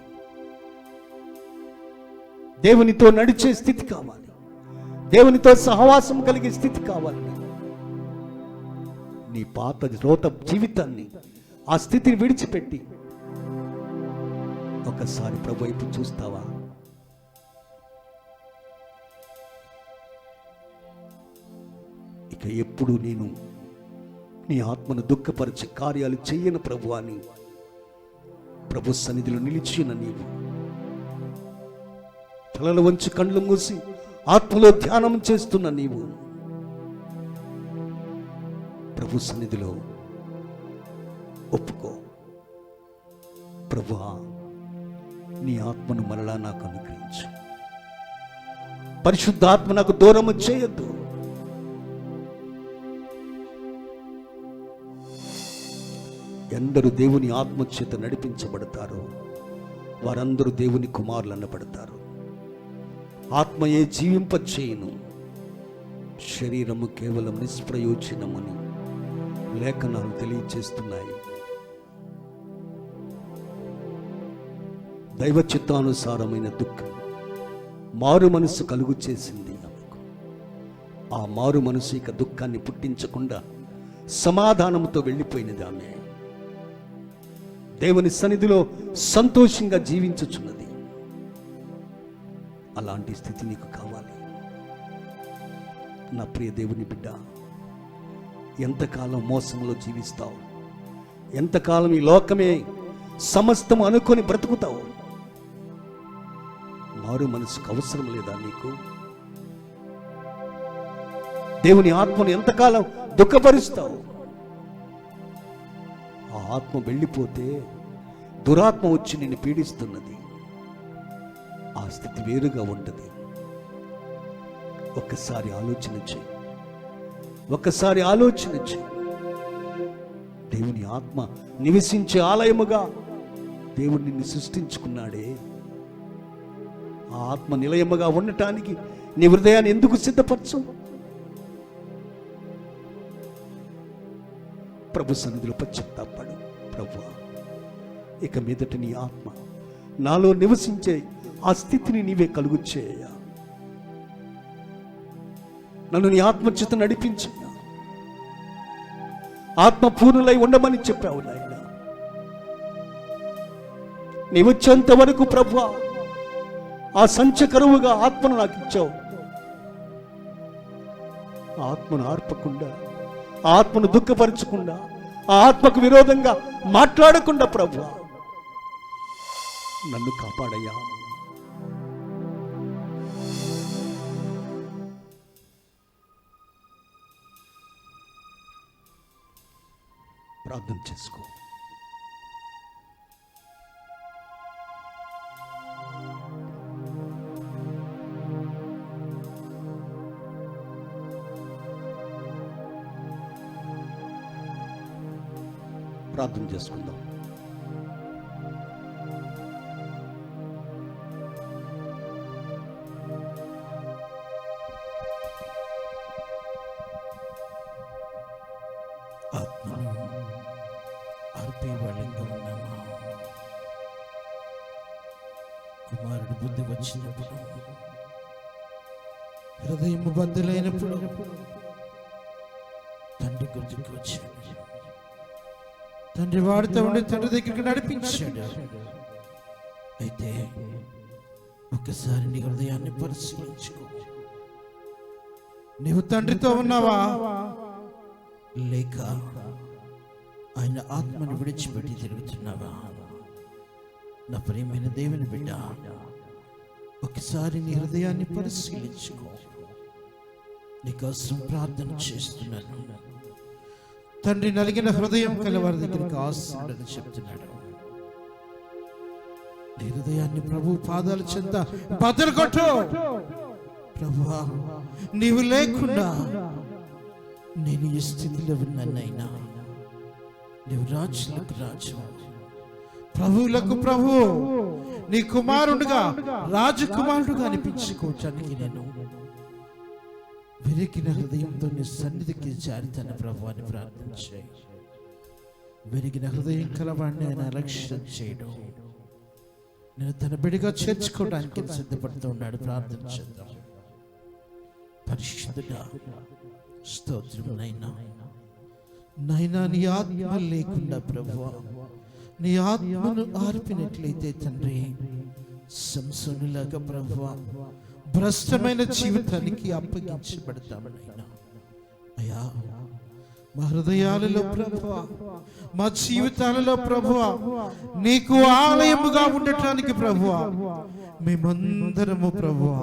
దేవునితో నడిచే స్థితి కావాలి. దేవునితో సహవాసం కలిగే స్థితి కావాలి. నీ పాత రోత జీవితాన్ని, ఆ స్థితిని విడిచిపెట్టి ఒకసారి ప్రభు వైపు చూస్తావా? ఇక ఎప్పుడు నేను నీ ఆత్మను దుఃఖపరిచే కార్యాలు చెయ్యను ప్రభు అని ప్రభు సన్నిధిలో నిలిచిన నీవు తలలు వంచి కళ్ళు మూసి ఆత్మలో ధ్యానం చేస్తున్న నీవు ప్రభు సన్నిధిలో ఒప్పుకో. ప్రభువా, నీ ఆత్మను మరలా నాకు అనుగ్రహించు. పరిశుద్ధాత్మ నాకు దూరము చేయొద్దు. ఎందరు దేవుని ఆత్మ చేత నడిపించబడతారో వారందరూ దేవుని కుమారులు అనబడతారు. ఆత్మయే జీవింపచేయును, శరీరము కేవలం నిష్ప్రయోజనమని లేఖనాలు తెలియచేస్తున్నాయి. దైవ చిత్తానుసారమైన దుఃఖం మారు మనసు కలుగు చేసింది ఆమెకు. ఆ మారు మనసు ఇక దుఃఖాన్ని పుట్టించకుండా సమాధానంతో వెళ్ళిపోయినది. ఆమె దేవుని సన్నిధిలో సంతోషంగా జీవించుచున్నది. అలాంటి స్థితి నీకు కావాలి నా ప్రియ దేవుని బిడ్డ. ఎంతకాలం మోసంలో జీవిస్తావు? ఎంతకాలం ఈ లోకమే సమస్తం అనుకొని బ్రతుకుతావు? మారు మనసుకు అవసరం లేదా నీకు? దేవుని ఆత్మను ఎంతకాలం దుఃఖపరుస్తావు? ఆ ఆత్మ వెళ్ళిపోతే దురాత్మ వచ్చి నిన్ను పీడిస్తున్నది. ఆ స్థితి వేరుగా ఉంటుంది. ఒక్కసారి ఆలోచన చేయి, ఒక్కసారి ఆలోచన చేయి. దేవుని ఆత్మ నివసించే ఆలయముగా దేవుడు నిన్ను సృష్టించుకున్నాడే. ఆ ఆత్మ నిలయముగా ఉండటానికి నీ హృదయాన్ని ఎందుకు సిద్ధపరచు? ప్రభు సన్నిధిలో పశ్చాత్తాపడు. ప్రభువా, ఇక మీదట నీ ఆత్మ నాలో నివసించే ఆ స్థితిని నీవే కలుగు చేయ. నన్ను నీ ఆత్మచేత నడిపించయ్యా. ఆత్మ పూర్ణులై ఉండమని చెప్పావు నాయన. నీ వచ్చేంత వరకు ప్రభువా ఆ సంచకరువుగా ఆత్మను నాకు ఇచ్చావు. ఆ ఆత్మను ఆర్పకుండా, ఆ ఆత్మను దుఃఖపరచకుండా, ఆ ఆత్మకు విరోధంగా మాట్లాడకుండా ప్రభువా నన్ను కాపాడయ్యా. ప్రార్థన చేసుకో. ప్రార్థన చేసుకుందాం. ఆత్మను అర్పేవాళ్ళంగా ఉన్నామా? కుమారుడు బుద్ధి వచ్చినప్పుడు, హృదయం బద్దలైనప్పుడు తండ్రి గుర్తుకు వచ్చాడు. తండ్రి వాడితో ఉండి తండ్రి దగ్గరికి నడిపించాడు. అయితే ఒకసారి నీ హృదయాన్ని పరిశీలించుకో. నీవు తండ్రితో ఉన్నావా, లేక ఆయన ఆత్మను విడిచిపెట్టి తిరుగుతున్నావా? నా ప్రియమైన దేవుని బిడ్డ, ఒకసారి నీ హృదయాన్ని పరిశీలించుకో. నీకోసం ప్రార్థన చేస్తున్నాను. తండ్రి నలిగిన హృదయం కలవారి దగ్గరికి ఆశీర్వాదం చెప్తున్నాడు. నీ హృదయాన్ని ప్రభు పాదాల చెంత బద్దలు కొట్టు. ప్రభువా, నీవు లేకుండా నేను ఈ స్థితిలో ఉన్నానైనా, నీవు రాజులకు రాజు, ప్రభువులకు ప్రభు, నీ కుమారుడుగా రాజకుమారుడుగా అనిపించుకోవటానికి నేను విరిగిన హృదయంతో నీ సన్నిధికి జారితన ప్రభు అని ప్రార్థించాయి. విరిగిన హృదయం కలవాడిని ఆయన అలక్ష్యం చేయడం, నేను తన బిడిగా చేర్చుకోవడానికి సిద్ధపడుతూ ఉన్నాడు. ప్రార్థించేద్దాం. పరిశుద్ధుడా, స్తోత్రం నైనా. నైనా నీ ఆత్మ లేకుండా ప్రభువా, నీ ఆత్మను ఆర్పినట్లయితే తండ్రి, సంసోనులాగా ప్రభువా భ్రష్టమైన జీవితానికి అప్పగించబడతామనైనా. అయ్యా, మా హృదయాలలో ప్రభువా, మా జీవితాలలో ప్రభువా నీకు ఆలయముగా ఉండటానికి ప్రభువా మేమందరము ప్రభువా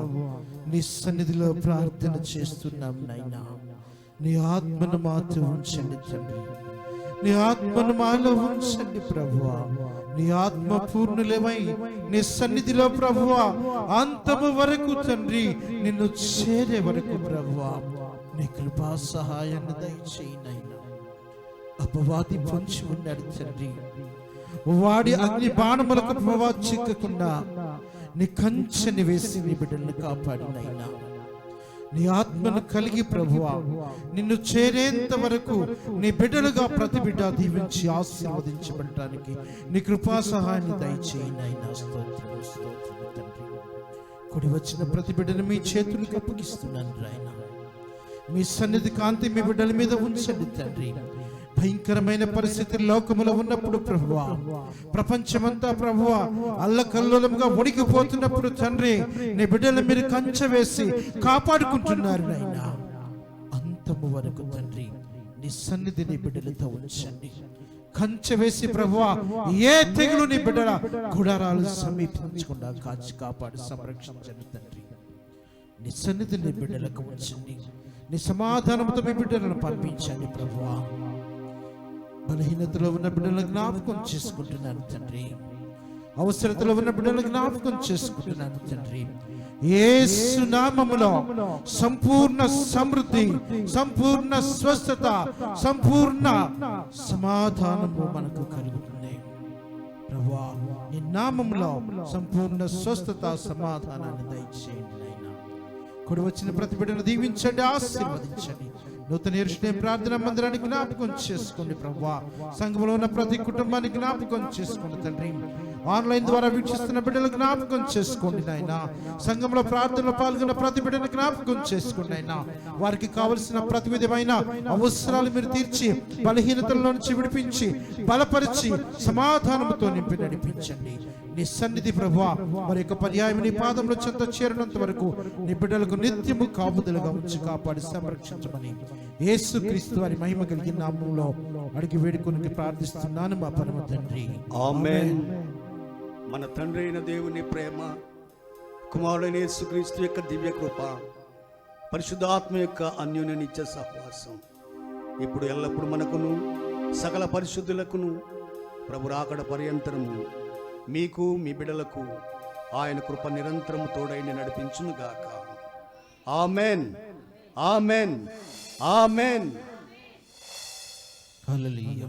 నీ సన్నిధిలో ప్రార్థన చేస్తున్నాం నైనా. నీ ఆత్మను మాతో ఉంచండి తండ్రి, నీ ఆత్మను మాలో ఉంచండి ప్రభువా. నీ ఆత్మ పూర్ణులమై నీ సన్నిధిలో ప్రభువా అంతము వరకు తండ్రి నిన్ను చేరే వరకు ప్రభువా నీ కృపా సహాయాన్ని దయచేయనైనా. అపవాది పొంచి ఉన్నాడు తండ్రి, వాడి అగ్ని బాణములకు ప్రభావ చిక్కకుండా నీ కంచెని వేసి నీ బిడ్డలను కాపాడినైనా. నీ ఆత్మను కలిగి ప్రభువా నిన్ను చేరేంత వరకు నీ బిడ్డలుగా ప్రతి బిడ్డ దీవించి ఆశీర్వదించబడటానికి నీ కృపా సహాయాన్ని దయచేయనైనా. స్తోత్రము స్తోత్రము తండ్రి. కూడి వచ్చిన ప్రతి బిడ్డను మీ చేతులకు అప్పగిస్తున్నాను నాయన. మీ సన్నిధి కాంతి మీ బిడ్డల మీద ఉంచండి తండ్రి. భయంకరమైన పరిస్థితి లోకములో ఉన్నప్పుడు ప్రభువా, ప్రపంచమంతా ప్రభువా అల్లకల్లోలంగా వణికిపోతున్నప్పుడు తండ్రి, నీ బిడ్డలు మీరు కంచె వేసి కాపాడుకుంటున్నారు నాయన. అంతము వరకు తండ్రి నీ సన్నిధి నీ బిడ్డలతో ఉంచండి. కంచె వేసి ప్రభువా ఏ తెగులు నీ బిడ్డల గుడారాలు సమీపించకుండా కాచి కాపాడి సంరక్షించండి తండ్రి. నీ సన్నిధి నీ బిడ్డలకు ఉంచండి. నీ సమాధానంతో మీ బిడ్డలను పంపించండి ప్రభువా. బలహీనతలో ఉన్న బిడ్డలను జ్ఞాపకం చేసుకుంటున్నాను తండ్రి. అవసరతలో ఉన్న బిడ్డలను జ్ఞాపకం చేసుకుంటున్నాను తండ్రి. యేసు నామములో సంపూర్ణ సమృద్ధి, సంపూర్ణ స్వస్థత, సంపూర్ణ సమాధానము మనకు కలుగుతుంది ప్రభువా. నీ నామములో సంపూర్ణ స్వస్థత, సమాధానాన్ని దయచేయండి నాయనా. కూడి వచ్చిన ప్రతి బిడ్డను దీవించండి, ఆశీర్వదించండి. నూతన యెరూషలేము ప్రార్థన మందిరాన్ని జ్ఞాపకం చేసుకోండి ప్రభువా. సంఘంలో ఉన్న ప్రతి కుటుంబాన్ని జ్ఞాపకం చేసుకోండి తండ్రి. ఆన్లైన్ ద్వారా వీక్షిస్తున్న బిడ్డలు జ్ఞాపకం చేసుకోండి నాయన. సంఘంలో ప్రార్థనలో పాల్గొన్న ప్రతి బిడ్డను జ్ఞాపకం చేసుకోండి నాయన. వారికి కావలసిన ప్రతి విధమైన అవసరాలు మీరు తీర్చి, బలహీనతల నుంచి విడిపించి, బలపరిచి, సమాధానంతో నింపి నడిపించండి. నీ సన్నిధి ప్రభువా మరి యొక్క పర్యాయం నీ పాదంలో చెంత చేరినంత వరకు నీ బిడ్డలకు నిత్యము కాపుదలుగా ఉంచి కాపాడి సంరక్షించమని యేసుక్రీస్తు వారి మహిమ కలిగిన నామములో అడిగి వేడుకొని ప్రార్థిస్తున్నాను మా పరమ తండ్రి, ఆమేన్. మన తండ్రి అయిన దేవుని ప్రేమ, కుమారుడైన యేసుక్రీస్తు యొక్క దివ్య కృప, పరిశుద్ధాత్మ యొక్క అన్యోన్య నిత్య సహవాసం ఇప్పుడు ఎల్లప్పుడు మనకును సకల పరిశుద్ధులకును ప్రభు రాకడ పర్యంతరము మీకు మీ బిడలకు ఆయన కృప నిరంతరము తోడైన నడిపించును గాక. ఆమేన్, ఆమేన్, ఆమేన్. హల్లెలూయా.